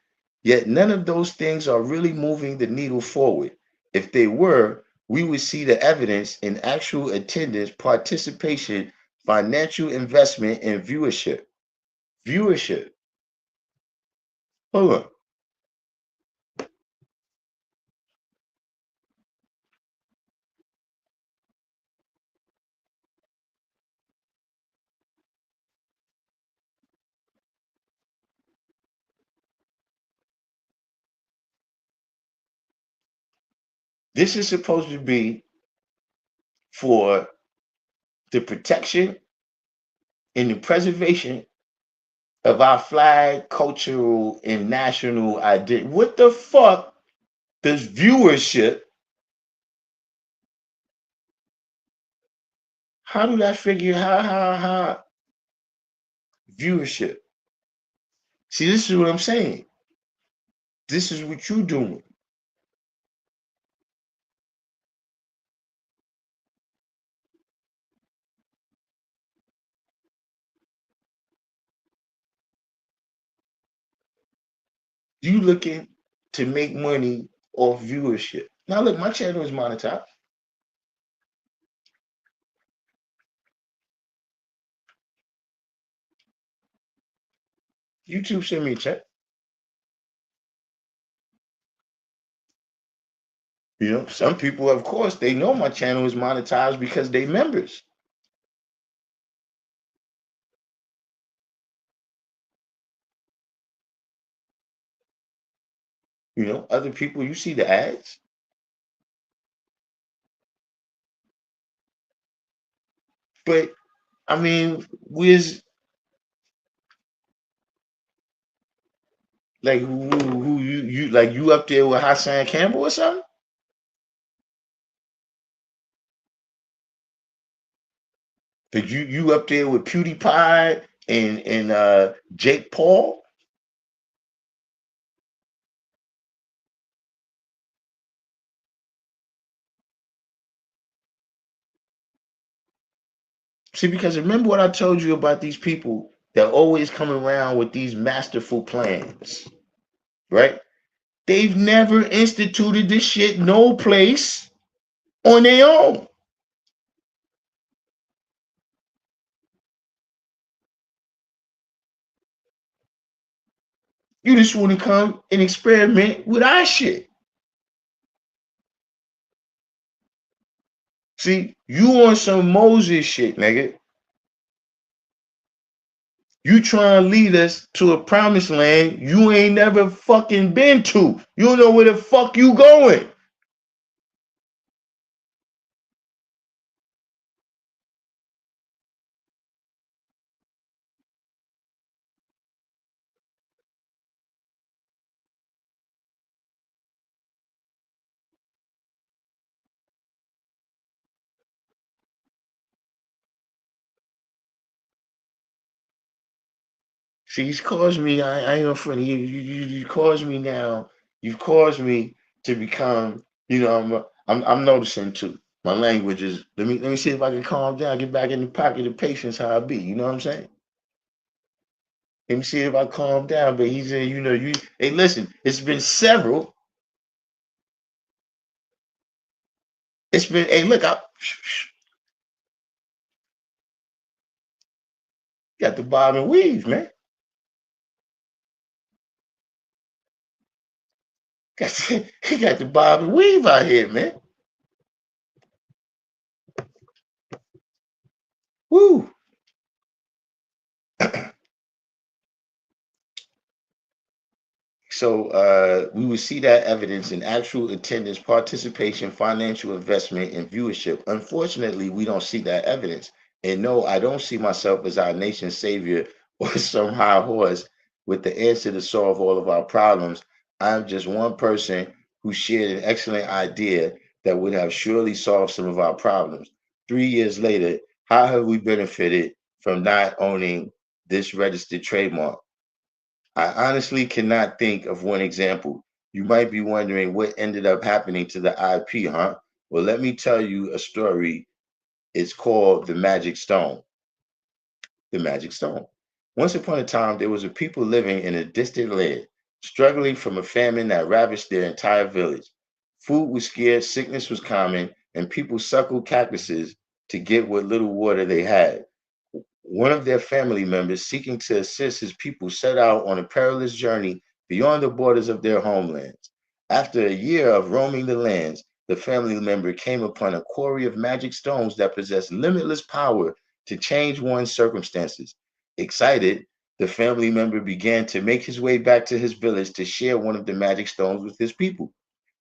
yet none of those things are really moving the needle forward. If they were, we would see the evidence in actual attendance, participation, financial investment, and viewership. Viewership. Hold on. This is supposed to be for the protection and the preservation of our flag, cultural, and national identity. What the fuck does viewership? How do that figure? How viewership? See, this is what I'm saying. This is what you're doing. You looking to make money off viewership. Now look, my channel is monetized. YouTube send me a check. You know, some people, of course, they know my channel is monetized because they members. You know, other people, you see the ads. But I mean, where's like who you like you up there with Hassan Campbell or something? But you up there with PewDiePie and Jake Paul? See, because remember what I told you about these people that always come around with these masterful plans, right? They've never instituted this shit no place on their own. You just want to come and experiment with our shit. See, you on some Moses shit, nigga. You trying to lead us to a promised land you ain't never fucking been to. You don't know where the fuck you going. See, he's caused me. I ain't no friend. You caused me now. You've caused me to become. You know, I'm noticing too. My language is. Let me see if I can calm down. Get back in the pocket of patience. How I be. You know what I'm saying? Let me see if I calm down. But he's saying, you know, you. Hey, listen. It's been several. It's been. Hey, look. I got the bob and weave, man. He got the bob and weave out here, man. Woo. So we would see that evidence in actual attendance, participation, financial investment, and viewership. Unfortunately, we don't see that evidence. And no, I don't see myself as our nation's savior or some high horse with the answer to solve all of our problems. I'm just one person who shared an excellent idea that would have surely solved some of our problems. 3 years later, how have we benefited from not owning this registered trademark? I honestly cannot think of one example. You might be wondering what ended up happening to the IP, huh? Well, let me tell you a story. It's called The Magic Stone. The Magic Stone. Once upon a time, there was a people living in a distant land, struggling from a famine that ravaged their entire village. Food was scarce, sickness was common, and people suckled cactuses to get what little water they had. One of their family members, seeking to assist his people, set out on a perilous journey beyond the borders of their homelands. After a year of roaming the lands, the family member came upon a quarry of magic stones that possessed limitless power to change one's circumstances. Excited, the family member began to make his way back to his village to share one of the magic stones with his people.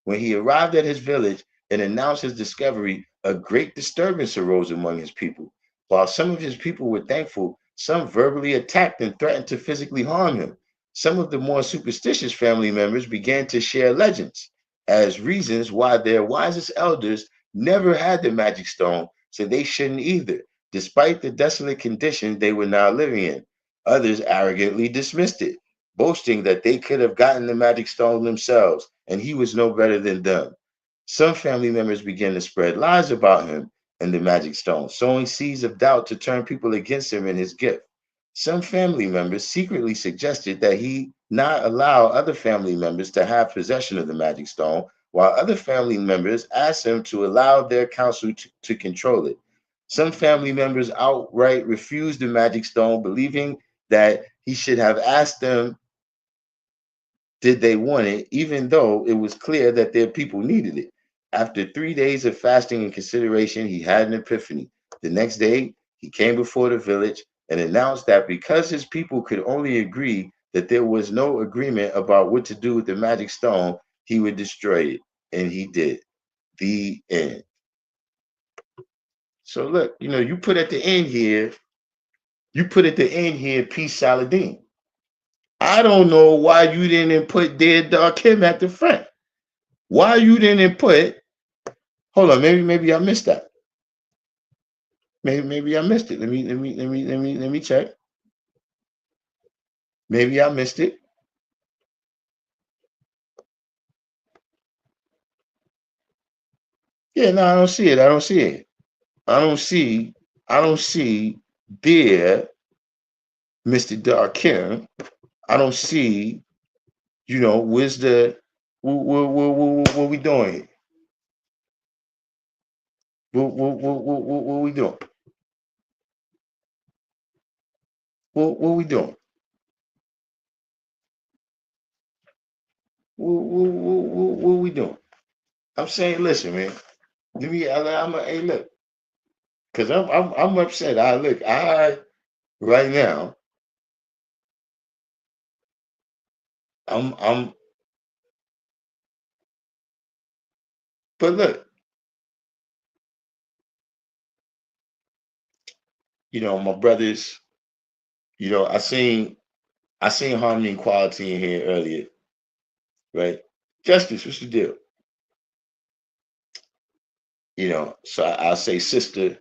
When he arrived at his village, and announced his discovery, a great disturbance arose among his people. While some of his people were thankful, some verbally attacked and threatened to physically harm him. Some of the more superstitious family members began to share legends as reasons why their wisest elders never had the magic stone, so they shouldn't either, despite the desolate condition they were now living in. Others arrogantly dismissed it, boasting that they could have gotten the magic stone themselves and he was no better than them. Some family members began to spread lies about him and the magic stone, sowing seeds of doubt to turn people against him and his gift. Some family members secretly suggested that he not allow other family members to have possession of the magic stone, while other family members asked him to allow their council to control it. Some family members outright refused the magic stone, believing that he should have asked them did they want it, even though it was clear that their people needed it. After 3 days of fasting and consideration, he had an epiphany. The next day, he came before the village and announced that because his people could only agree that there was no agreement about what to do with the magic stone, he would destroy it. And he did. The end. So look, you put at the end here, Peace Saladin. I don't know why you didn't put Dead Darkim at the front. Why you didn't put? Hold on, maybe I missed that. Maybe I missed it. Let me check. Maybe I missed it. Yeah, no, I don't see it. I don't see it. I don't see. I don't see there, Mr. Darkim. I don't see. Where's the what we doing here? What we doing? What we doing? What we doing? I'm saying, listen, man. Hey, look, because I'm upset. I right now, I'm. But look, my brothers. I seen harmony and quality in here earlier, right? Justice, what's the deal? So I'll say, sister.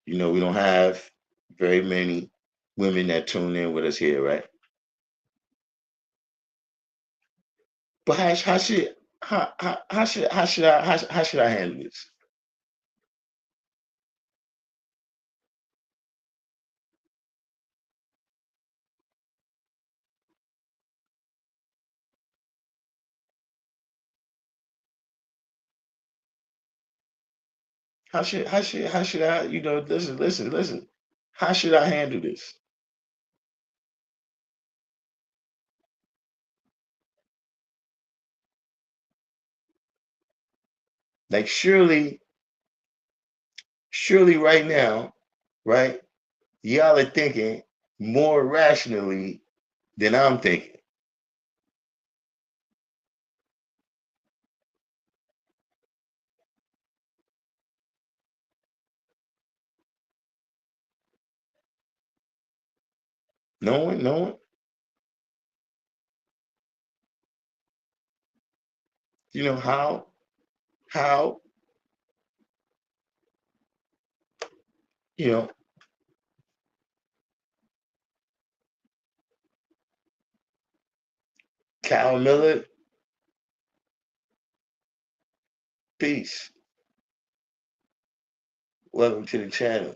We don't have very many women that tune in with us here, right? But how should I handle this? How should I, listen. How should I handle this? Like surely right now, right? Y'all are thinking more rationally than I'm thinking. Knowing, how, you know, Cal Miller, peace. Welcome to the channel.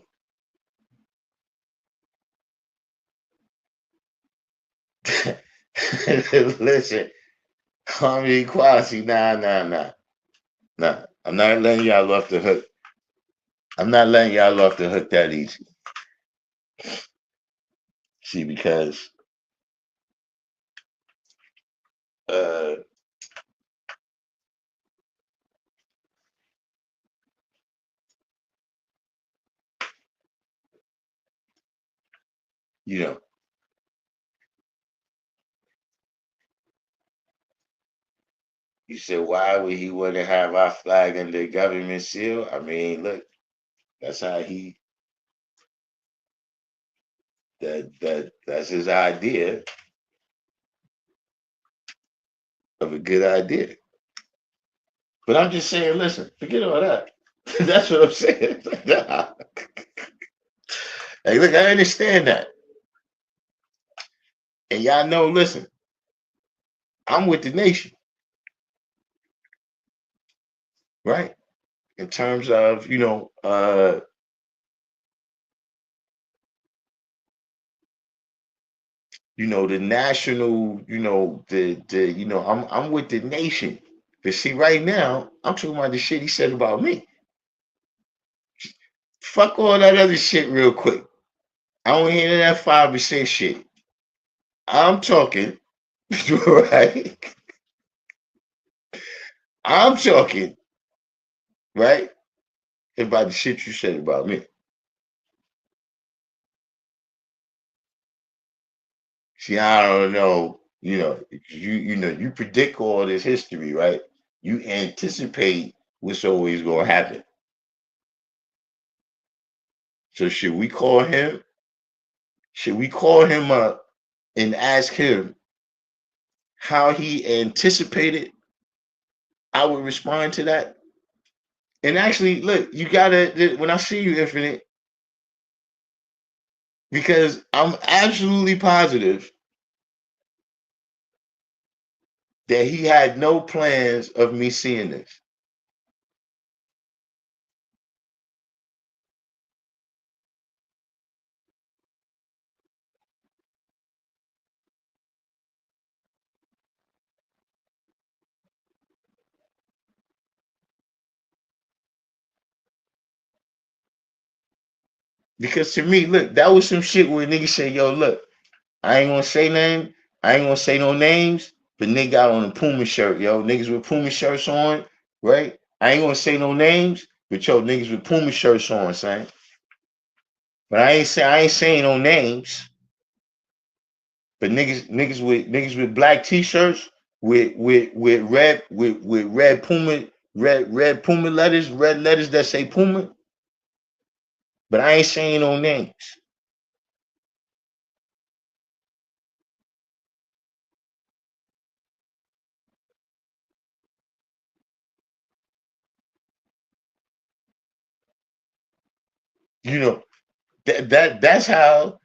Listen, harmony equality, nah. I'm not letting y'all off the hook. I'm not letting y'all off the hook that easy. See, because uh, you know, You said, why would he want to have our flag under government seal? I mean, look, that's how he that's his idea of a good idea. But I'm just saying, listen, forget all that. That's what I'm saying. Hey, look, I understand that. And y'all know, listen, I'm with the nation, right? In terms of, the national, I'm with the nation. But see, right now, I'm talking about the shit he said about me. Fuck all that other shit real quick. I don't hear that 5% shit. I'm talking, right? I'm talking, right? About the shit you said about me. See, I don't know, you predict all this history, right? You anticipate what's always gonna happen. So should we call him up and ask him how he anticipated I would respond to that? And actually, look, you gotta when I see you, Infinite, because I'm absolutely positive that he had no plans of me seeing this. Because to me, look, that was some shit where niggas say, yo, look, I ain't gonna say nothing. I ain't gonna say no names, but nigga got on a Puma shirt, yo. Niggas with Puma shirts on, right? I ain't gonna say no names, but yo, niggas with Puma shirts on, son. But I ain't saying no names. But niggas with black t-shirts with red Puma letters, red letters that say Puma. But I ain't saying no names. You know that's how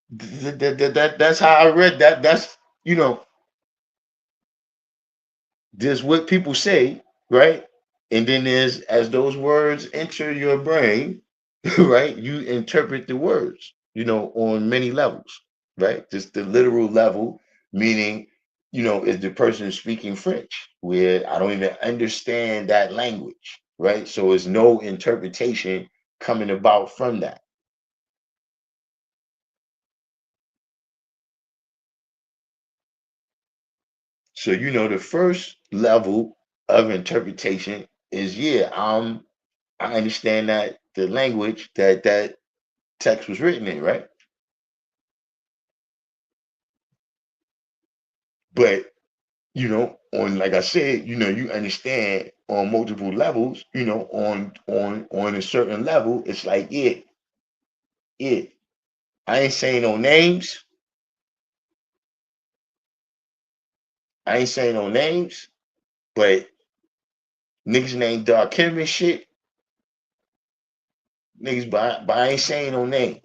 that's how I read that. That's there's what people say, right? And then there's as those words enter your brain, right? You interpret the words, on many levels, right? Just the literal level, meaning, is the person speaking French, where I don't even understand that language, right? So there's no interpretation coming about from that. So, the first level of interpretation is, yeah, I understand that the language that text was written in, right? But on like I said, you understand on multiple levels, on a certain level, it's like, yeah, yeah. I ain't saying no names. I ain't saying no names, but niggas named Darkim and shit, niggas, but I ain't saying no names.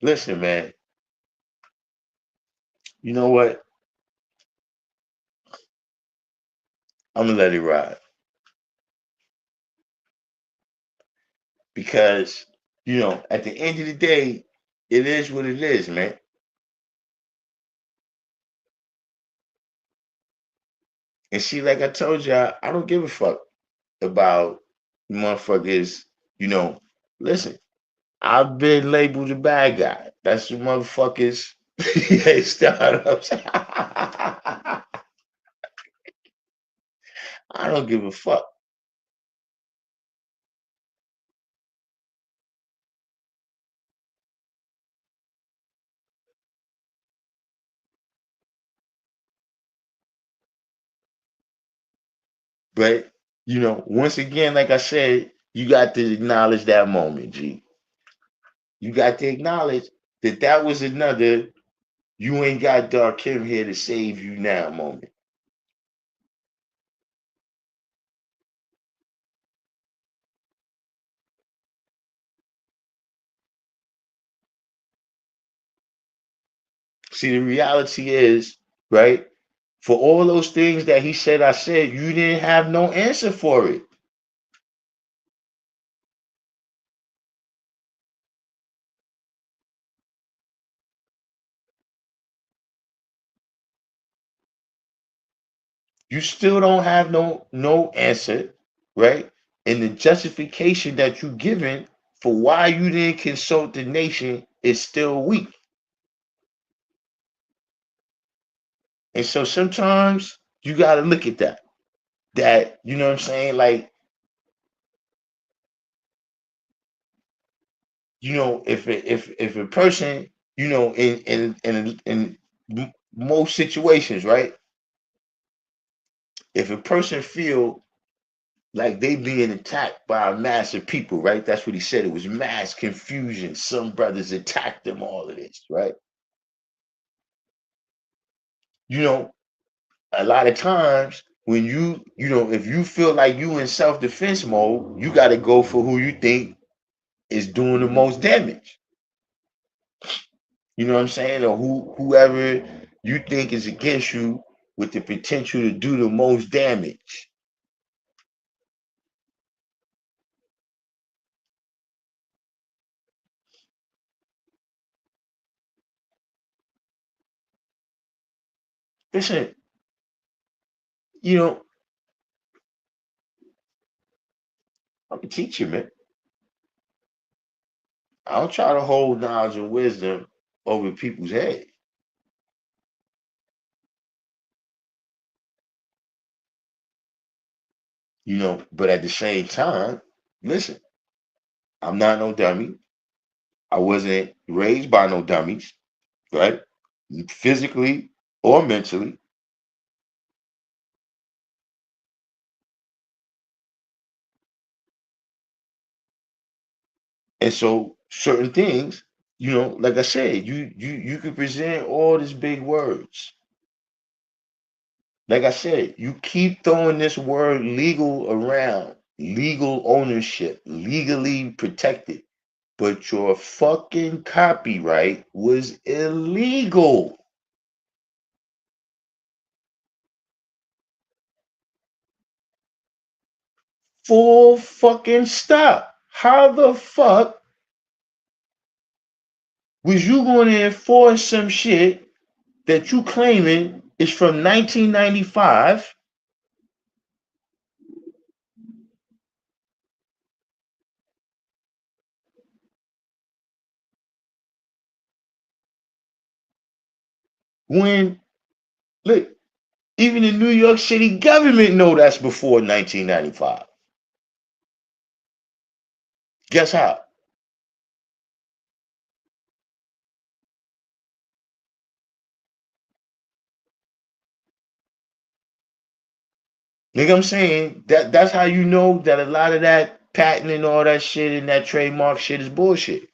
Listen, man, you know what? I'm gonna let it ride because at the end of the day, it is what it is, man. And see, like I told y'all, I don't give a fuck about motherfuckers, you know. Listen, I've been labeled a bad guy. That's the motherfuckers. Startups. I don't give a fuck. But once again, like I said, you got to acknowledge that moment, G. You got to acknowledge that that was another you ain't got Darkim here to save you now moment. See, the reality is, right? For all those things that he said, I said, you didn't have no answer for it. You still don't have no answer, right? And the justification that you given for why you didn't consult the nation is still weak. And so sometimes you got to look at that. That you know what I'm saying? Like if a person in most situations, right? If a person feel like they being attacked by a mass of people, right? That's what he said. It was mass confusion. Some brothers attacked them. All of this, right? You know, a lot of times when if you feel like you in self defense mode, you got to go for who you think is doing the most damage. You know what I'm saying? Or whoever you think is against you with the potential to do the most damage. Listen, you know, I'm a teacher, man. I don't try to hold knowledge and wisdom over people's head. But at the same time, listen, I'm not no dummy. I wasn't raised by no dummies, right? Physically or mentally. And so certain things, like I said, you can present all these big words. Like I said, you keep throwing this word legal around, legal ownership, legally protected, but your fucking copyright was illegal. Full fucking stop. How the fuck was you going to enforce some shit that you claiming is from 1995 when, look, even the New York City government know that's before 1995? Guess how? Nigga, I'm saying that's how you know that a lot of that patent and all that shit and that trademark shit is bullshit.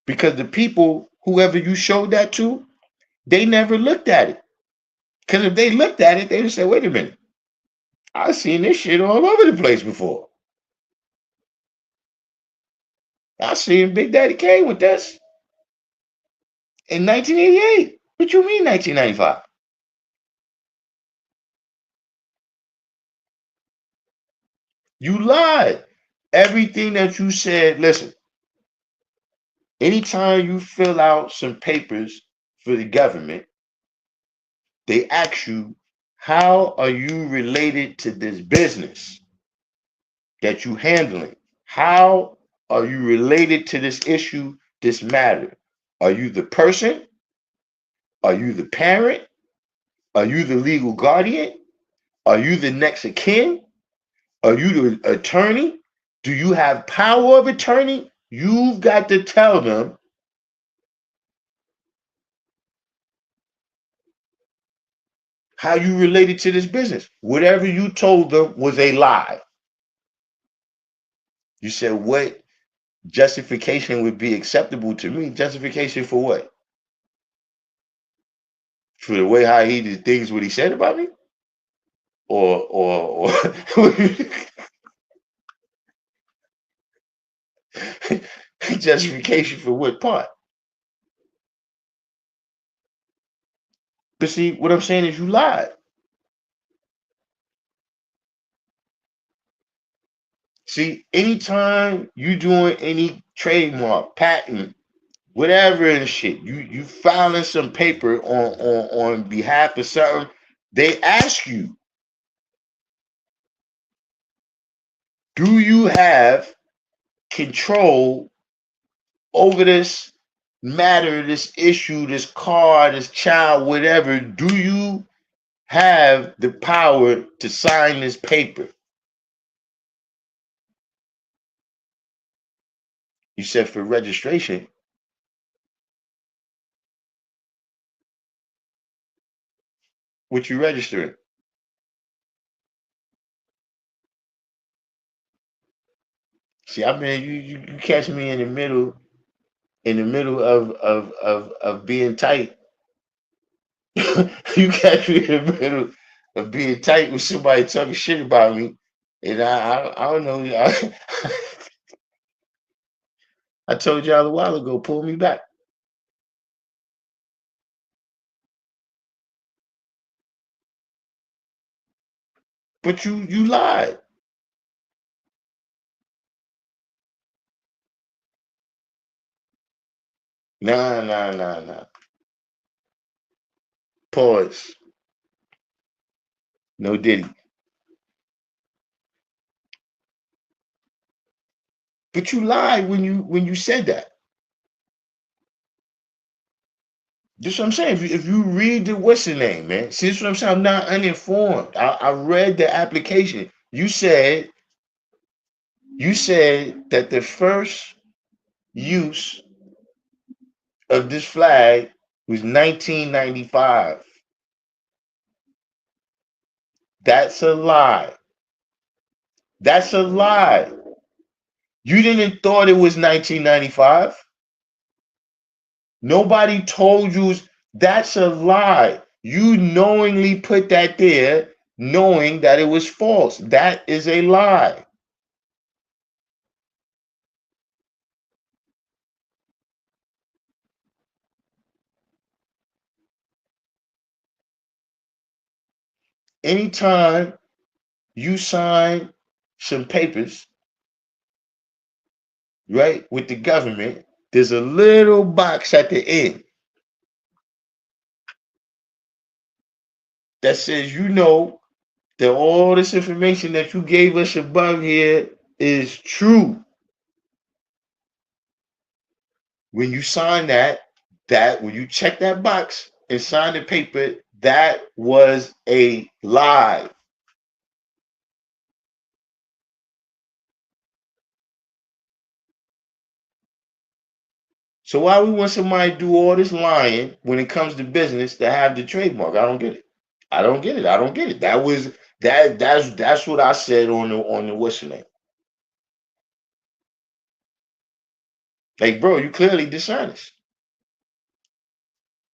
Because the people, whoever you showed that to, they never looked at it. Because if they looked at it, they would say, wait a minute, I've seen this shit all over the place before. I seen Big Daddy Kane with this in 1988. What you mean 1995? You lied. Everything that you said, listen, anytime you fill out some papers for the government, they ask you, how are you related to this business that you handling? How are you related to this issue, this matter? Are you the person? Are you the parent? Are you the legal guardian? Are you the next of kin? Are you the attorney? Do you have power of attorney? You've got to tell them how you related to this business. Whatever you told them was a lie. You said, what justification would be acceptable to me? Justification for what? For the way how he did things, what he said about me? Or justification for what part? But see, what I'm saying is you lied. See, anytime you doing any trademark, patent, whatever and shit, you filing some paper on behalf of something, they ask you, do you have control over this matter, this issue, this car, this child, whatever? Do you have the power to sign this paper? You said for registration. What you registering? See, I mean, you catch me in the middle of being tight. You catch me in the middle of being tight with somebody talking shit about me, and I don't know. I told y'all a while ago, pull me back. But you lied. Nah. Pause. No Diddy. But you lied when you said that. That's what I'm saying. If you read the what's the name, man. See, that's what I'm saying. I'm not uninformed. I read the application. You said that the first use of this flag was 1995. That's a lie. That's a lie. You didn't thought it was 1995. Nobody told you. That's a lie. You knowingly put that there knowing that it was false. That is a lie. Anytime you sign some papers, right, with the government, there's a little box at the end that says, you know, that all this information that you gave us above here is true. When you sign that when you check that box and sign the paper, that was a lie. So why we want somebody to do all this lying when it comes to business to have the trademark? I don't get it. I don't get it. I don't get it. That's what I said on the what's your name. Like, bro, you clearly dishonest.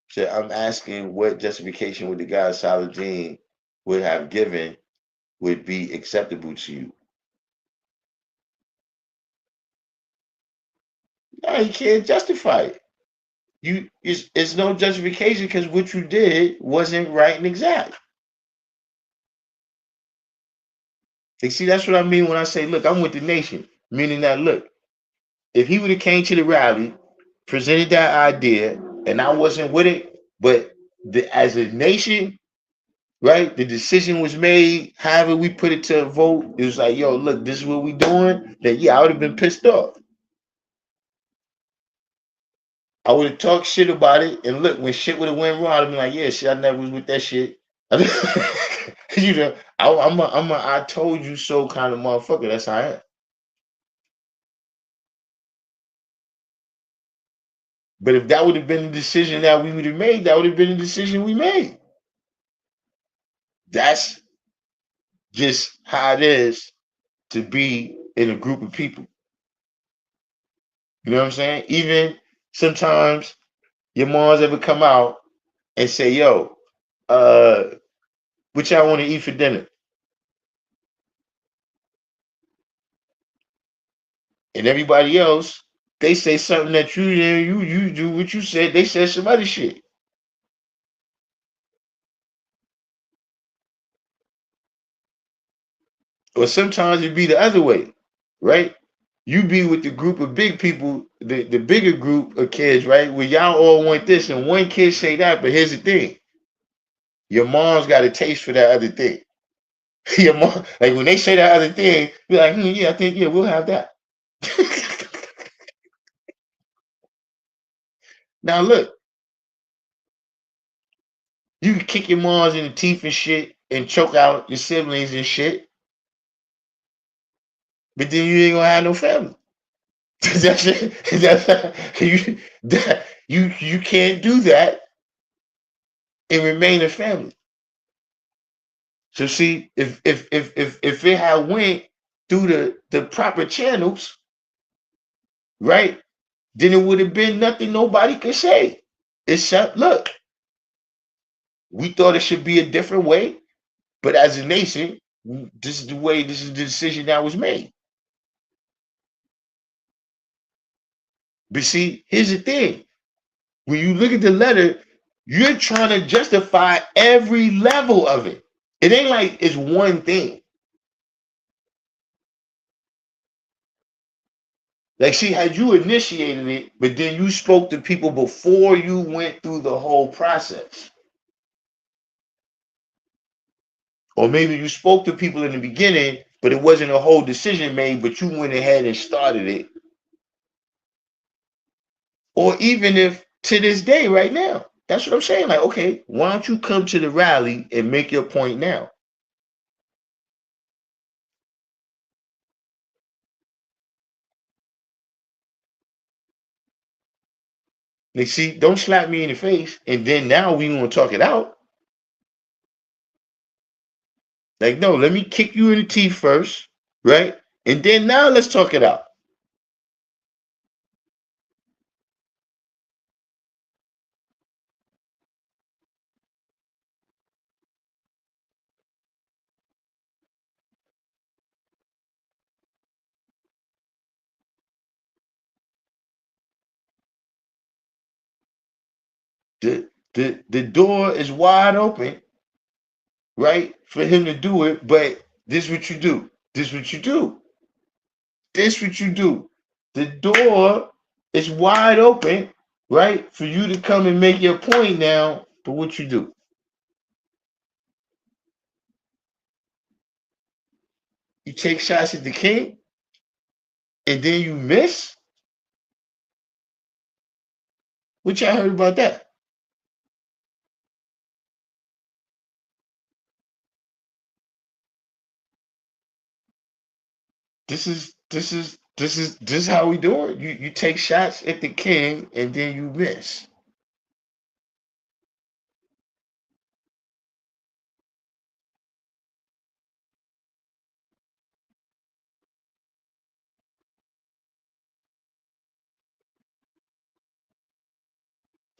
So I'm asking what justification would the guy Saladin would have given would be acceptable to you. No, he can't justify it. It's no justification because what you did wasn't right and exact. Like, see, that's what I mean when I say, look, I'm with the nation. Meaning that, look, if he would have came to the rally, presented that idea, and I wasn't with it, but as a nation, right, the decision was made, however we put it to a vote, it was like, yo, look, this is what we doing, then yeah, I would have been pissed off. I would have talked shit about it, and look, when shit would have went wrong, I'd be like, yeah, shit, I never was with that shit. You know, I'm a I told you so kind of motherfucker. That's how I am. But if that would have been the decision that we would have made, that would have been the decision we made. That's just how it is to be in a group of people. You know what I'm saying? Even sometimes your moms ever come out and say, yo, uh, what y'all want to eat for dinner? And everybody else, they say something that you do what you said, they said some other shit. Or sometimes it be the other way, right? You be with the group of big people, the bigger group of kids, right? Where y'all all want this, and one kid say that, but here's the thing. Your mom's got a taste for that other thing. Your mom, like when they say that other thing, you're like, yeah, I think, yeah, we'll have that. Now look, you can kick your moms in the teeth and shit and choke out your siblings and shit, but then you ain't gonna have no family. That's it. You can't do that and remain a family. So see, if it had went through the proper channels, right, then it would have been nothing nobody could say. Except, look, we thought it should be a different way, but as a nation, this is the way, this is the decision that was made. But see, here's the thing. When you look at the letter, you're trying to justify every level of it. It ain't like it's one thing. Like, see, had you initiated it, but then you spoke to people before you went through the whole process. Or maybe you spoke to people in the beginning, but it wasn't a whole decision made, but you went ahead and started it. Or even if to this day, right now, that's what I'm saying. Like, okay, why don't you come to the rally and make your point now? Like, see, don't slap me in the face, and then now we want to talk it out. Like, no, let me kick you in the teeth first, right? And then now let's talk it out. The door is wide open, right, for him to do it. But this what you do. This what you do. This what you do. The door is wide open, right, for you to come and make your point now. But what you do? You take shots at the king, and then you miss. What y'all heard about that? This is how we do it. You take shots at the king, and then you miss.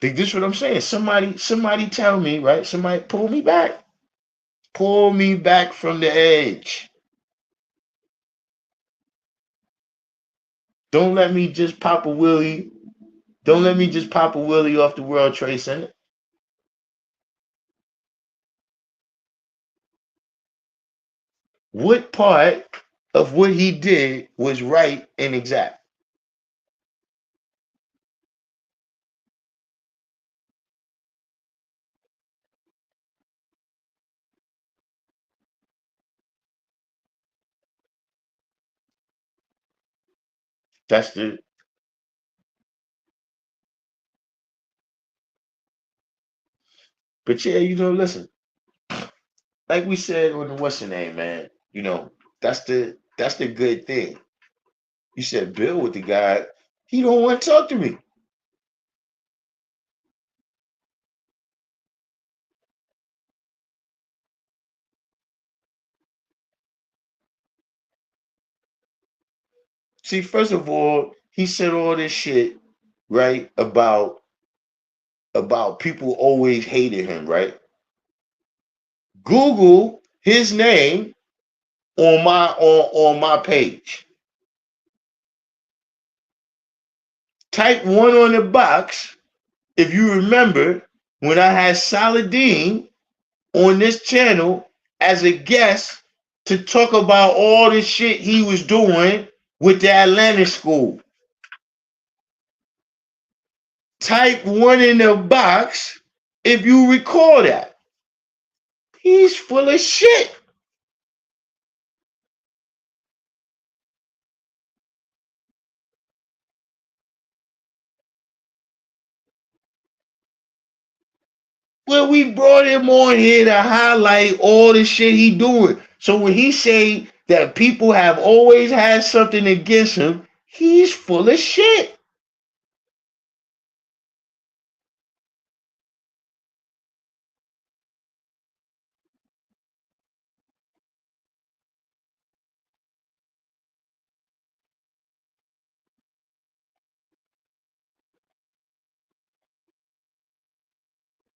Like, this is what I'm saying. Somebody tell me, right? Somebody pull me back. Pull me back from the edge. Don't let me just pop a willy. Don't let me just pop a willy off the World Trade Center. What part of what he did was right and exact? That's the But yeah, listen, like we said on the what's the name, man. That's the good thing. You said Bill with the guy, he don't want to talk to me. See, first of all, he said all this shit, right, about people always hated him, right? Google his name on my page. Type one on the box. If you remember when I had Saladin on this channel as a guest to talk about all the shit he was doing with the Atlanta school. Type one in the box if you recall that. He's full of shit. Well, we brought him on here to highlight all the shit he doing. So when he say that people have always had something against him, he's full of shit.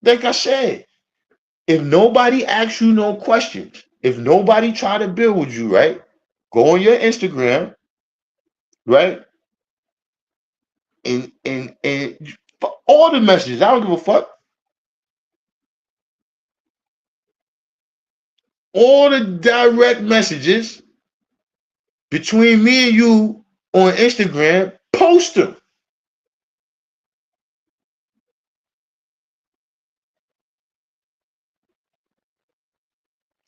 Like I said, if nobody asks you no questions, if nobody try to build with you, right? Go on your Instagram, right? And for all the messages, I don't give a fuck. All the direct messages between me and you on Instagram, post them.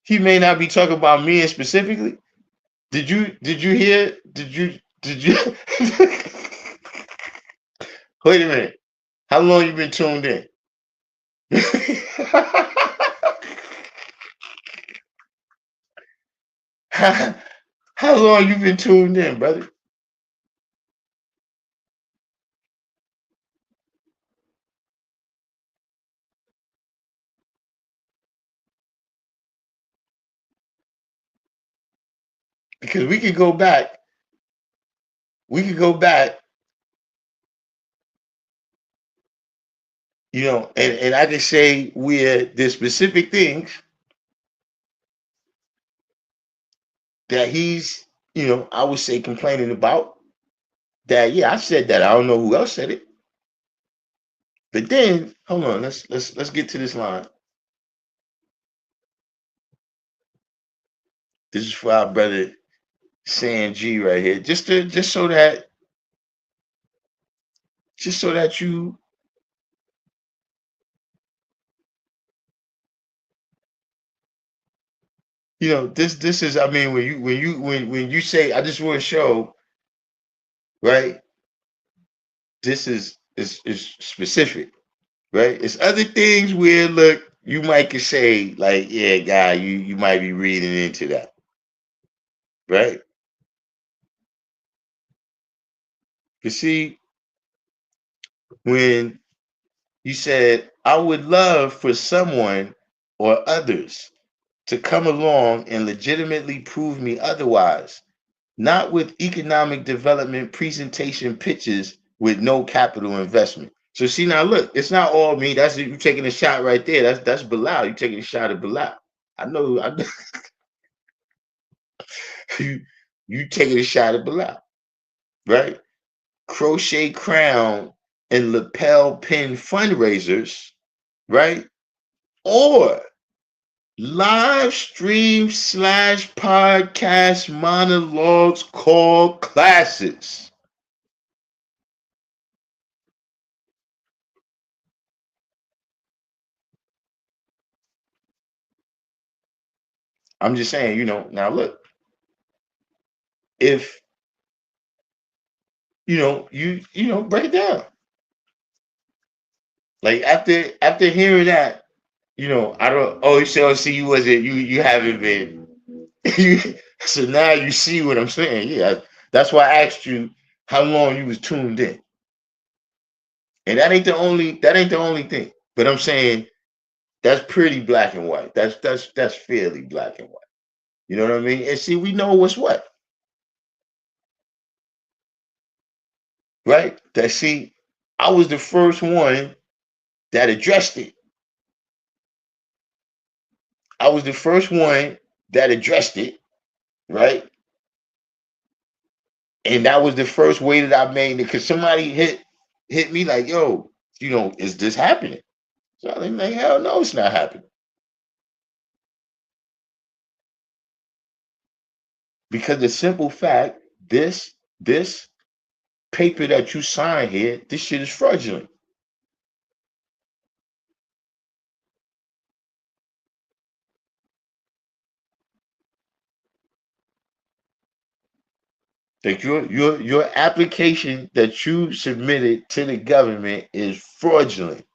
He may not be talking about me specifically. Did you hear? Did you wait a minute? How long you been tuned in? How long you been tuned in, brother? Because we could go back. We could go back, and I can say where the specific things that he's, I would say complaining about. That yeah, I said that. I don't know who else said it. But then, hold on, let's get to this line. This is for our brother San G right here. Just so that this is, I mean, when you say, I just want to show, right? This is specific, right? It's other things where look, you might could say like, yeah, guy, you might be reading into that, right? You see, when you said, I would love for someone or others to come along and legitimately prove me otherwise, not with economic development presentation pitches with no capital investment. So see now, look, it's not all me. That's you taking a shot right there. That's Bilal. You taking a shot at Bilal. I know you you taking a shot at Bilal, right? Crochet crown and lapel pin fundraisers, right? Or live stream slash podcast monologues called classes. I'm just saying, now look, if break it down. Like after hearing that, I don't. Oh, you say, oh, see, you wasn't. You haven't been. So now you see what I'm saying. Yeah, that's why I asked you how long you was tuned in, and that ain't the only thing. But I'm saying that's pretty black and white. That's fairly black and white. You know what I mean? And see, we know what's what, right? That see, I was the first one that addressed it. I was the first one that addressed it, right? And that was the first way that I made it because somebody hit me like, yo, is this happening? So I'm like, hell no, it's not happening. Because the simple fact, this paper that you sign here, this shit is fraudulent. Like your application that you submitted to the government is fraudulent.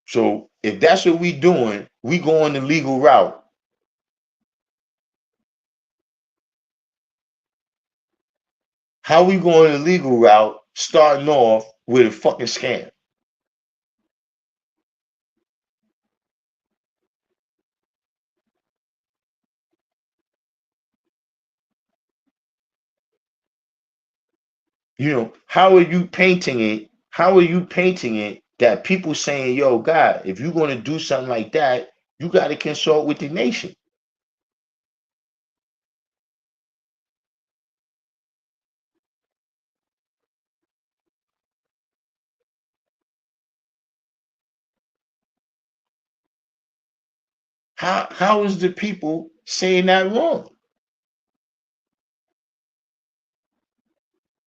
So if that's what we doing, we going the legal route. How we going the legal route starting off with a fucking scam? How are you painting it? How are you painting it that people saying, yo, God, if you're going to do something like that, you got to consult with the nation. How is the people saying that wrong?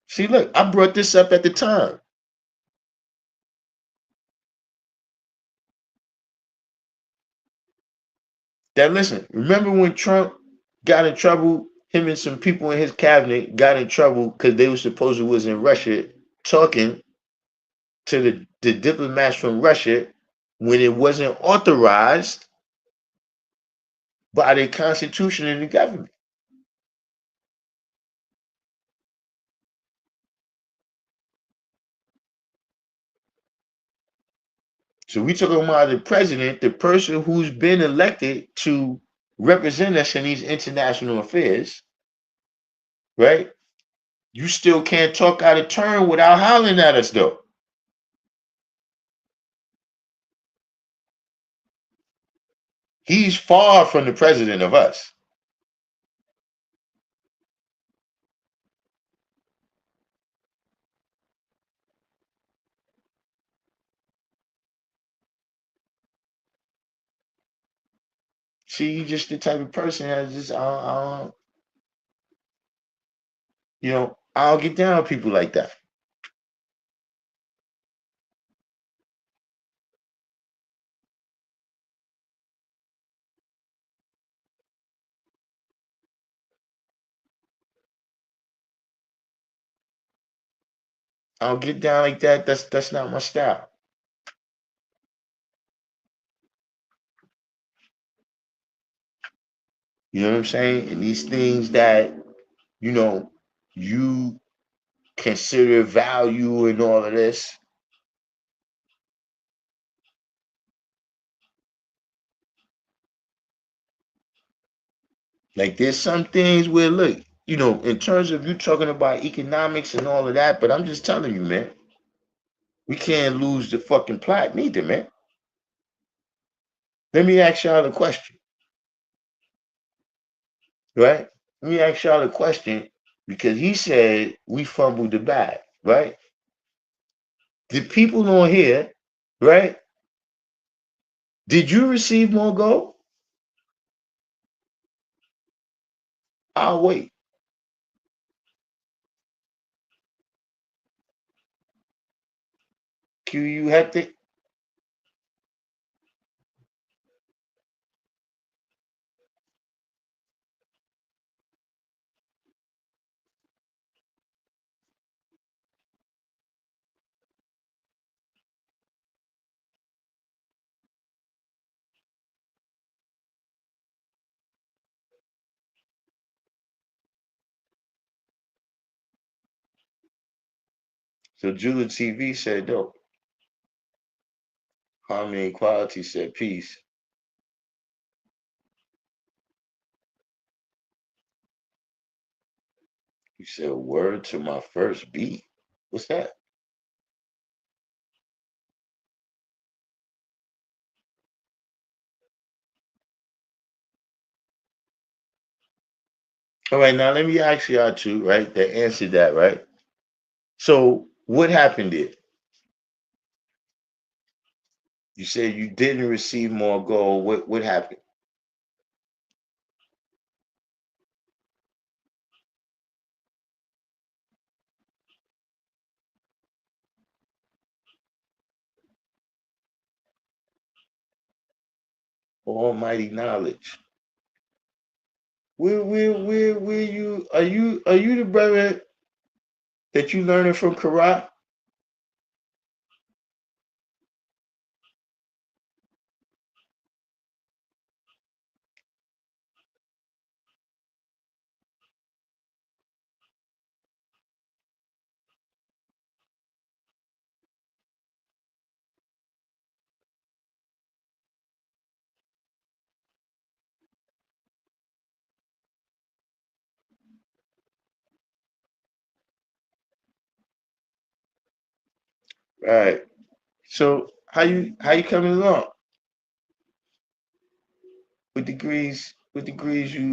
See, look, I brought this up at the time. That listen, remember when Trump got in trouble? Him and some people in his cabinet got in trouble because they were supposed to was in Russia talking to the diplomats from Russia when it wasn't authorized by the Constitution and the government. So we talking about the president, the person who's been elected to represent us in these international affairs, right? You still can't talk out of turn without hollering at us, though. He's far from the president of us. See, he's just the type of person that just, I don't get down with people like that. I don't get down like that. That's not my style. You know what I'm saying? And these things that, you know, you consider value and all of this, like there's some things where look, in terms of you talking about economics and all of that, but I'm just telling you, man, we can't lose the fucking plot neither, man. Let me ask y'all a question, right? Let me ask y'all a question because he said we fumbled the bag, right? The people on here, right? Did you receive more gold? I'll wait. QU hectic. So Jula TV said no. Harmony and Quality said peace. You said word to my first beat. What's that? All right, now let me ask y'all two, right? That answered that, right? So what happened there? You said you didn't receive more gold. What happened? Almighty knowledge. Where you are you the brother that you learning from Karat? Right. So how you coming along? What degrees what degrees you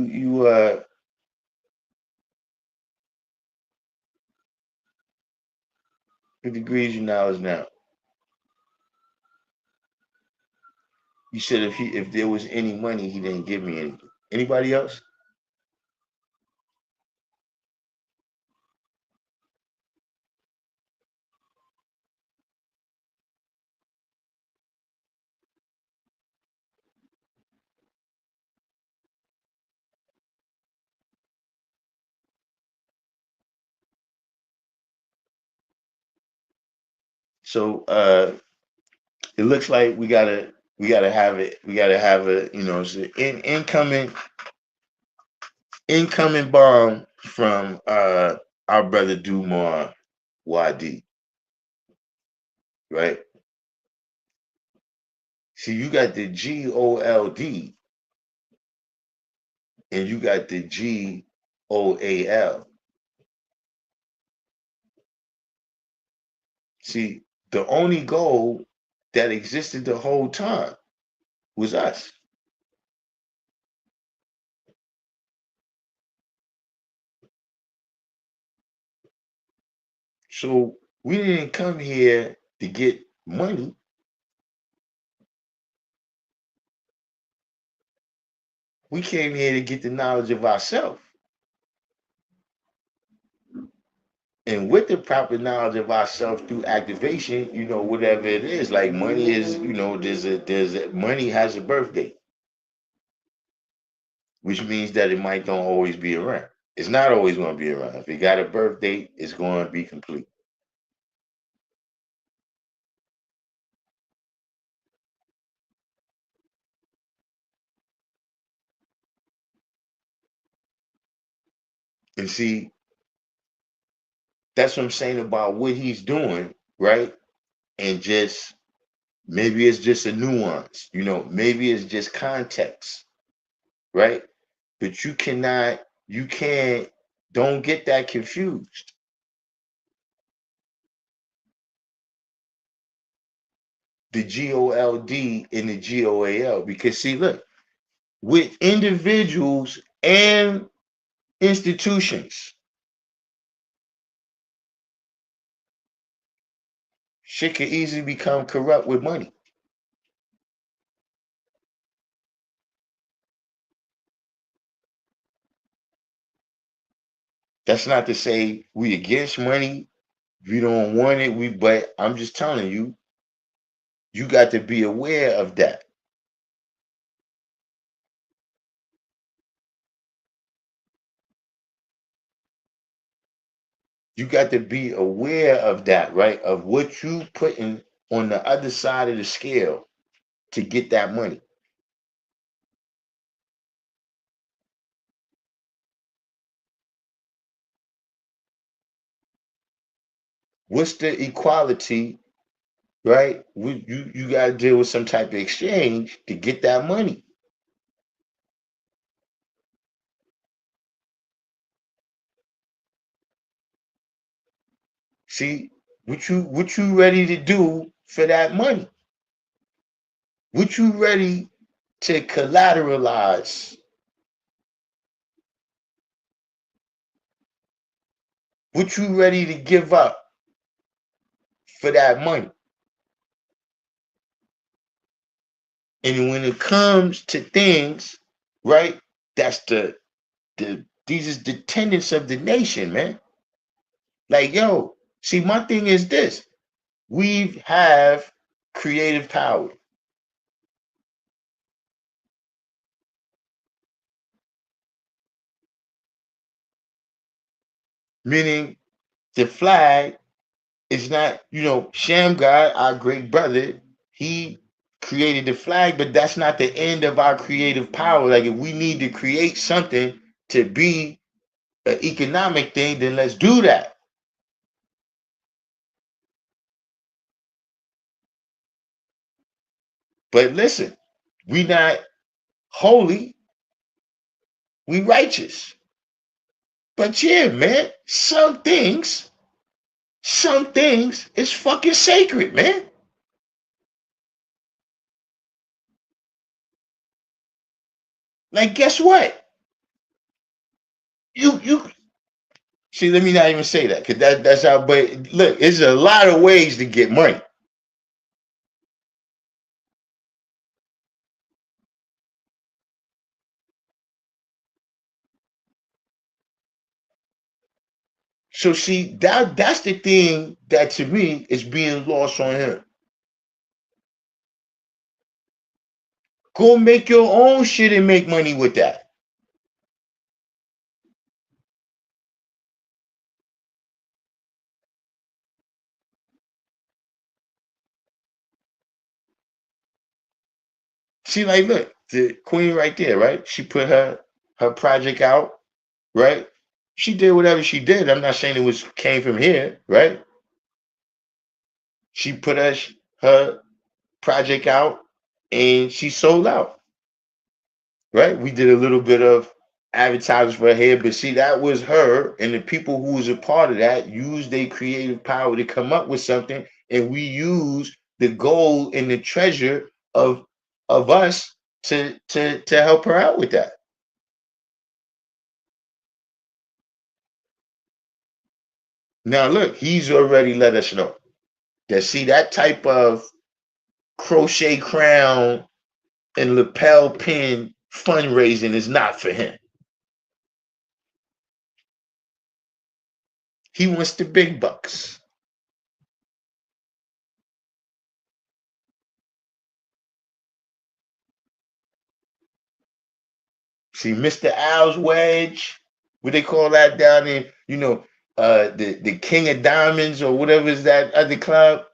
knowledge now? You said if there was any money, he didn't give me anything. Anybody else? So it looks like we gotta have a it's an incoming bomb from our brother Dumar Wadi, right? See, you got the GOLD and you got the GOAL. See, the only goal that existed the whole time was us. So we didn't come here to get money. We came here to get the knowledge of ourselves. And with the proper knowledge of ourselves through activation, whatever it is, like money is, there's a money has a birthday, which means that it might don't always be around. It's not always going to be around. If it got a birth date, it's going to be complete. And see, that's what I'm saying about what he's doing, right? And just maybe it's just a nuance, maybe it's just context, right? But you can't, don't get that confused. The GOLD and the GOAL, because see, look, with individuals and institutions, shit can easily become corrupt with money. That's not to say we against money. We don't want it. But I'm just telling you, you got to be aware of that. You got to be aware of that, right? Of what you putting on the other side of the scale to get that money. what's the equality, right? You got to deal with some type of exchange to get that money. See, what you ready to do for that money? What you ready to collateralize? What you ready to give up for that money? And when it comes to things, right? That's these is the tenets of the nation, man. Like, yo, see, my thing is this: we have creative power, meaning the flag is not, Shamgar, our great brother, he created the flag, but that's not the end of our creative power. Like, if we need to create something to be an economic thing, then let's do that. But listen, we not holy, we righteous. But yeah, man, some things is fucking sacred, man. Like, guess what? You see. Let me not even say that, because that's how. But look, it's a lot of ways to get money. So see, that's the thing that to me is being lost on him. Go make your own shit and make money with that. See, like, look, the queen right there, right? She put her project out, right? She did whatever she did. I'm not saying it was came from here, right? She put her project out and she sold out, right? We did a little bit of advertising for her here, but see, that was her, and the people who was a part of that used their creative power to come up with something, and we use the gold and the treasure of us to help her out with that. Now look, he's already let us know that, see, that type of crochet crown and lapel pin fundraising is not for him. He wants the big bucks. See, Mr. Al's wedge, what they call that down in, the King of Diamonds or whatever is that other club,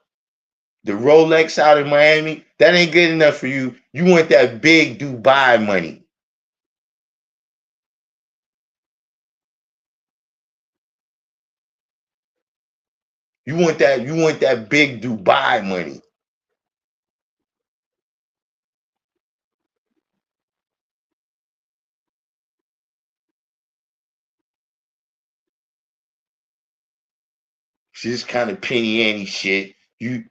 the Rolex out in Miami. That ain't good enough for you. You want that big Dubai money. You want that big Dubai money. See, this kind of penny ante shit. You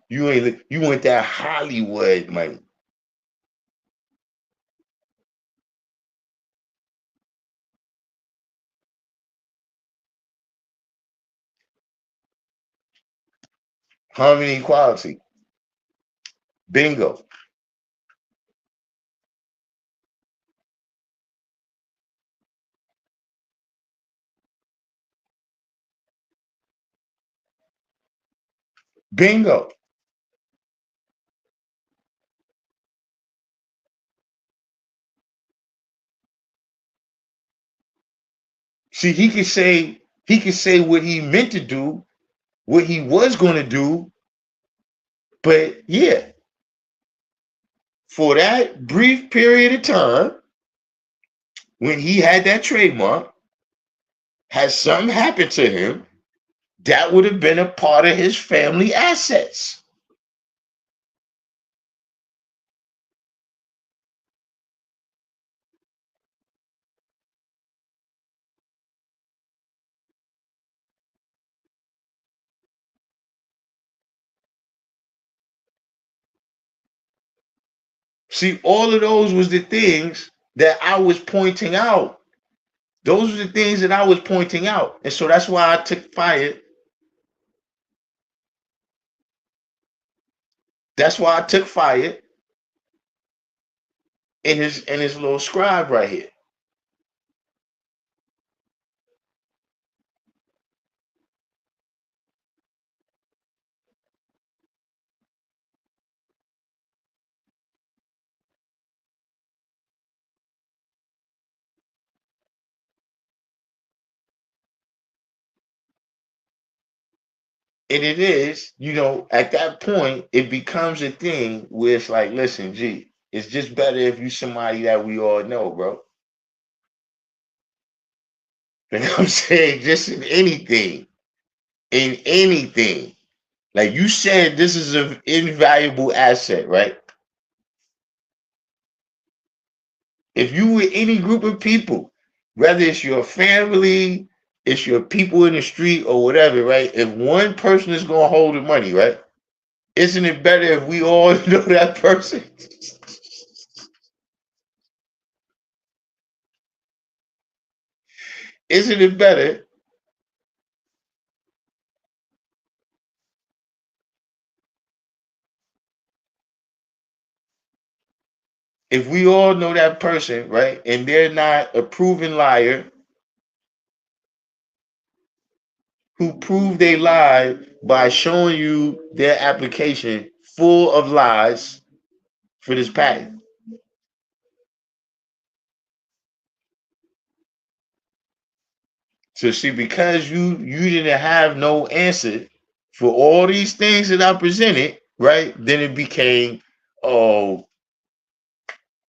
want that Hollywood money. Harmony and equality. Bingo. Bingo. See, he could say what he meant to do, what he was going to do, but yeah, for that brief period of time when he had that trademark, has something happened to him that would have been a part of his family assets. See, all of those was the things that I was pointing out. Those were the things that I was pointing out. And so that's why I took fire. That's why I took fire in his little scribe right here. And it is, at that point, it becomes a thing where it's like, listen, G, it's just better if you somebody that we all know, bro. You know what I'm saying? Just in anything. Like you said, this is an invaluable asset, right? If you with any group of people, whether it's your family, it's your people in the street or whatever, right? If one person is gonna hold the money, right? Isn't it better if we all know that person? Isn't it better if we all know that person, right? And they're not a proven liar who proved they lied by showing you their application full of lies for this patent. So see, because you didn't have no answer for all these things that I presented, right? Then it became, oh,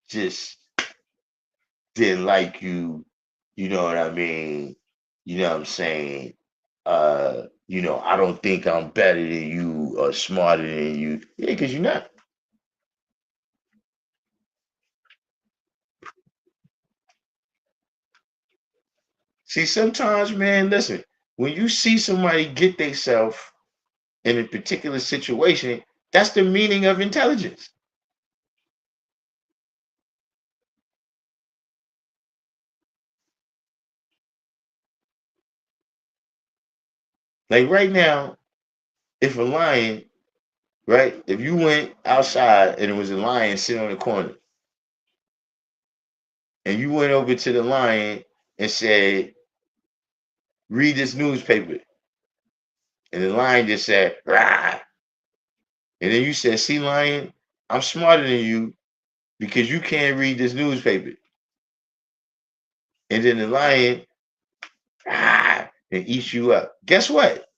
just didn't like you, you know what I mean? You know what I'm saying? I don't think I'm better than you or smarter than you. Yeah, because you're not. See, sometimes, man, listen, when you see somebody get themselves in a particular situation, that's the meaning of intelligence. Like right now, if a lion, right, if you went outside and it was a lion sitting on the corner, and you went over to the lion and said, read this newspaper, and the lion just said, rah, and then you said, see, lion, I'm smarter than you because you can't read this newspaper. And then the lion, ah, and eats you up. Guess what?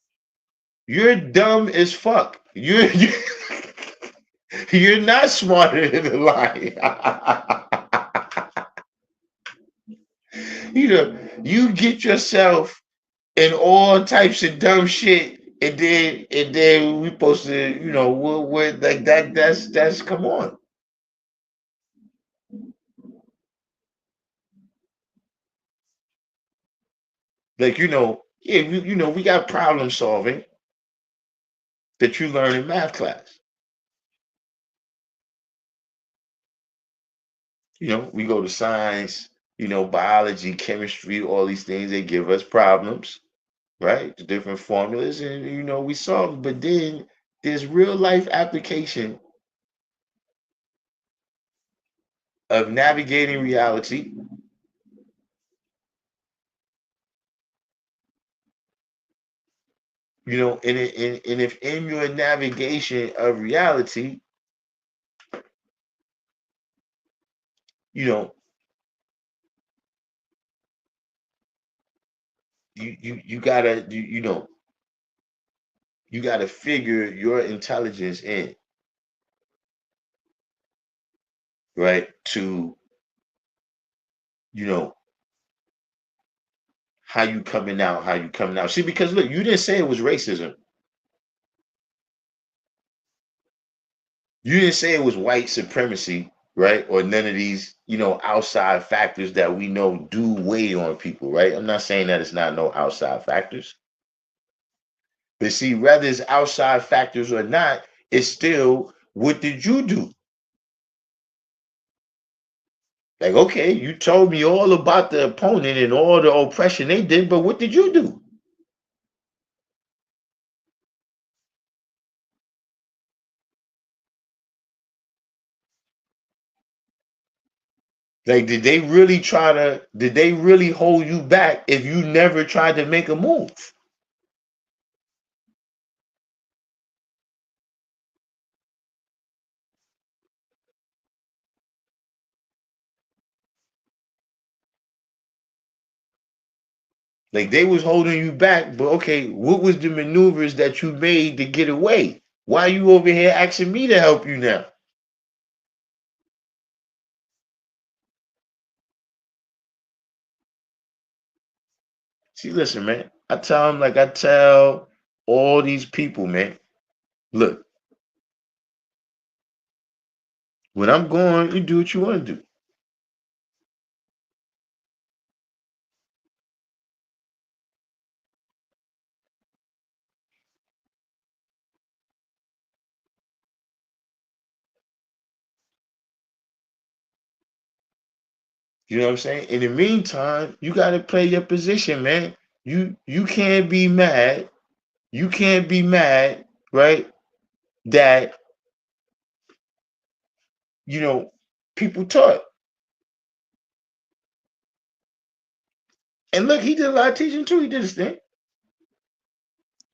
You're dumb as fuck. You're not smarter than the lion. You get yourself in all types of dumb shit, and then we supposed to, we're like that. That's come on. Like yeah, we got problem solving that you learn in math class. We go to science, biology, chemistry, all these things. They give us problems, right? The different formulas, and we solve it. But then there's real life application of navigating reality. And if in your navigation of reality, you know, you gotta figure your intelligence in, right? To, you know, how you coming out, how you coming out. See, because look, you didn't say it was racism. You didn't say it was white supremacy, right? Or none of these, outside factors that we know do weigh on people, right? I'm not saying that it's not no outside factors. But see, whether it's outside factors or not, it's still what did you do? Like, okay, you told me all about the opponent and all the oppression they did, but what did you do? Like, did they really hold you back if you never tried to make a move? Like, they was holding you back, but okay, what was the maneuvers that you made to get away? Why are you over here asking me to help you now? See, listen, man. I tell them like I tell all these people, man. Look, when I'm going, you do what you want to do. You know what I'm saying? In the meantime, you got to play your position, man. You can't be mad. You can't be mad, right? That you know people taught. And look, he did a lot of teaching too. He did his thing.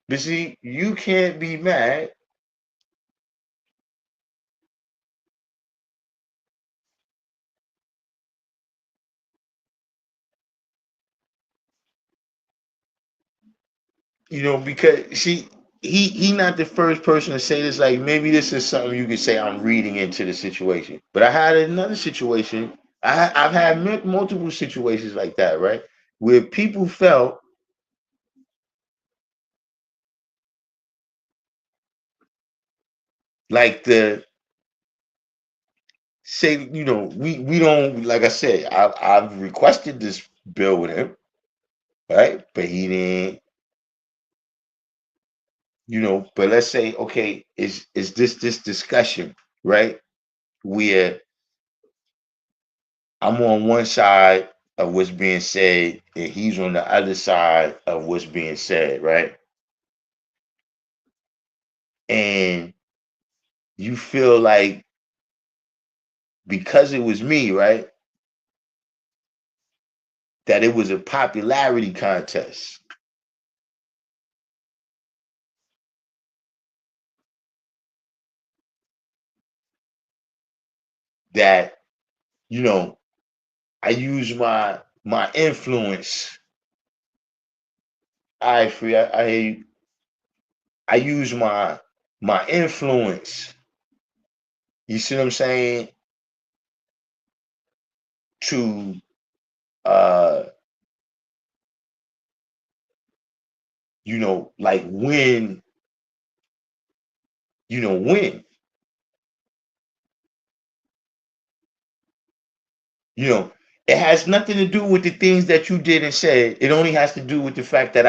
But see, you can't be mad because he not the first person to say this. Like maybe this is something you could say I'm reading into the situation. But I had another situation. I've had multiple situations like that, right? Where people felt like the say, we don't like I said, I've requested this bill with him, right? But he didn't, but let's say, okay, is this discussion, right? Where I'm on one side of what's being said and he's on the other side of what's being said, right? And you feel like because it was me, right, that it was a popularity contest. That, you know, I use my influence. I free I use my influence. You see what I'm saying? To uh like win. You know, it has nothing to do with the things that you did and said. It only has to do with the fact that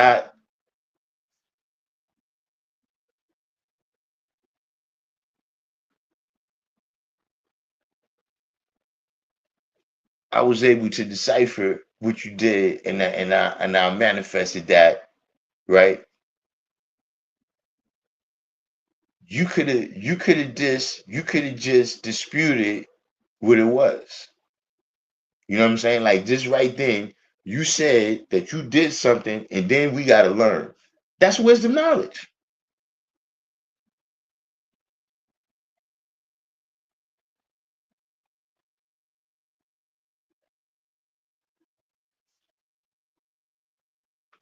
I was able to decipher what you did and I manifested that, right? You could have just disputed what it was. You know what I'm saying? Like this right then, you said that you did something and then we gotta learn. That's wisdom knowledge.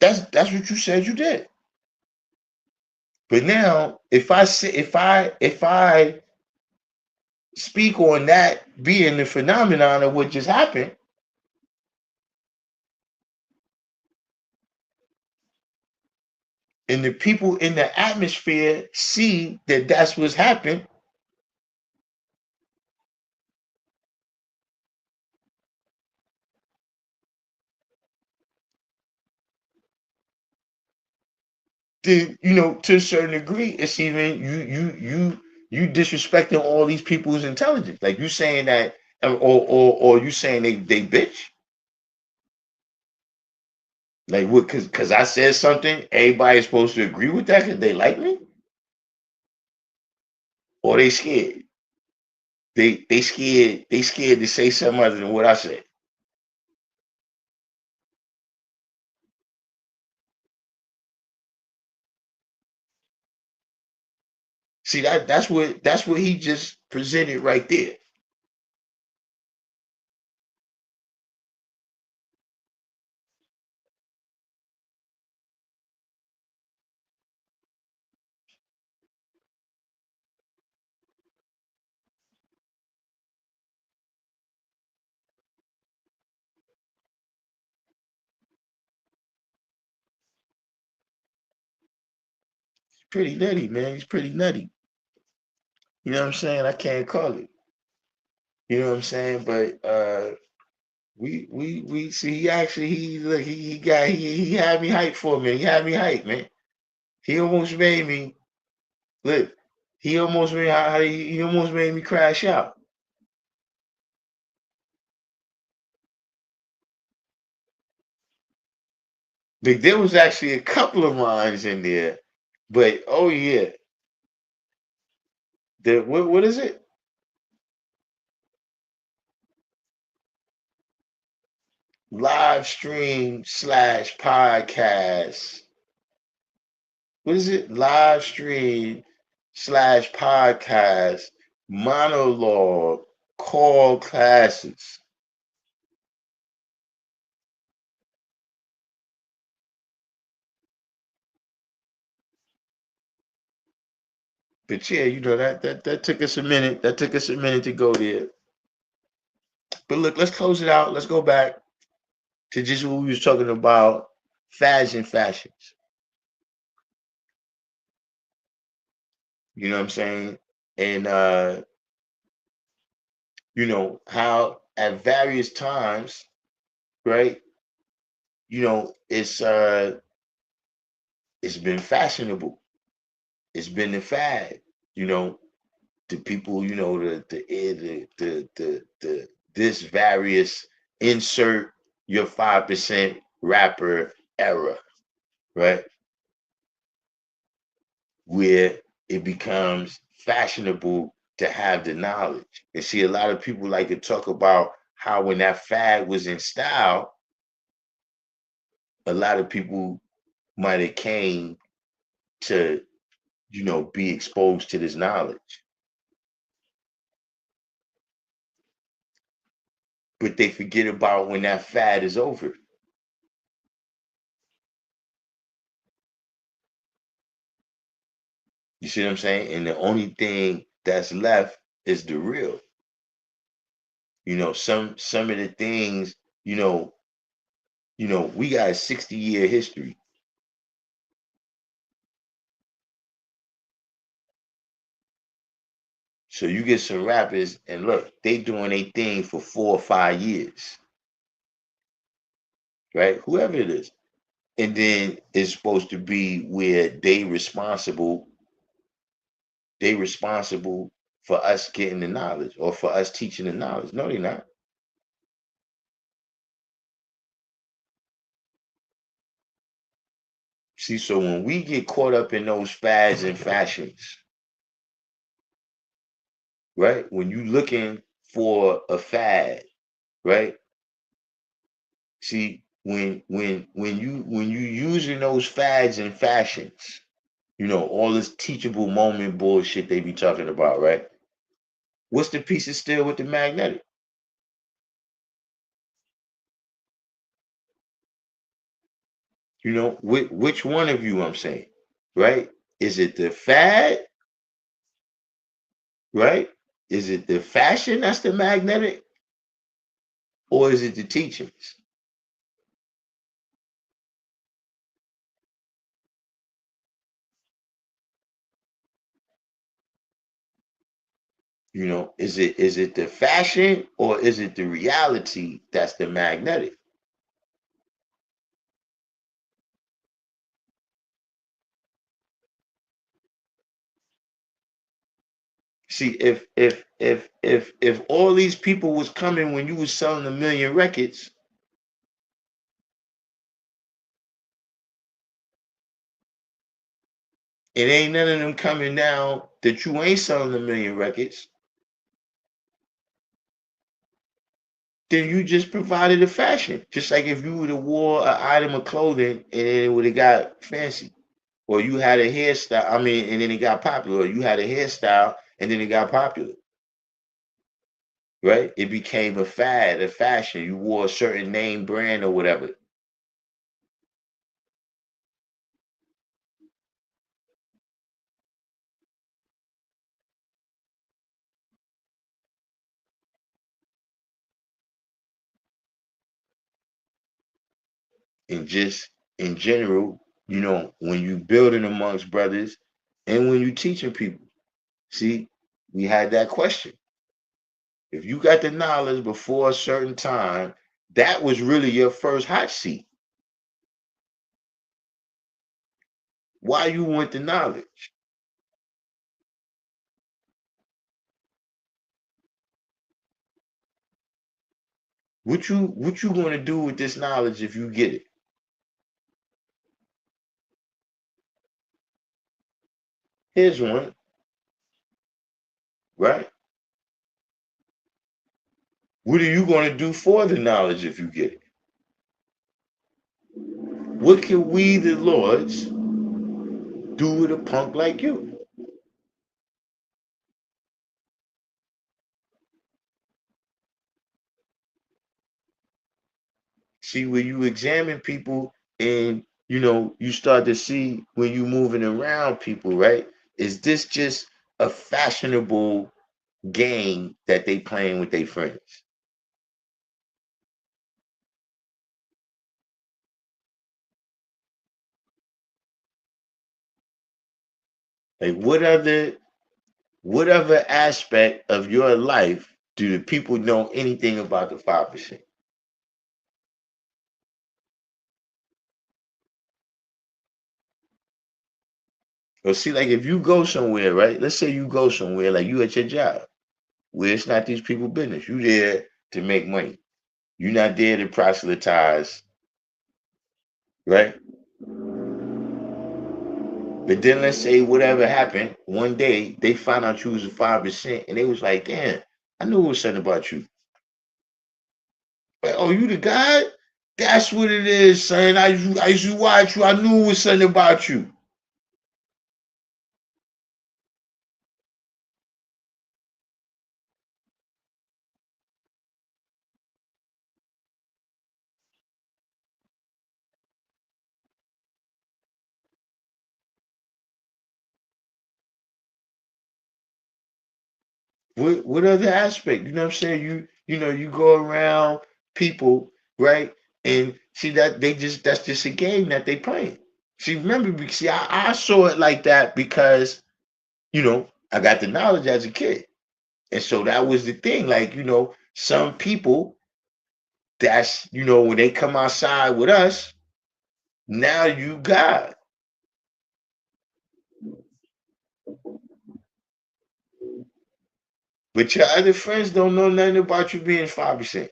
That's what you said you did. But now if I speak on that being the phenomenon of what just happened, and the people in the atmosphere see that that's what's happened, then to a certain degree, it's even you disrespecting all these people's intelligence. Like you saying that, or you saying they bitch. Like what? Because I said something, everybody's supposed to agree with that because they like me, or they scared. They scared. They scared to say something other than what I said. See that's what he just presented right there. Pretty nutty, man. He's pretty nutty. You know what I'm saying? I can't call it. You know what I'm saying? But we see he actually he look he got he had me hyped for me. He had me hyped, man. He almost made me look. He almost made he almost made me crash out. Like there was actually a couple of lines in there, but oh yeah, the what is it? Live stream slash podcast. What is it? Live stream slash podcast monologue call classes. But yeah, that took us a minute. That took us a minute to go there. But look, let's close it out. Let's go back to just what we was talking about, fads and fashions. You know what I'm saying? And how at various times, right? It's been fashionable. It's been the fad. You know, the people, the this various insert your 5% rapper era, right? Where it becomes fashionable to have the knowledge. And see, a lot of people like to talk about how when that fad was in style, a lot of people might have came to, be exposed to this knowledge. But they forget about when that fad is over. You see what I'm saying? And the only thing that's left is the real. Some of the things, we got a 60-year history. So you get some rappers and look, they doing a thing for 4 or 5 years, right? Whoever it is. And then it's supposed to be where they responsible for us getting the knowledge or for us teaching the knowledge. No, they're not. See, so when we get caught up in those fads and fashions, right? When you looking for a fad, right? See, when you using those fads and fashions, all this teachable moment bullshit they be talking about, right? What's the piece of steel with the magnetic? Which one of you I'm saying, right? Is it the fad, right? Is it the fashion that's the magnetic, or is it the teachings? Is it the fashion or is it the reality that's the magnetic? See, if all these people was coming when you was selling 1 million records, it ain't none of them coming now that you ain't selling 1 million records, then you just provided a fashion. Just like if you would have wore an item of clothing and then it would have got fancy. Or you had a hairstyle, I mean, and then it got popular. Or you had a hairstyle and then it got popular. Right? It became a fad, a fashion. You wore a certain name brand or whatever. And just in general, when you building amongst brothers and when you teaching people, see, we had that question. If you got the knowledge before a certain time, that was really your first hot seat. Why you want the knowledge? What you going to do with this knowledge if you get it? Here's one, right? What are you going to do for the knowledge if you get it? What can we, the lords, do with a punk like you? See, when you examine people and you start to see when you moving around people, right? Is this just a fashionable game that they playing with their friends? Like whatever aspect of your life do the people know anything about the 5%? Or see, like if you go somewhere, right? Let's say you go somewhere, like you at your job, where it's not these people business. You there to make money. You're not there to proselytize, right? But then let's say whatever happened, one day they found out you was a 5% and they was like, damn, I knew it was something about you. Like, oh, you the guy? That's what it is, son. I used to watch you. I knew it was something about you. What other aspect? You know what I'm saying? You go around people, right? And see that that's just a game that they playing. See, remember, see, I saw it like that because, I got the knowledge as a kid. And so that was the thing. Like, some people that's, when they come outside with us, now you got. But your other friends don't know nothing about you being 5%.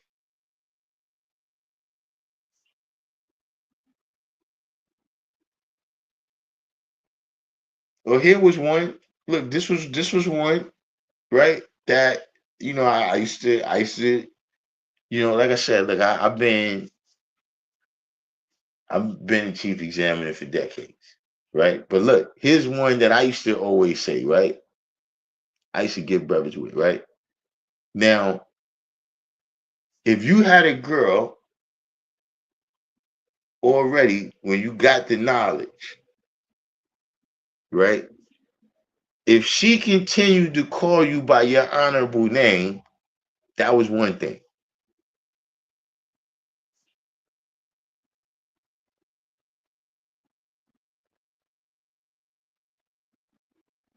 Well, here was one. Look, this was one, right? That I used to, like I said, look, I've been a chief examiner for decades, right? But look, here's one that I used to always say, right? I used to give brothers with, right? Now, if you had a girl already when you got the knowledge, right? If she continued to call you by your honorable name, that was one thing.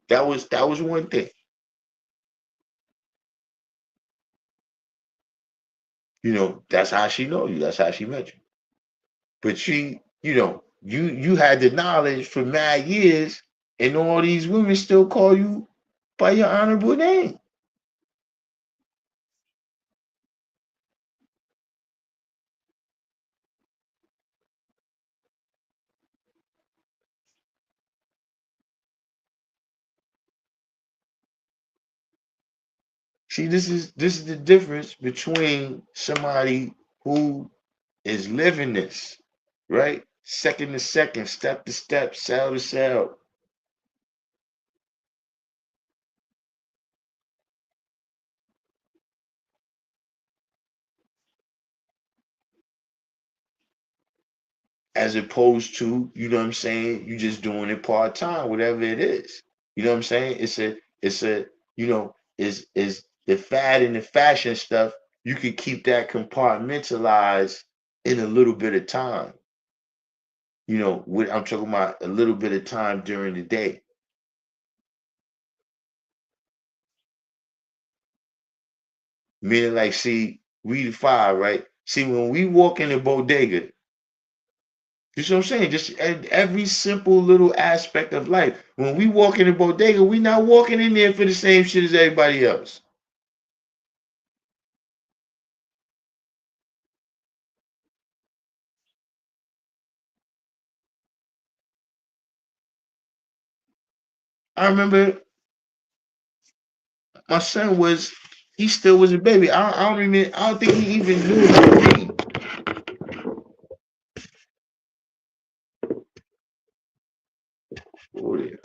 That was one thing. that's how she know you. That's how she met you. But you had the knowledge for mad years, and all these women still call you by your honorable name. See, this is the difference between somebody who is living this, right? Second to second, step to step, cell to cell, as opposed to, you know what I'm saying, you just doing it part time, whatever it is. You know what I'm saying? It's a is the fad and the fashion stuff, you could keep that compartmentalized in a little bit of time. What I'm talking about, a little bit of time during the day. Meaning, like, see, we the five, right? See, when we walk in the bodega, you see what I'm saying? Just every simple little aspect of life. When we walk in the bodega, we not walking in there for the same shit as everybody else. I remember my son he still was a baby. I don't think he even knew how to read. Oh, yeah.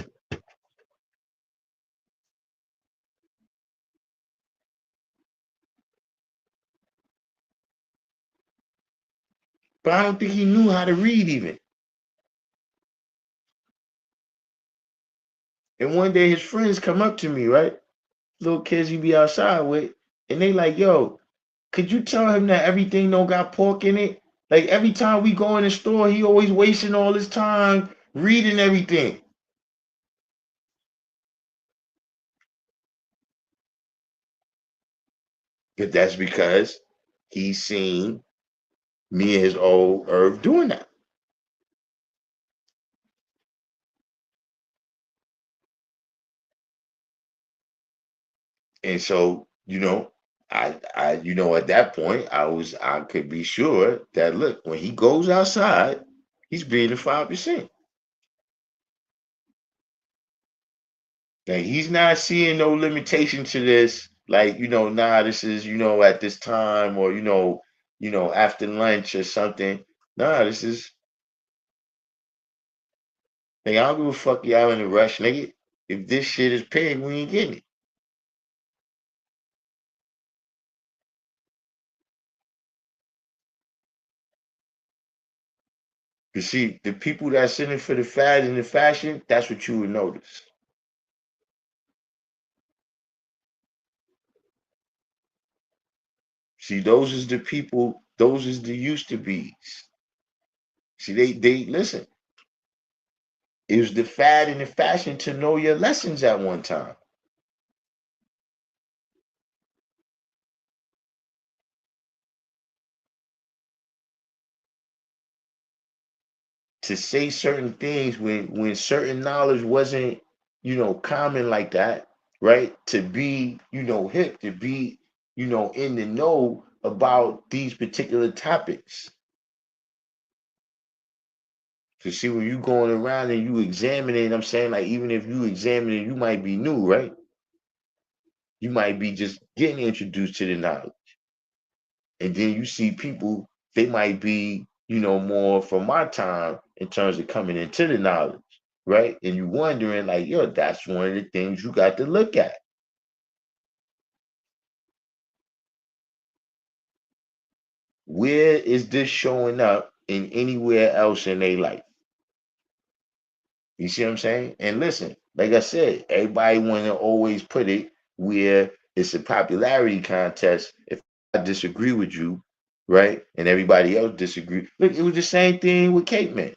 But I don't think he knew how to read even. And one day his friends come up to me, right? Little kids he be outside with, and they like, yo, could you tell him that everything don't got pork in it? Like every time we go in the store, he always wasting all his time reading everything. But that's because he's seen me and his old Herb doing that. And so, at that point, I could be sure that look, when he goes outside, he's being the 5%. Like he's not seeing no limitation to this, like, nah, this is, at this time, or after lunch or something. Nah, this is, like, I don't give a fuck, y'all in a rush, nigga. If this shit is paid, we ain't getting it. You see, the people that's in it for the fad and the fashion, that's what you would notice. See, those is the people, those is the used to be's. See, they listen. It was the fad and the fashion to know your lessons at one time. To say certain things when certain knowledge wasn't, common like that, right? To be, hip, to be, in the know about these particular topics. To see when you going around and you examining, I'm saying, like, even if you examining, you might be new, right? You might be just getting introduced to the knowledge. And then you see people, they might be, more from my time in terms of coming into the knowledge, right? And you wondering, like, yo, that's one of the things you got to look at. Where is this showing up in anywhere else in their life? You see what I'm saying? And listen, like I said, everybody want to always put it where it's a popularity contest. If I disagree with you, right, and everybody else disagree, look, it was the same thing with Cape Man.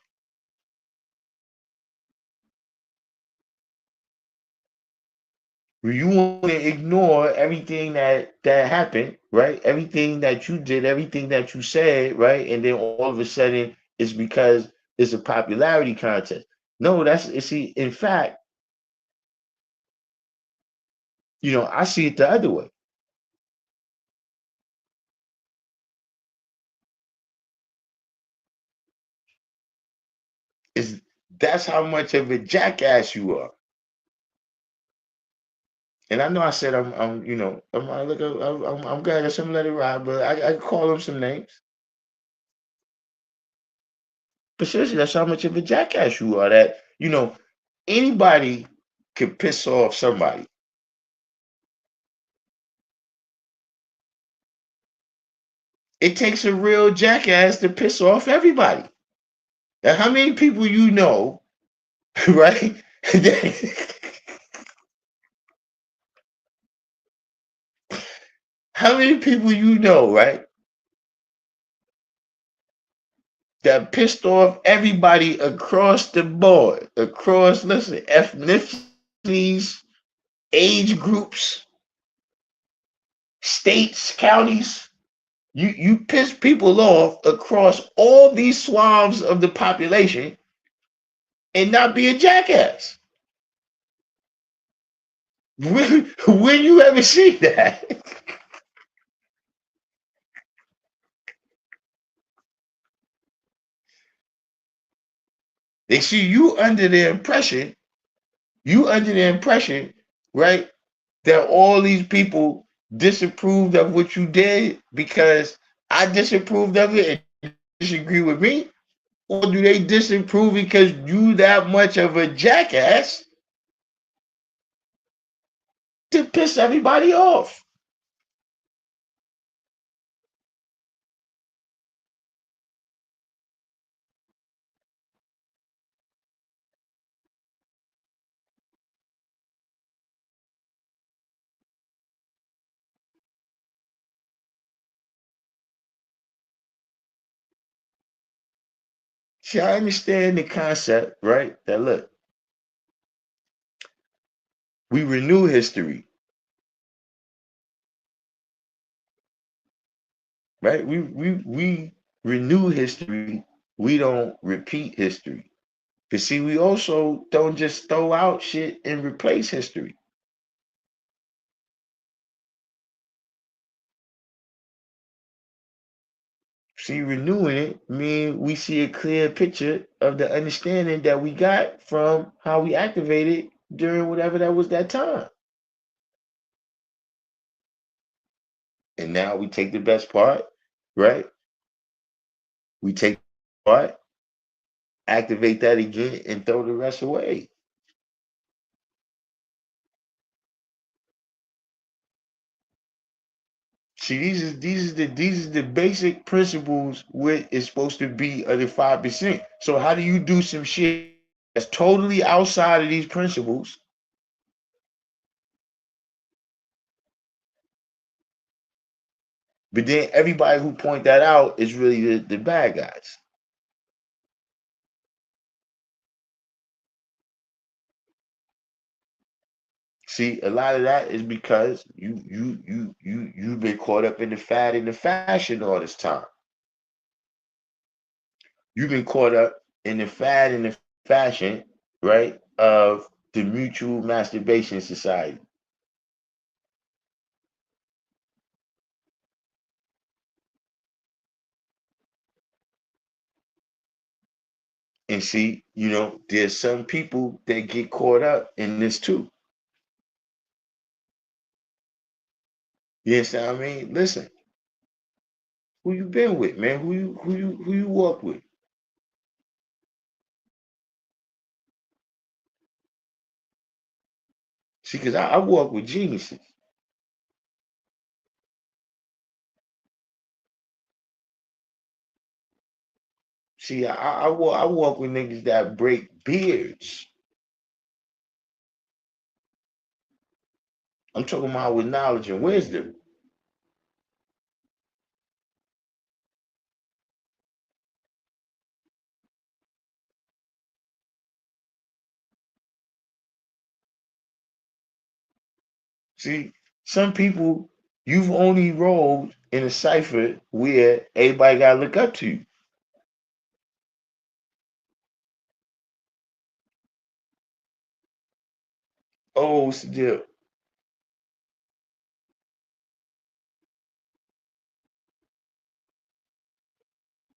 You want to ignore everything that happened, right? Everything that you did, everything that you said, right? And then all of a sudden it's because it's a popularity contest. No, see, in fact, I see it the other way. Is That's how much of a jackass you are. And I know I said I'm glad I some let it ride, but I call them some names. But seriously, that's how much of a jackass you are. That anybody can piss off somebody. It takes a real jackass to piss off everybody. Now, how many people right? How many people right? That pissed off everybody across the board, listen, ethnicities, age groups, states, counties. You piss people off across all these swaths of the population and not be a jackass. When you ever see that? They see you under the impression, right, that all these people disapproved of what you did because I disapproved of it and disagree with me? Or do they disapprove because you that much of a jackass to piss everybody off? See, I understand the concept, right? That look, we renew history, right? We renew history. We don't repeat history. Cause see, we also don't just throw out shit and replace history. See, renewing it mean we see a clear picture of the understanding that we got from how we activated during whatever that was that time. And now we take the best part, right? We take the part, activate that again, and throw the rest away. See, these are the basic principles what is supposed to be of the 5%. So how do you do some shit that's totally outside of these principles? But then everybody who point that out is really the bad guys. See, a lot of that is because you've been caught up in the fad and the fashion all this time. You've been caught up in the fad and the fashion, right, of the mutual masturbation society. And see, there's some people that get caught up in this too. You understand what I mean? Listen, who you been with, man? Who you walk with? See, because I walk with geniuses. See, I walk with niggas that break beards. I'm talking about with knowledge and wisdom. See, some people you've only rolled in a cipher where everybody gotta look up to you. Oh, what's the deal?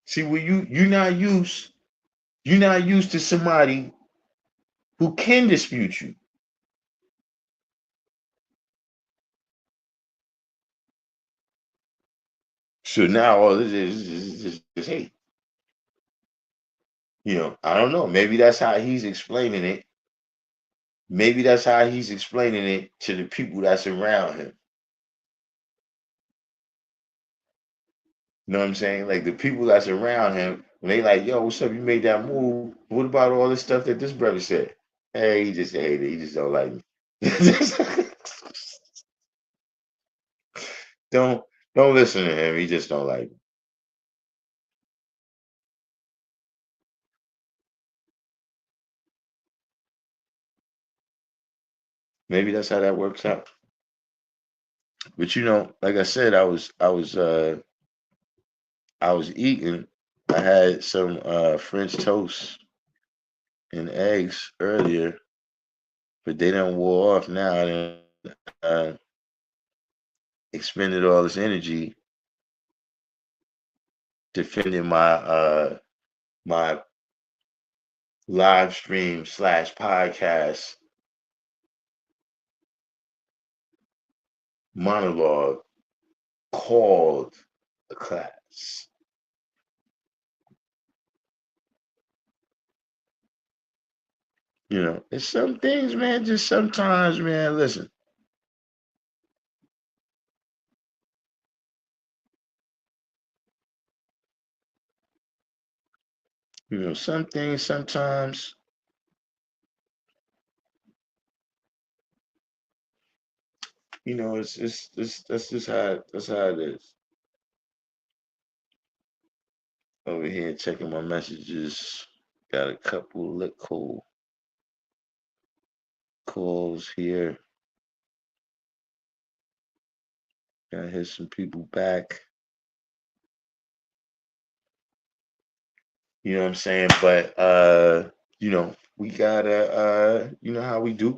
See, when you're not used to somebody who can dispute you. So now all this is hate. I don't know. Maybe that's how he's explaining it. Maybe that's how he's explaining it to the people that's around him. You know what I'm saying? Like the people that's around him, when they like, yo, what's up? You made that move. What about all this stuff that this brother said? Hey, he just hated it. He just don't like me. don't don't listen to him. He just don't like me. Maybe that's how that works out. But like I said, I was eating. I had some French toast and eggs earlier, but they done wore off now. And expended all this energy defending my live stream slash podcast monologue called a class. It's some things, man. Just sometimes, man. Listen, some things sometimes. It's that's how it is. Over here checking my messages. Got a couple cool calls here. Gotta hit some people back. You know what I'm saying? But we gotta you know how we do.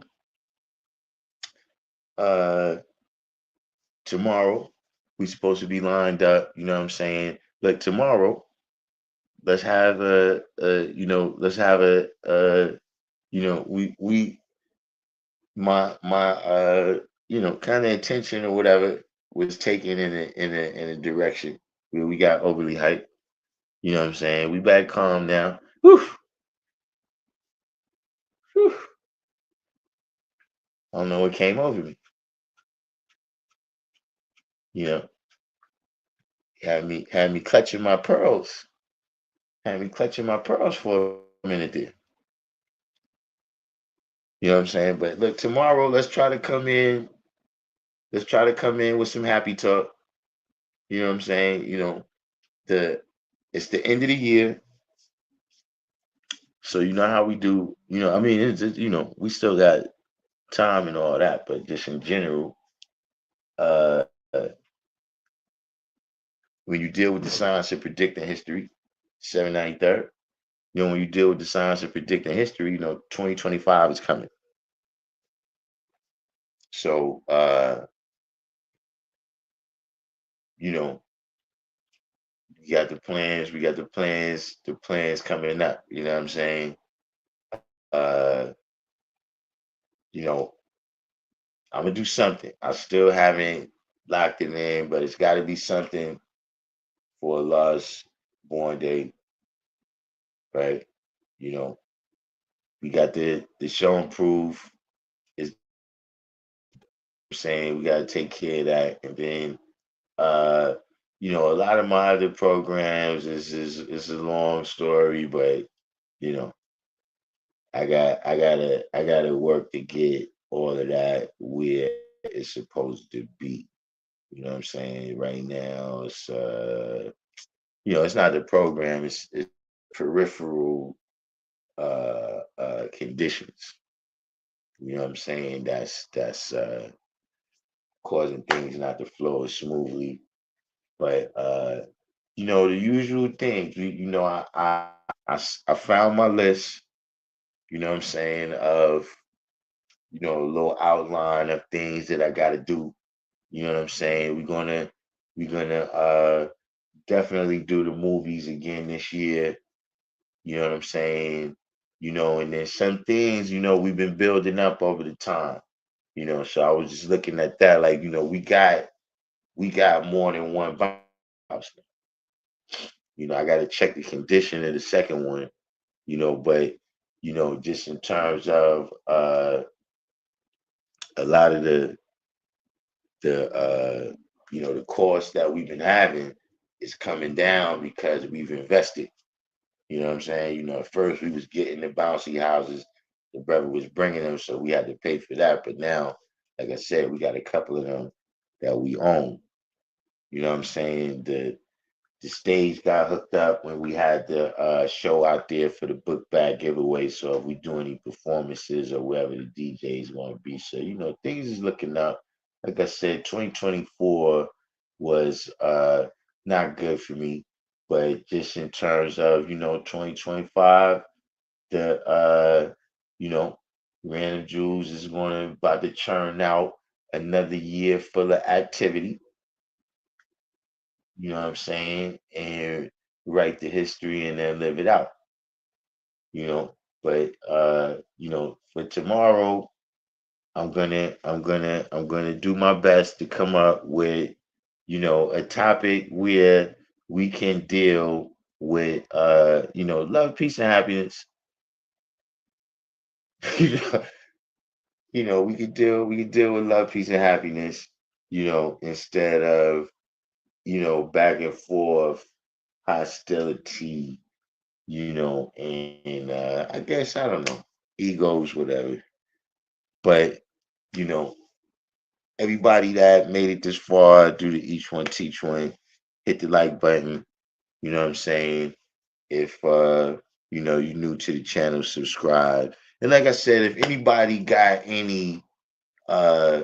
Uh Tomorrow we supposed to be lined up, you know what I'm saying? Like tomorrow, let's have let's have we my kind of intention or whatever was taken in a direction where we got overly hyped. You know what I'm saying? We back calm now. Whew, whew. I don't know what came over me. You know, had me clutching my pearls. Had me clutching my pearls for a minute there. You know what I'm saying? But look, tomorrow let's try to come in. Let's try to come in with some happy talk. You know what I'm saying? The it's the end of the year, so you know how we do. I mean, we still got time and all that, but just in general, uh, when you deal with the science of predicting history, 793rd. When you deal with the science of predicting history, 2025 is coming. So, you know, we got the plans coming up. You know what I'm saying? Uh, you know, I'm gonna do something. I still haven't locked it in, but it's got to be something for Allah's born day, right? You know, we got the show and proof. Is saying we got to take care of that, and then uh, a lot of my other programs is a long story, but you know, I gotta work to get all of that where it's supposed to be. You know what I'm saying? Right now, it's not the program; it's peripheral conditions. You know what I'm saying? That's causing things not to flow as smoothly. But the usual things. I found my list. You know what I'm saying, of a little outline of things that I got to do. You know what I'm saying? We're gonna definitely do the movies again this year. You know what I'm saying? And then some things, we've been building up over the time. So I was just looking at that, like, we got more than one house. I got to check the condition of the second one. But just in terms of a lot of the cost that we've been having is coming down because we've invested. You know what I'm saying? At first we was getting the bouncy houses, the brother was bringing them, so we had to pay for that. But now, like I said, we got a couple of them that we own. You know what I'm saying? The stage got hooked up when we had the show out there for the book bag giveaway. So if we do any performances or wherever the DJ is going to be, so things is looking up. Like I said, 2024 was not good for me, but just in terms of 2025, the you know Random Jewels is going to about to churn out another year full of activity. You know what I'm saying? And write the history and then live it out, you know. But for tomorrow, I'm gonna do my best to come up with, a topic where we can deal with love, peace, and happiness. you know, we can deal with love, peace, and happiness, instead of, back and forth hostility, and I guess I don't know, egos, whatever. But you know, everybody that made it this far, do the each one teach one, hit the like button. You know what I'm saying? If you're new to the channel, subscribe. And like I said, if anybody got any uh,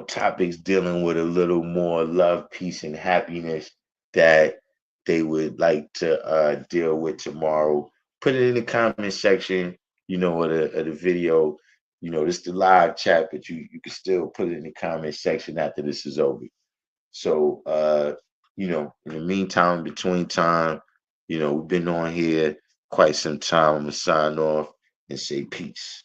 topics dealing with a little more love, peace, and happiness that they would like to deal with tomorrow. Put it in the comment section, of the video. This is the live chat, but you can still put it in the comment section after this is over. So in the meantime, between time, we've been on here quite some time. I'm gonna sign off and say peace.